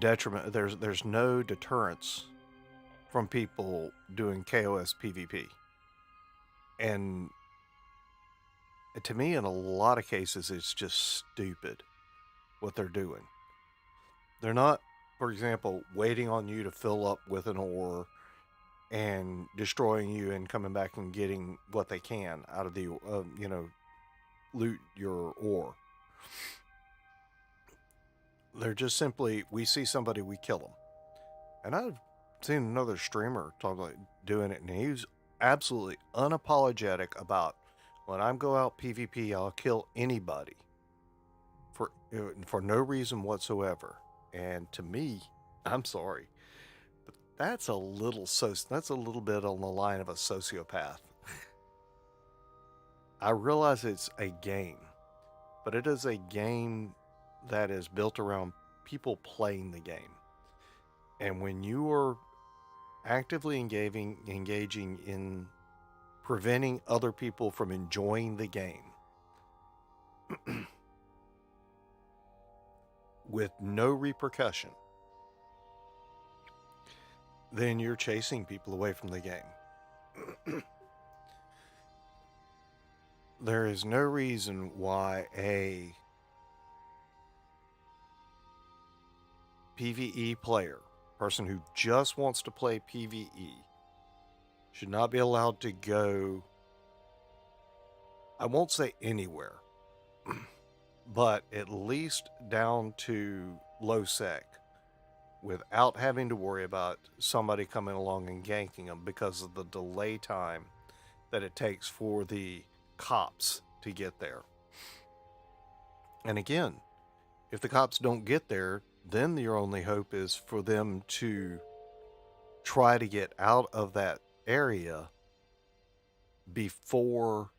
detriment, there's no deterrence from people doing KOS PvP. And to me, in a lot of cases, it's just stupid what they're doing. They're not, for example, waiting on you to fill up with an ore and destroying you and coming back and getting what they can out of the, loot your ore. They're just simply, we see somebody, we kill them. And I've seen another streamer talk about doing it, and he was absolutely unapologetic about, when I go out PvP, I'll kill anybody for no reason whatsoever. And to me, I'm sorry, but that's a little bit on the line of a sociopath. I realize it's a game, but it is a game that is built around people playing the game. And when you are actively engaging in preventing other people from enjoying the game with no repercussion, then you're chasing people away from the game. There is no reason why a PvE player, person who just wants to play PvE, should not be allowed to go, I won't say anywhere, but at least down to low sec, without having to worry about somebody coming along and ganking them because of the delay time that it takes for the cops to get there. And again, if the cops don't get there, then your only hope is for them to try to get out of that area before,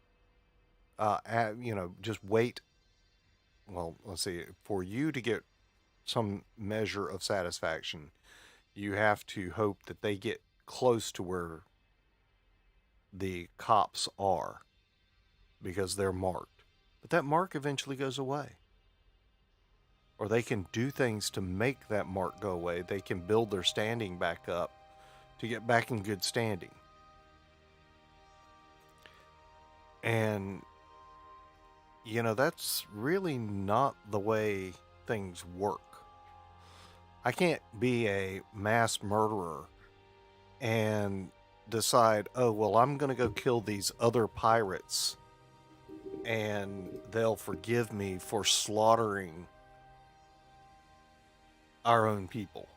just wait. Well, let's see, for you to get some measure of satisfaction, you have to hope that they get close to where the cops are because they're marked. But that mark eventually goes away. Or they can do things to make that mark go away. They can build their standing back up to get back in good standing. And, that's really not the way things work. I can't be a mass murderer and decide, oh, well, I'm going to go kill these other pirates and they'll forgive me for slaughtering our own people.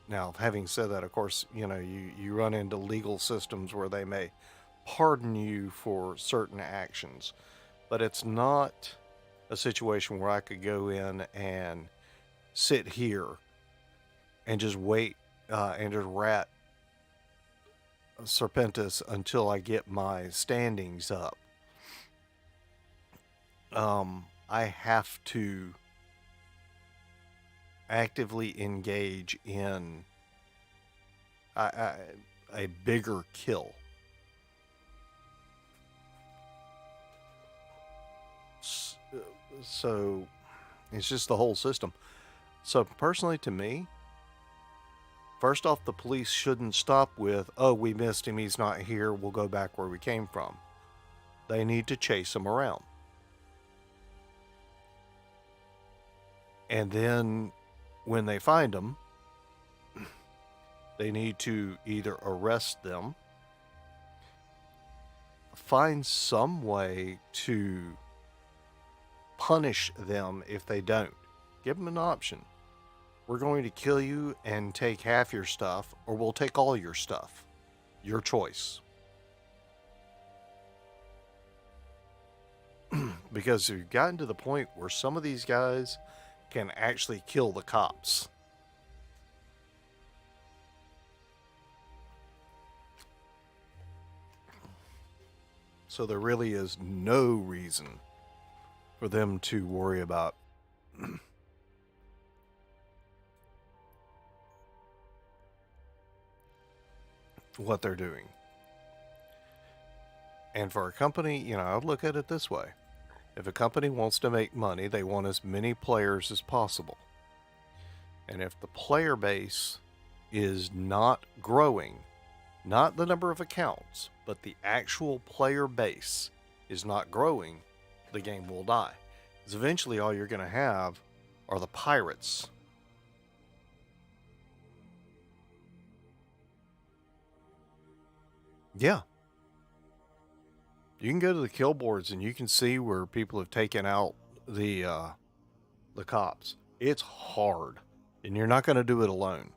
Now, having said that, of course, you run into legal systems where they may pardon you for certain actions, but it's not a situation where I could go in and sit here and just wait and just rat Serpentis until I get my standings up. I have to actively engage in a bigger kill. So it's just the whole system. So personally, to me, first off, the police shouldn't stop with, "Oh, we missed him, he's not here, we'll go back where we came from." They need to chase him around. And then when they find him, they need to either arrest them, find some way to punish them if they don't. Give them an option. We're going to kill you and take half your stuff, or we'll take all your stuff. Your choice. Because we've gotten to the point where some of these guys can actually kill the cops. So there really is no reason for them to worry about what they're doing. And for a company, I would look at it this way. If a company wants to make money, they want as many players as possible. And if the player base is not growing, not the number of accounts, but the actual player base is not growing, the game will die. Because eventually all you're going to have are the pirates. Yeah. You can go to the kill boards and you can see where people have taken out the cops. It's hard, and you're not going to do it alone.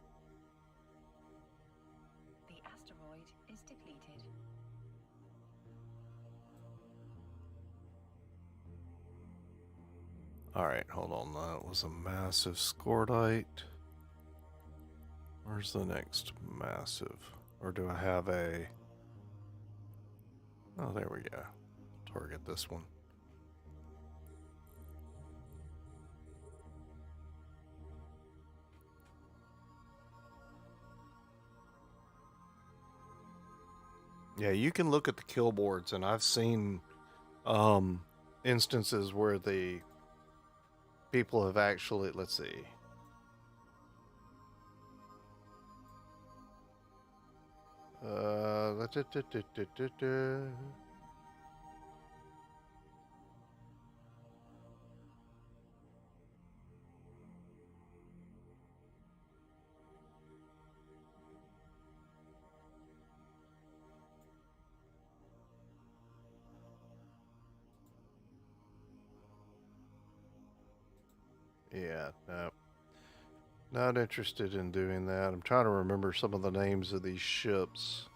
The asteroid is depleted. Alright, hold on. That was a massive Scordite. Where's the next massive? Or do I have a... Oh, there we go. Target this one. Yeah, you can look at the kill boards, and I've seen instances where the people have actually, let's see. Yeah, no. Not interested in doing that. I'm trying to remember some of the names of these ships.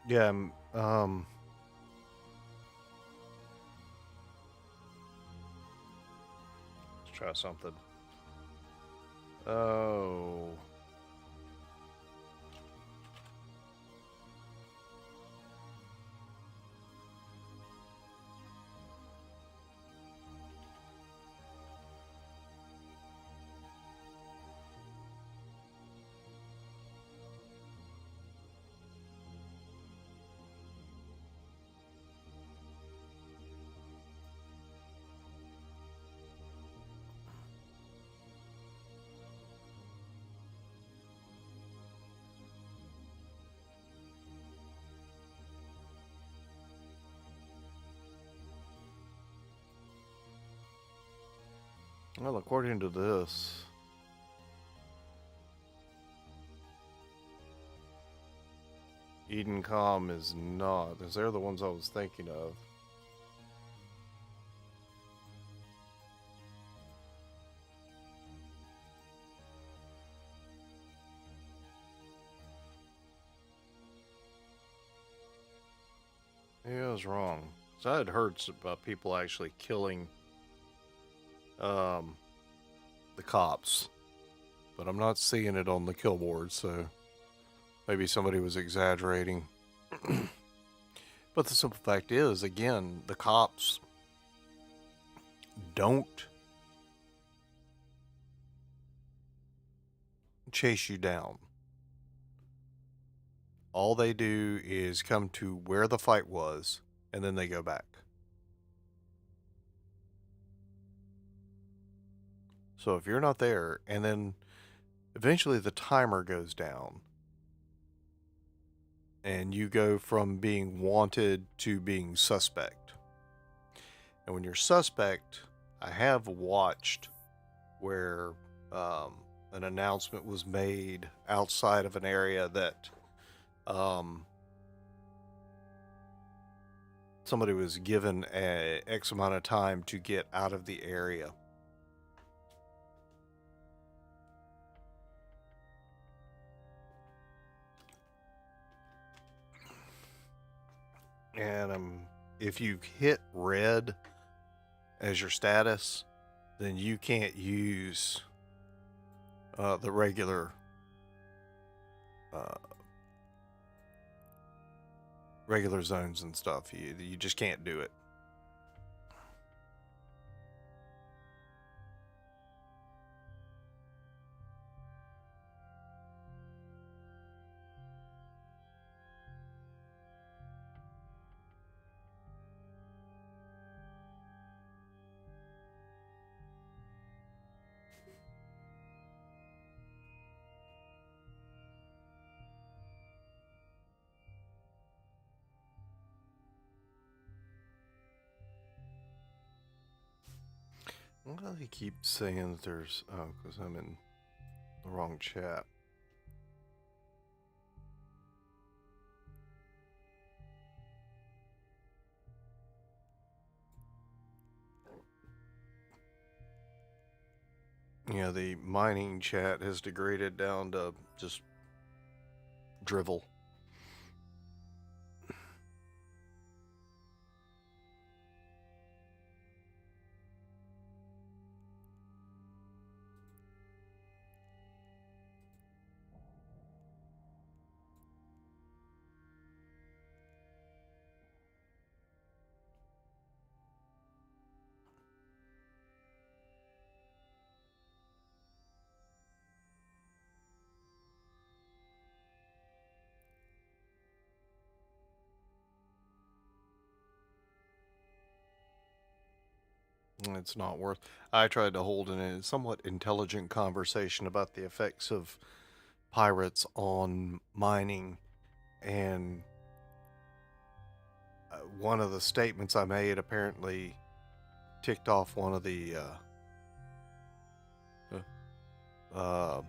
Yeah, let's try something. Oh. Well, according to this, Edencom is not, because they're the ones I was thinking of. Yeah, I was wrong. So I had heard about people actually killing the cops, but I'm not seeing it on the kill board, so maybe somebody was exaggerating. But the simple fact is, again, the cops don't chase you down. All they do is come to where the fight was, and then they go back. So if you're not there, and then eventually the timer goes down, and you go from being wanted to being suspect. And when you're suspect, I have watched where an announcement was made outside of an area that somebody was given a X amount of time to get out of the area. And if you hit red as your status, then you can't use the regular regular zones and stuff. You just can't do it. Why do they keep saying that there's... Oh, because I'm in the wrong chat. Yeah, the mining chat has degraded down to just drivel. It's not worth. I tried to hold a somewhat intelligent conversation about the effects of pirates on mining, and one of the statements I made apparently ticked off one of the I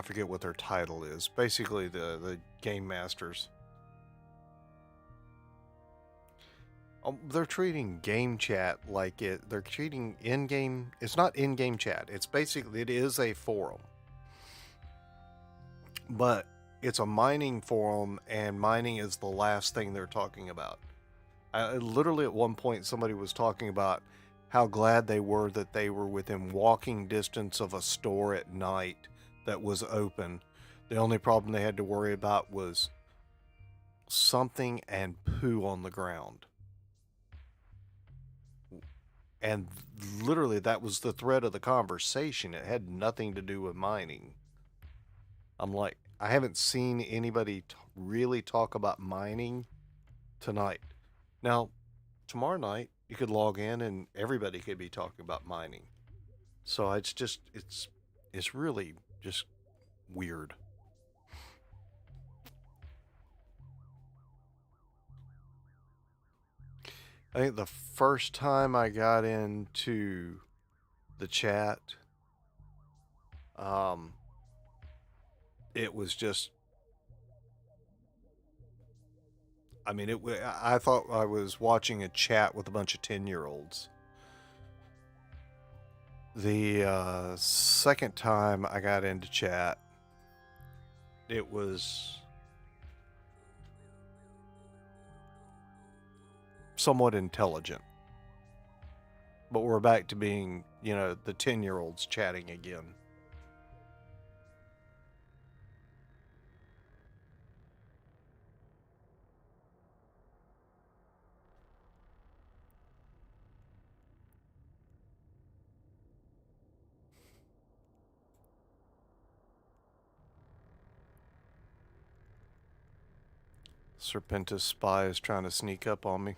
forget what their title is. Basically, the game masters. They're treating game chat like it. They're treating in-game. It's not in-game chat. It's basically, it is a forum, but it's a mining forum, and mining is the last thing they're talking about. Literally, at one point, somebody was talking about how glad they were that they were within walking distance of a store at night that was open. The only problem they had to worry about was something and poo on the ground. And literally, that was the thread of the conversation. It had nothing to do with mining. I'm like, I haven't seen anybody really talk about mining tonight. Now, tomorrow night, you could log in and everybody could be talking about mining. So it's really just weird. I think the first time I got into the chat, it was just, I mean, I thought I was watching a chat with a bunch of 10-year-olds. The second time I got into chat, it was somewhat intelligent. But we're back to being, the 10-year-olds chatting again. Serpentis spy is trying to sneak up on me.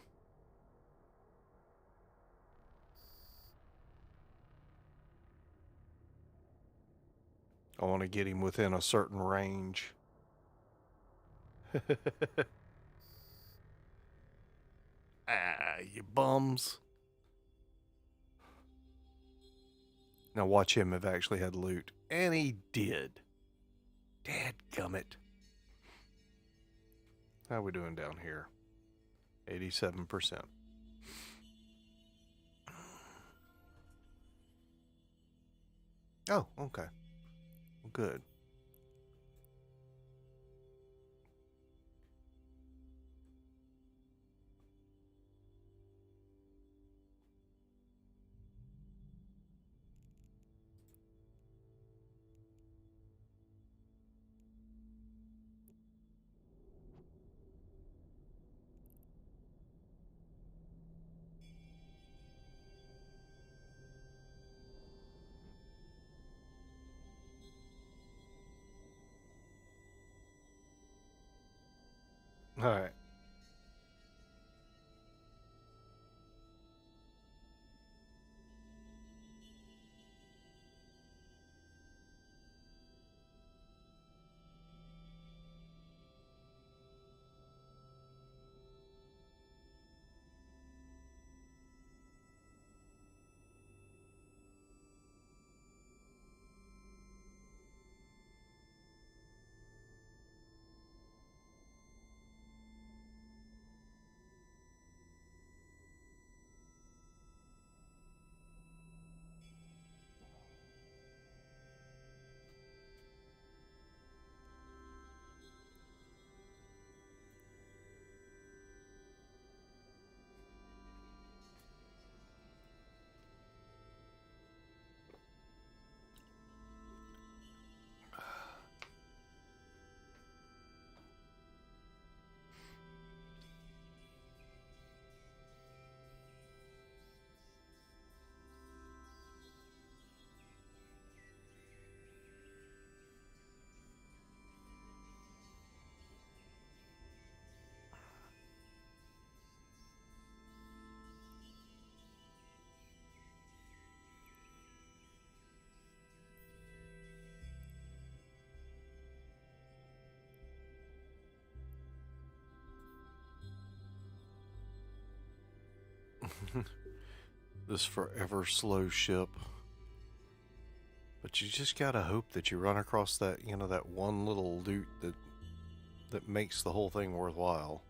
I want to get him within a certain range. Ah, you bums. Now watch him have actually had loot. And he did. Dadgummit. How we doing down here? 87%. Oh, okay. Good. All right. This forever slow ship. But you just gotta hope that you run across that, that one little loot that makes the whole thing worthwhile.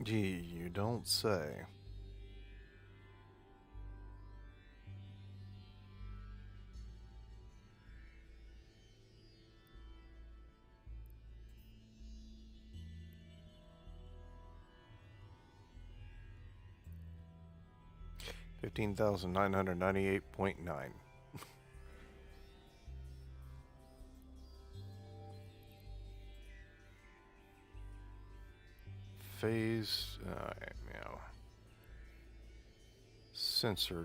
Gee, you don't say. $15,998.9. phase, sensor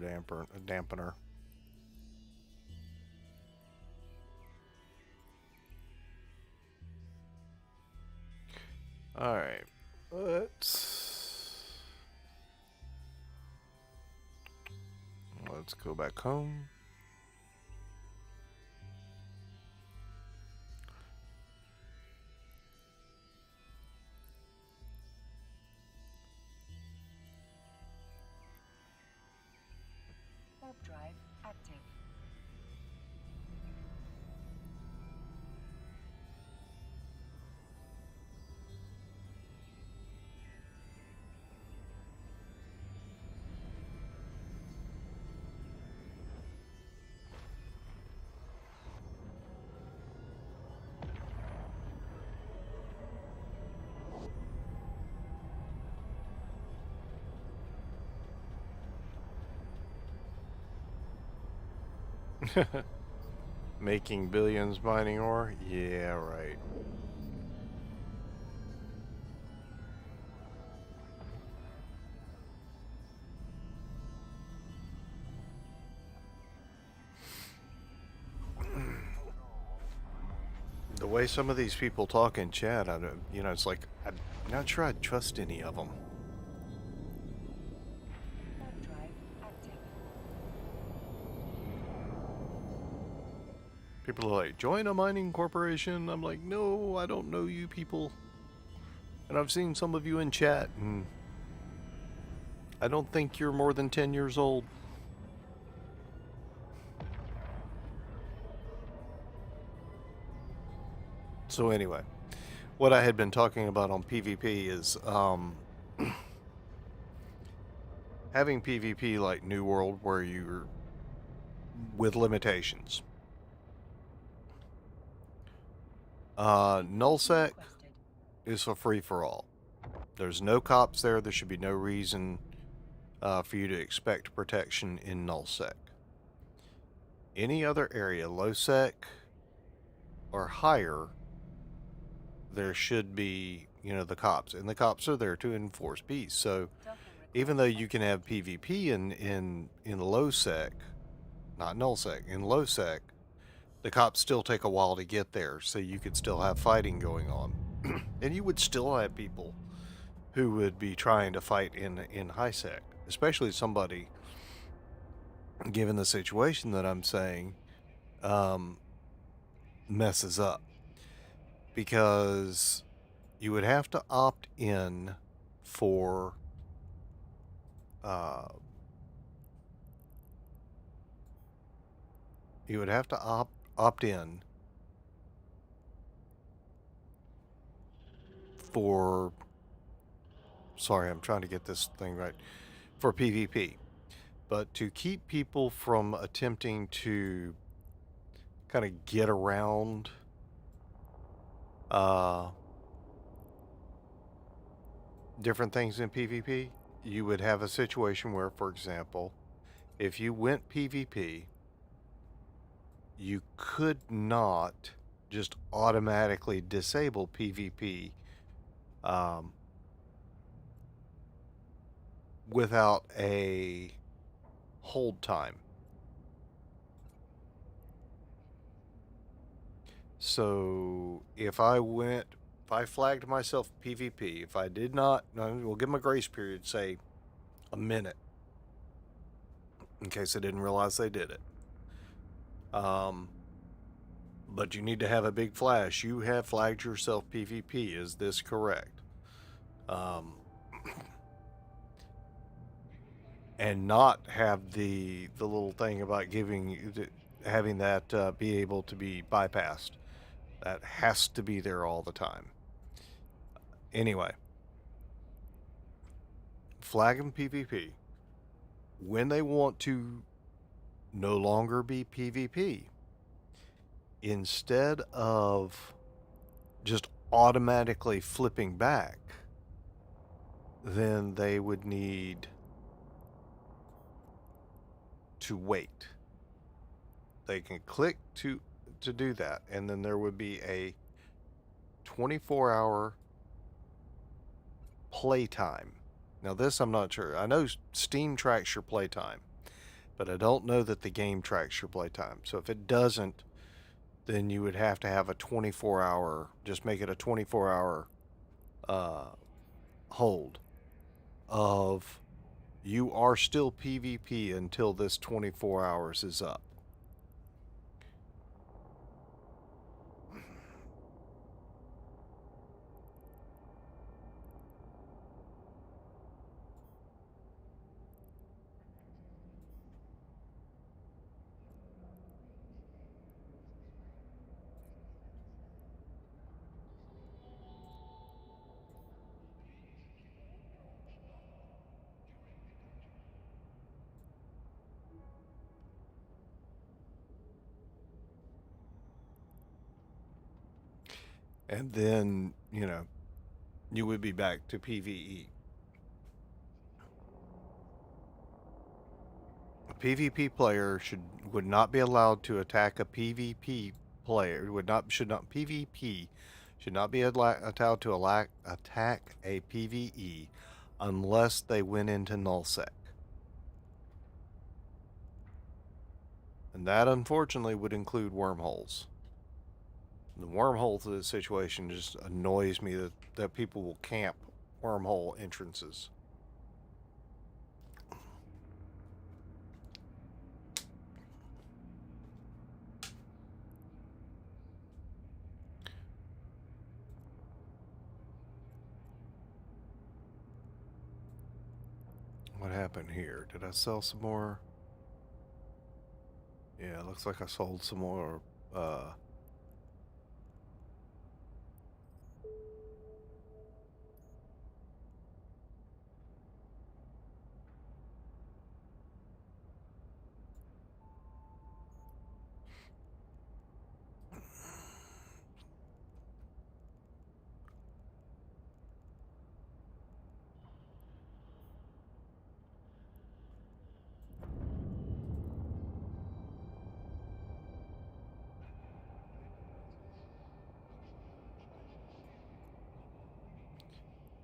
dampener. All right, let's go back home. Warp drive active. Making billions mining ore? Yeah, right. The way some of these people talk in chat, I don't, it's like I'm not sure I'd trust any of them. Warp drive active. People are like, join a mining corporation. I'm like, no, I don't know you people. And I've seen some of you in chat, and I don't think you're more than 10 years old. So anyway, what I had been talking about on PvP is having PvP like New World where you're with limitations. Nullsec is a free-for-all. There's no cops there. There should be no reason for you to expect protection in Nullsec. Any other area, low-sec or higher, there should be, the cops. And the cops are there to enforce peace. So even though you can have PvP in low-sec, not null-sec, in low-sec, the cops still take a while to get there, so you could still have fighting going on. And you would still have people who would be trying to fight in high-sec, especially somebody, given the situation that I'm saying, messes up. Because you would have to opt in for opt in for, sorry, I'm trying to get this thing right, for PvP. But to keep people from attempting to kind of get around different things in PvP, you would have a situation where, for example, if you went PvP, you could not just automatically disable PvP without a hold time. So if I flagged myself PvP, if I did not, we'll give them a grace period, say a minute, in case I didn't realize they did it. But you need to have a big flash. You have flagged yourself PvP. Is this correct? And not have the little thing about having that be able to be bypassed. That has to be there all the time. Anyway, flag them PvP. When they want to no longer be PvP, instead of just automatically flipping back, then they would need to wait. They can click to do that, and then there would be a 24-hour playtime. Now, this I'm not sure. I know Steam tracks your playtime, but I don't know that the game tracks your playtime. So if it doesn't, then you would have to have a 24-hour, just make it a 24-hour hold of you are still PvP until this 24 hours is up. And then, you would be back to PvE. A PvP player would not be allowed to attack a PvP player. PvP should not be allowed to attack a PvE unless they went into nullsec. And that unfortunately would include wormholes. The wormhole to this situation just annoys me that people will camp wormhole entrances. What happened here? Did I sell some more? Yeah, it looks like I sold some more.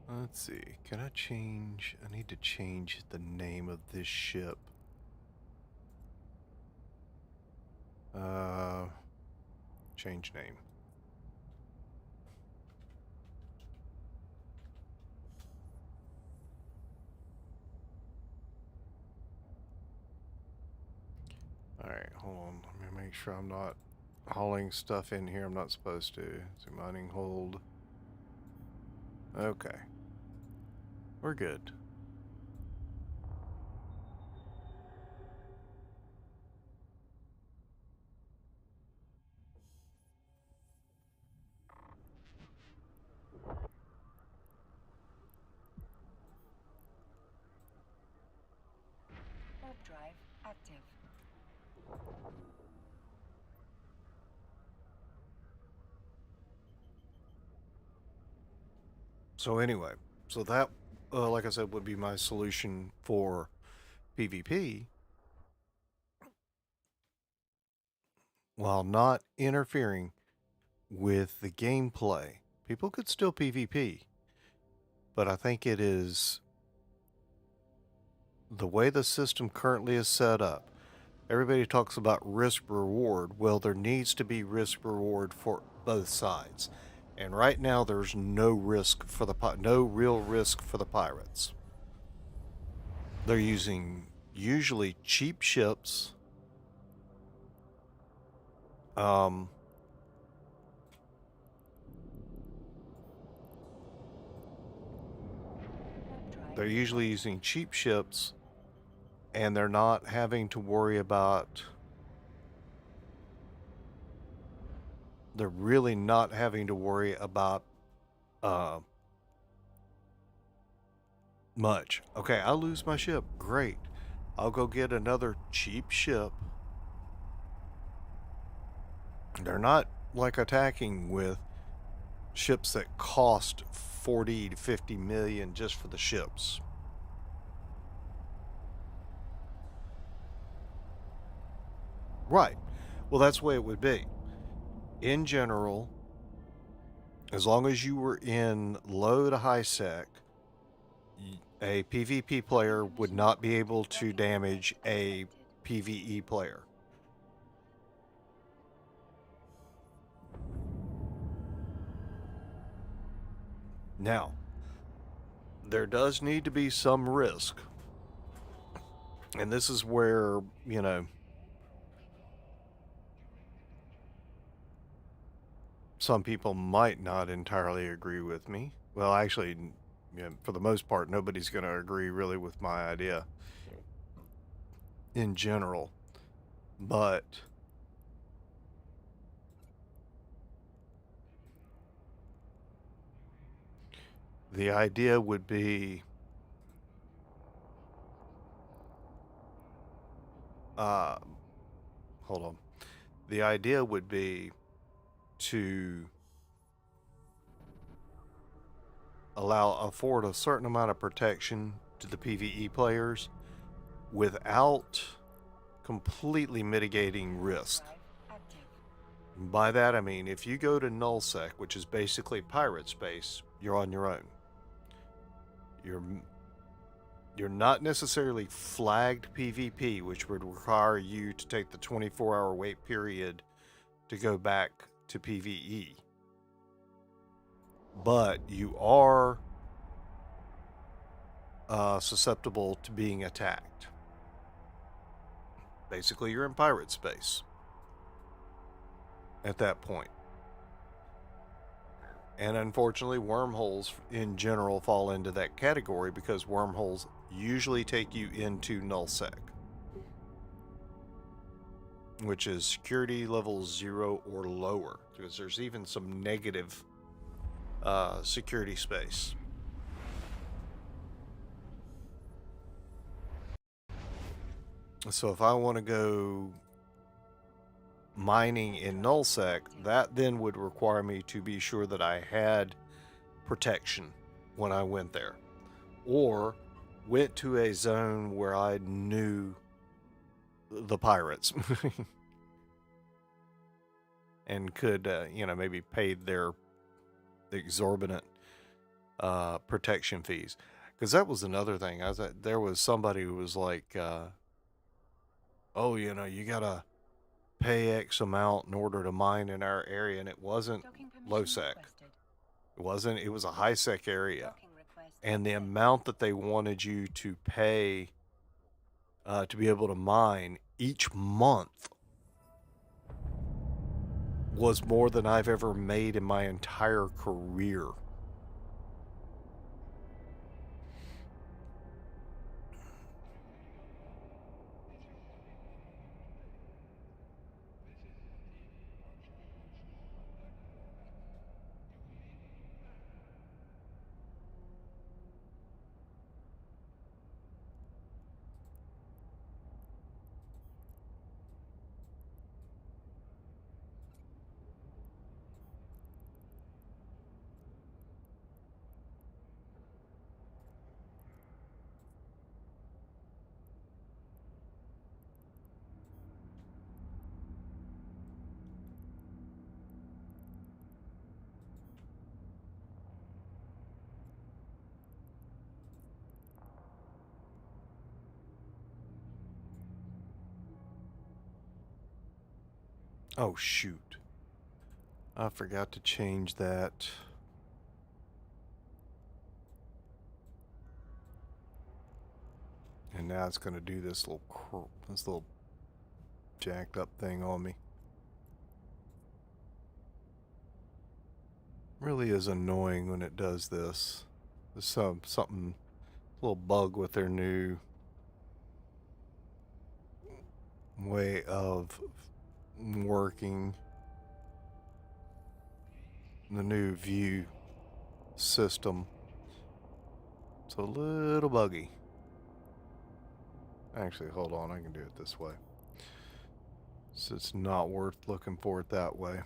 Let's see. Can I change? I need to change the name of this ship. Change name. Alright, hold on. Let me make sure I'm not hauling stuff in here I'm not supposed to. So mining hold. Okay. We're good. Warp drive active. So anyway, so that, like I said, would be my solution for PvP, while not interfering with the gameplay. People could still PvP, but I think it is the way the system currently is set up. Everybody talks about risk reward. Well, there needs to be risk reward for both sides. And right now there's no real risk for the pirates. They're using usually cheap ships. They're usually using cheap ships, and they're not having to worry about. They're really not having to worry about much. Okay, I lose my ship. Great. I'll go get another cheap ship. They're not like attacking with ships that cost 40 to 50 million just for the ships. Right. Well, that's the way it would be. In general, as long as you were in low to high sec, a PvP player would not be able to damage a PvE player. Now, there does need to be some risk. And this is where, you know, some people might not entirely agree with me. Well, actually, you know, for the most part, nobody's going to agree really with my idea in general. But the idea would be hold on. The idea would be to afford a certain amount of protection to the PvE players without completely mitigating risk. Drive active. By that I mean if you go to nullsec, which is basically pirate space, you're on your own. You're not necessarily flagged PvP, which would require you to take the 24-hour wait period to go back to PvE. But you are susceptible to being attacked. Basically, you're in pirate space at that point. And unfortunately, wormholes in general fall into that category because wormholes usually take you into nullsec, which is security level 0 or lower, because there's even some negative security space. So if I want to go mining in nullsec, that then would require me to be sure that I had protection when I went there, or went to a zone where I knew the pirates and could, you know, maybe paid their exorbitant protection fees. Because that was another thing. There was somebody who was like, "Oh, you know, you gotta pay X amount in order to mine in our area," and it wasn't low sec. It wasn't. It was a high sec area, and the amount that they wanted you to pay to be able to mine each month was more than I've ever made in my entire career. Oh, shoot. I forgot to change that. And now it's going to do this little jacked up thing on me. Really is annoying when it does this. There's something, little bug with their new way of working, the new view system. It's a little buggy. Actually, hold on, I can do it this way. So it's not worth looking for it that way.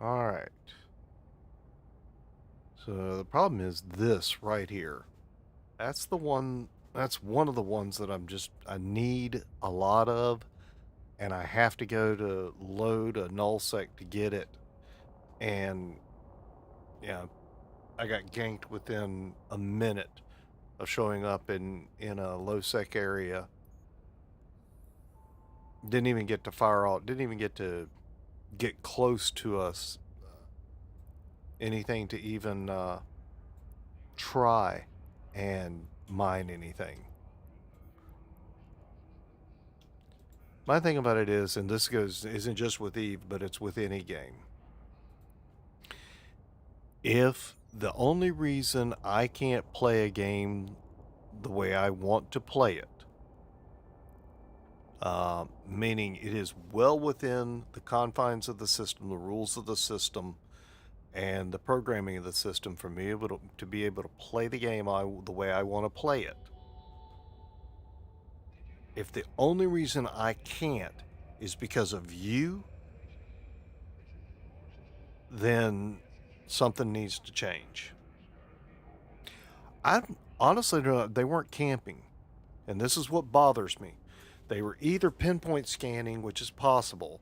Alright. So the problem is this right here. That's the one. That's one of the ones that I need a lot of, and I have to go to load a nullsec to get it. And yeah, I got ganked within a minute of showing up in a low sec area. Didn't even get to fire out. Didn't even get to get close to us. Anything to even try and mine anything. My thing about it is, and this isn't just with Eve, but it's with any game. If the only reason I can't play a game the way I want to play it, meaning it is well within the confines of the system, the rules of the system, and the programming of the system for me to be able to play the game the way I want to play it. If the only reason I can't is because of you, then something needs to change. I honestly don't know, they weren't camping, and this is what bothers me. They were either pinpoint scanning, which is possible,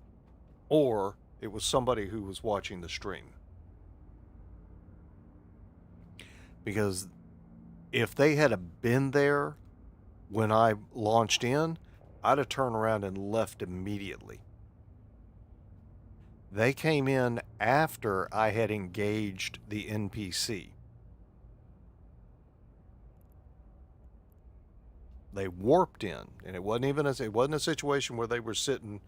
or it was somebody who was watching the stream. Because if they had been there when I launched in, I'd have turned around and left immediately. They came in after I had engaged the NPC. They warped in, and it wasn't a situation where they were sitting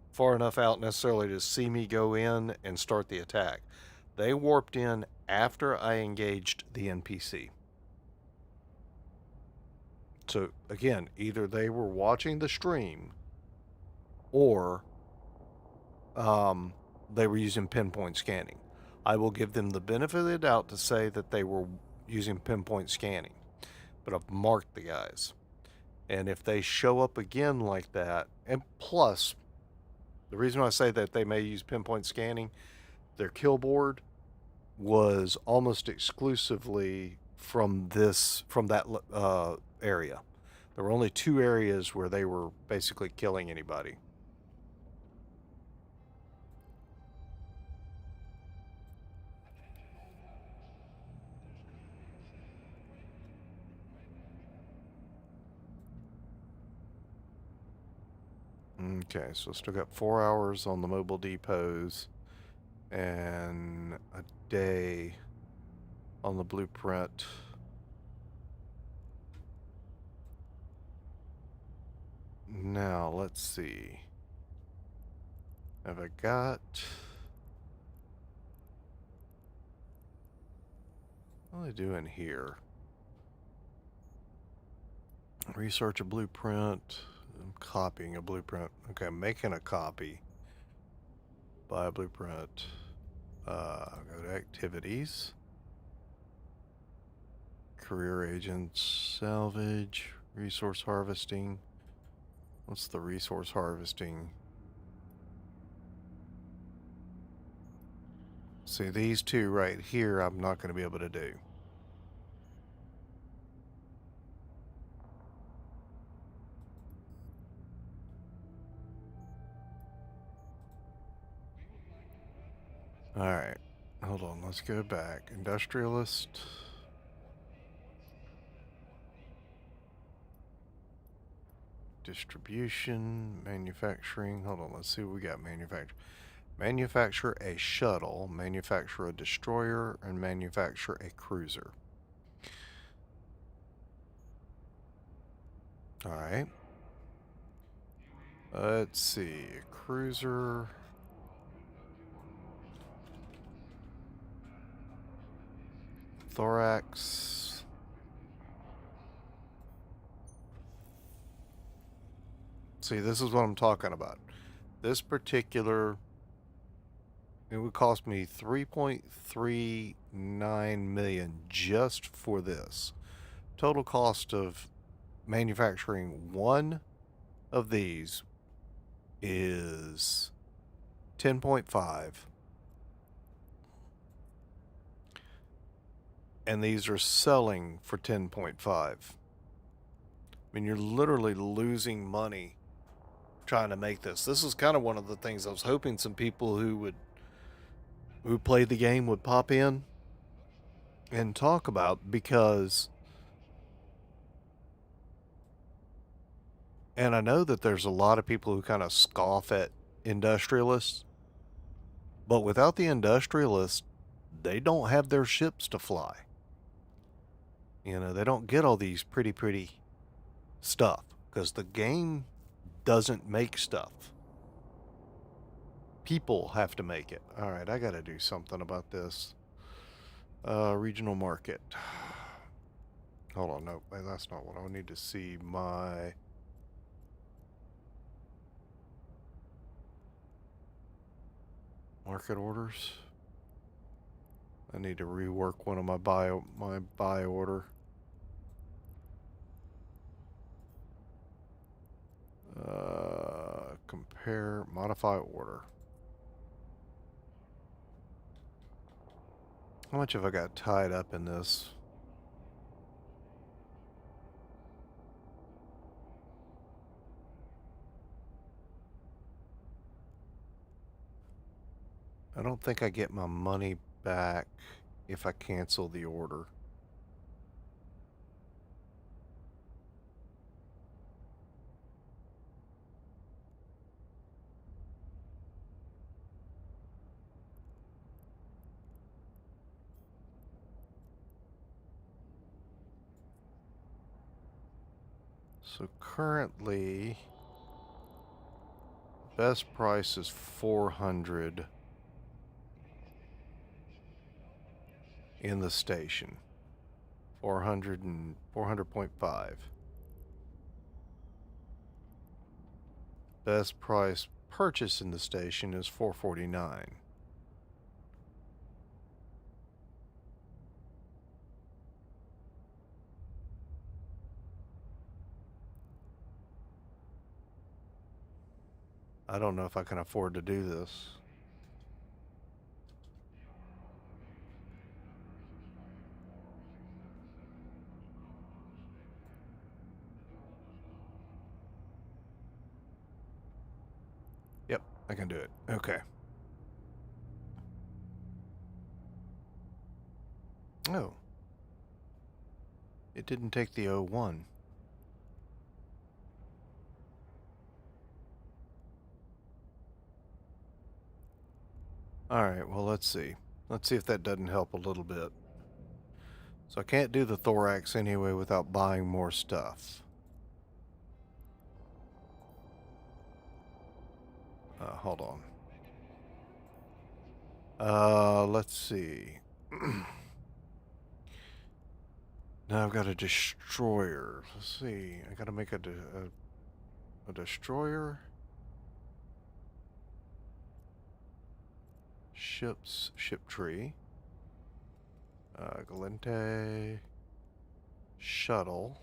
far enough out necessarily to see me go in and start the attack. They warped in after I engaged the NPC. So again, either they were watching the stream or they were using pinpoint scanning. I will give them the benefit of the doubt to say that they were using pinpoint scanning, but I've marked the guys. And if they show up again like that, and plus, the reason I say that they may use pinpoint scanning, their kill board was almost exclusively from that area. There were only 2 areas where they were basically killing anybody. Okay, so still got 4 hours on the mobile depots and a day on the blueprint. Now, let's see. Have I got... What am I doing here? Research a blueprint. I'm copying a blueprint. Okay, I'm making a copy. Buy a blueprint. Go to activities. Career agents, salvage, resource harvesting. What's the resource harvesting? See, these 2 right here, I'm not going to be able to do. Alright, hold on, let's go back. Industrialist. Distribution, manufacturing. Hold on, let's see what we got. Manufacture a shuttle, manufacture a destroyer, and manufacture a cruiser. Alright. Let's see. A cruiser. Thorax. See, this is what I'm talking about. This particular, it would cost me 3.39 million just for this. Total cost of manufacturing one of these is 10.5. and these are selling for 10.5. I mean, you're literally losing money trying to make this. This is kind of one of the things I was hoping some people who play the game would pop in and talk about, because, and I know that there's a lot of people who kind of scoff at industrialists, but without the industrialists, they don't have their ships to fly. You know, they don't get all these pretty stuff because the game doesn't make stuff. People have to make it. All right, I got to do something about this. Regional market. Hold on, no, that's not what I need to see. My market orders. I need to rework one of my buy order. Compare, modify order. How much have I got tied up in this? I don't think I get my money back if I cancel the order. So currently, best price is 400 in the station. 400.5. Best price purchase in the station is 449. I don't know if I can afford to do this. Yep, I can do it. Okay. Oh. It didn't take the 01. Alright, well, let's see. Let's see if that doesn't help a little bit. So I can't do the thorax anyway without buying more stuff. Hold on. Let's see. Now I've got a destroyer. Let's see. I gotta make a destroyer. Ship tree. Galente. Shuttle.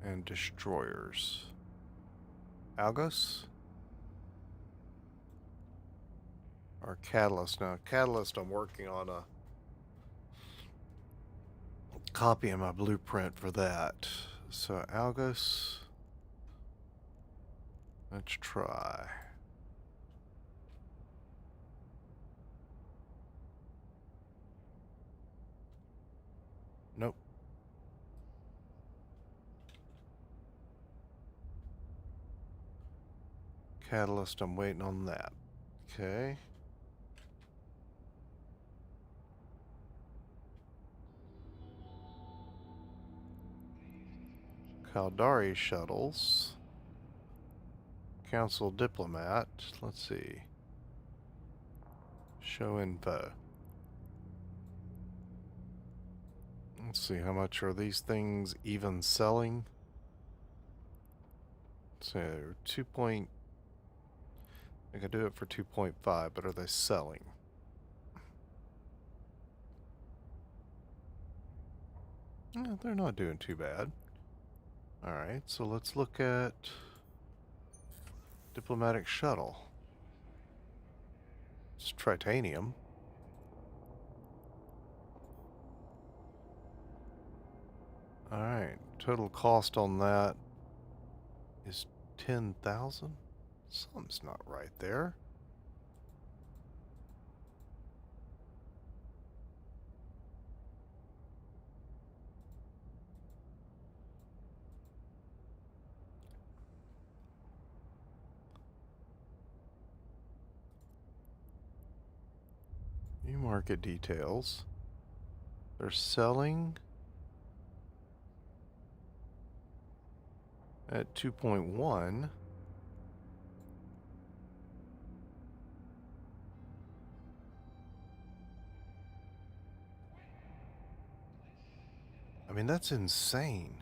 And destroyers. Algos? Or Catalyst. Now, Catalyst, I'm working on a copy of my blueprint for that. So, Algos. Let's try. Nope. Catalyst, I'm waiting on that. Okay. Caldari shuttles. Council diplomat. Let's see. Show info. Let's see, how much are these things even selling? So, 2 point... I could do it for 2.5, but are they selling? They're not doing too bad. Alright, so let's look at Diplomatic shuttle. It's tritanium. Alright, total cost on that is 10,000? Something's not right there. New market details. They're selling at 2.1. I mean, that's insane.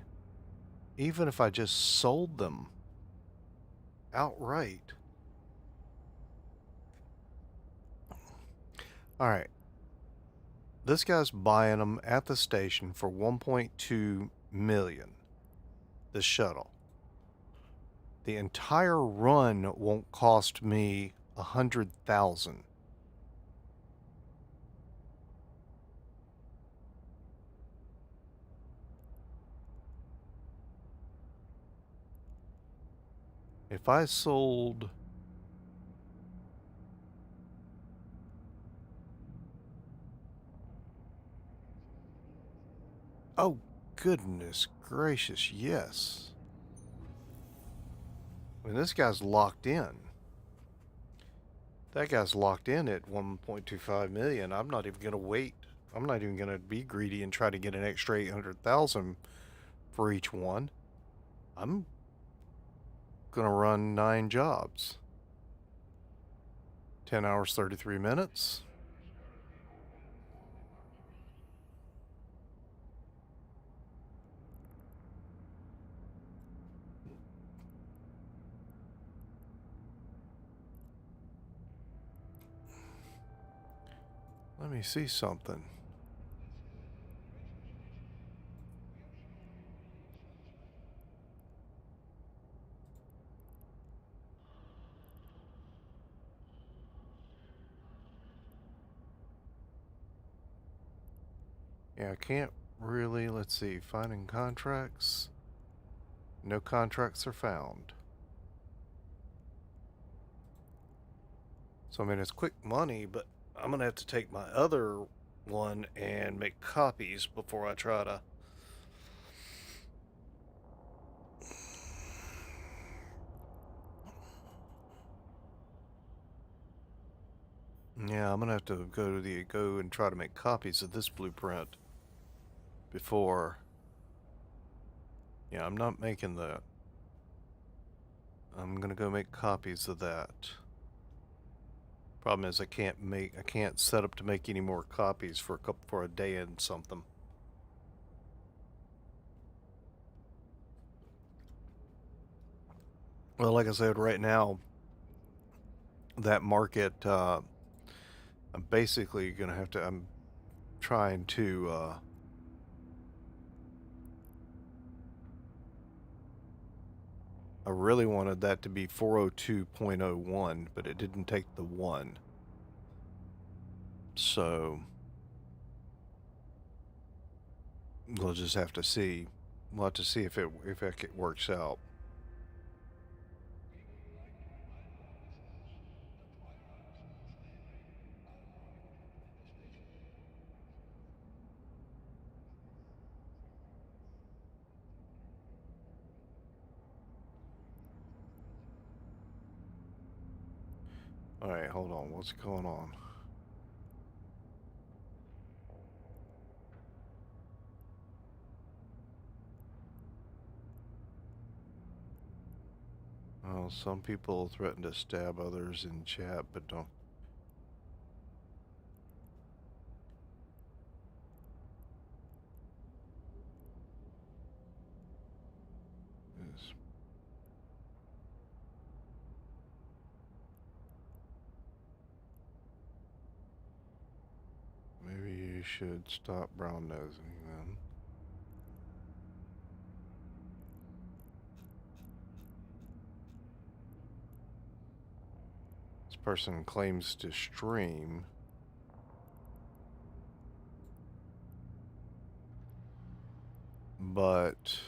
Even if I just sold them outright. Alright. This guy's buying them at the station for 1.2 million. The shuttle. The entire run won't cost me 100,000. If I sold... Oh, goodness gracious, yes. I mean, this guy's locked in. That guy's locked in at 1.25 million. I'm not even going to wait. I'm not even going to be greedy and try to get an extra 800,000 for each one. I'm going to run 9 jobs. 10 hours, 33 minutes. Let me see something. Yeah, I can't really, let's see, finding contracts. No contracts are found. So, I mean, it's quick money, but I'm going to have to take my other one and make copies before I try to... Yeah, I'm going to have to go and try to make copies of this blueprint before... Yeah, I'm not making that. I'm going to go make copies of that. Problem is I can't set up to make any more copies for a day and something. Well, like I said, right now, that market, I'm basically gonna have to, I'm trying to, I really wanted that to be 402.01, but it didn't take the 1. So, we'll just have to see. We'll have to see if it works out. Alright, hold on. What's going on? Well, some people threaten to stab others in chat, but don't. Yes. Maybe you should stop brown nosing then. person claims to stream. But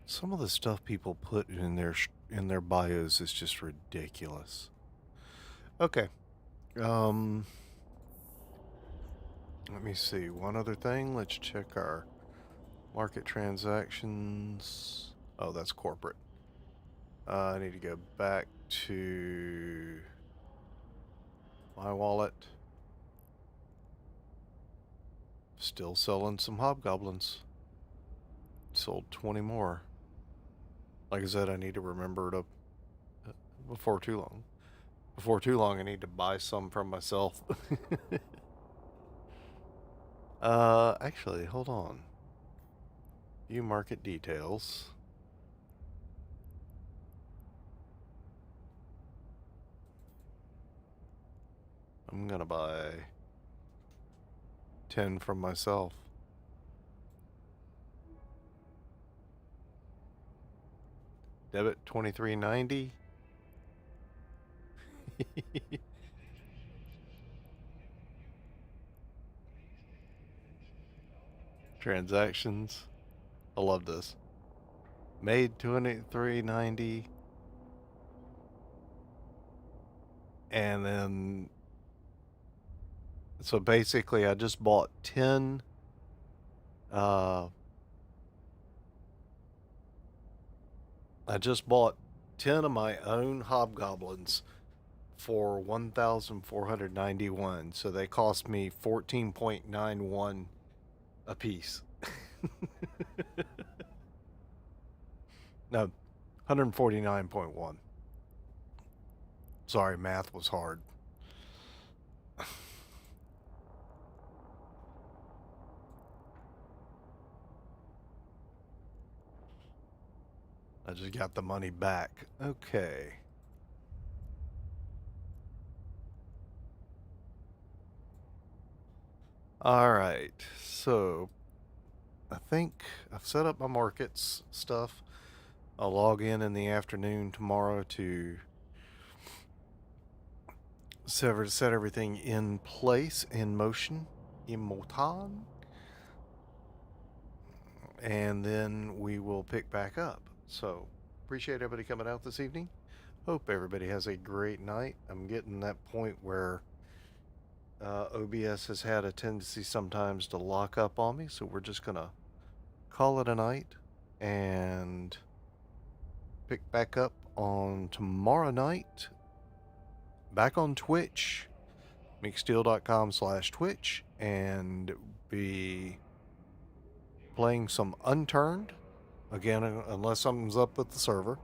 some of the stuff people put in their bios is just ridiculous. Okay. Let me see. One other thing. Let's check our market transactions. Oh, that's corporate. I need to go back to my wallet. Still selling some hobgoblins. Sold 20 more. Like I said, I need to remember to before too long. Before too long, I need to buy some from myself. Actually, hold on. View market details. I'm gonna buy 10 from myself. Debit 2390. Transactions. I love this. Made 2390. And then so basically I just bought 10 I just bought 10 of my own hobgoblins for 1,491. So they cost me 14.91 a piece. No, 149.1. Sorry, math was hard. I just got the money back. Okay. All right. So I think I've set up my markets stuff. I'll log in the afternoon tomorrow to set everything in place, in motion, emoton. And then we will pick back up. So appreciate everybody coming out this evening. Hope everybody has a great night. I'm getting that point where OBS has had a tendency sometimes to lock up on me, so we're just gonna call it a night and pick back up on tomorrow night. Back on Twitch, meeksteel.com/Twitch, and be playing some Unturned again, unless something's up with the server.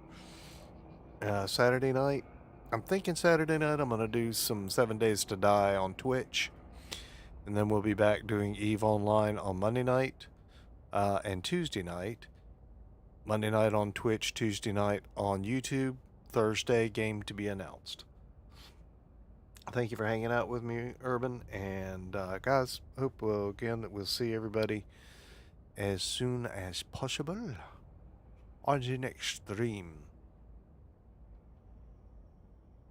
Saturday night, I'm thinking Saturday night I'm gonna do some 7 Days to Die on Twitch, and then we'll be back doing Eve Online on Monday night and Tuesday night. Monday night on Twitch, Tuesday night on YouTube, Thursday game to be announced. Thank you for hanging out with me, Urban, and guys, hope again that we'll see everybody as soon as possible on the next stream.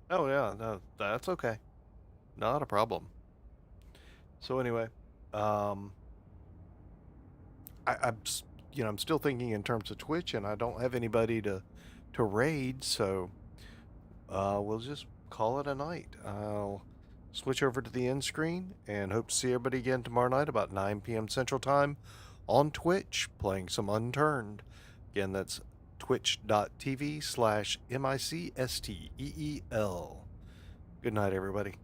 Oh yeah, no, that's okay. Not a problem. So anyway, I'm still thinking in terms of Twitch, and I don't have anybody to raid, so we'll just call it a night. I'll switch over to the end screen and hope to see everybody again tomorrow night about 9 p.m. Central Time on Twitch, playing some Unturned. Again, that's twitch.tv/MICSTEEL. Good night, everybody.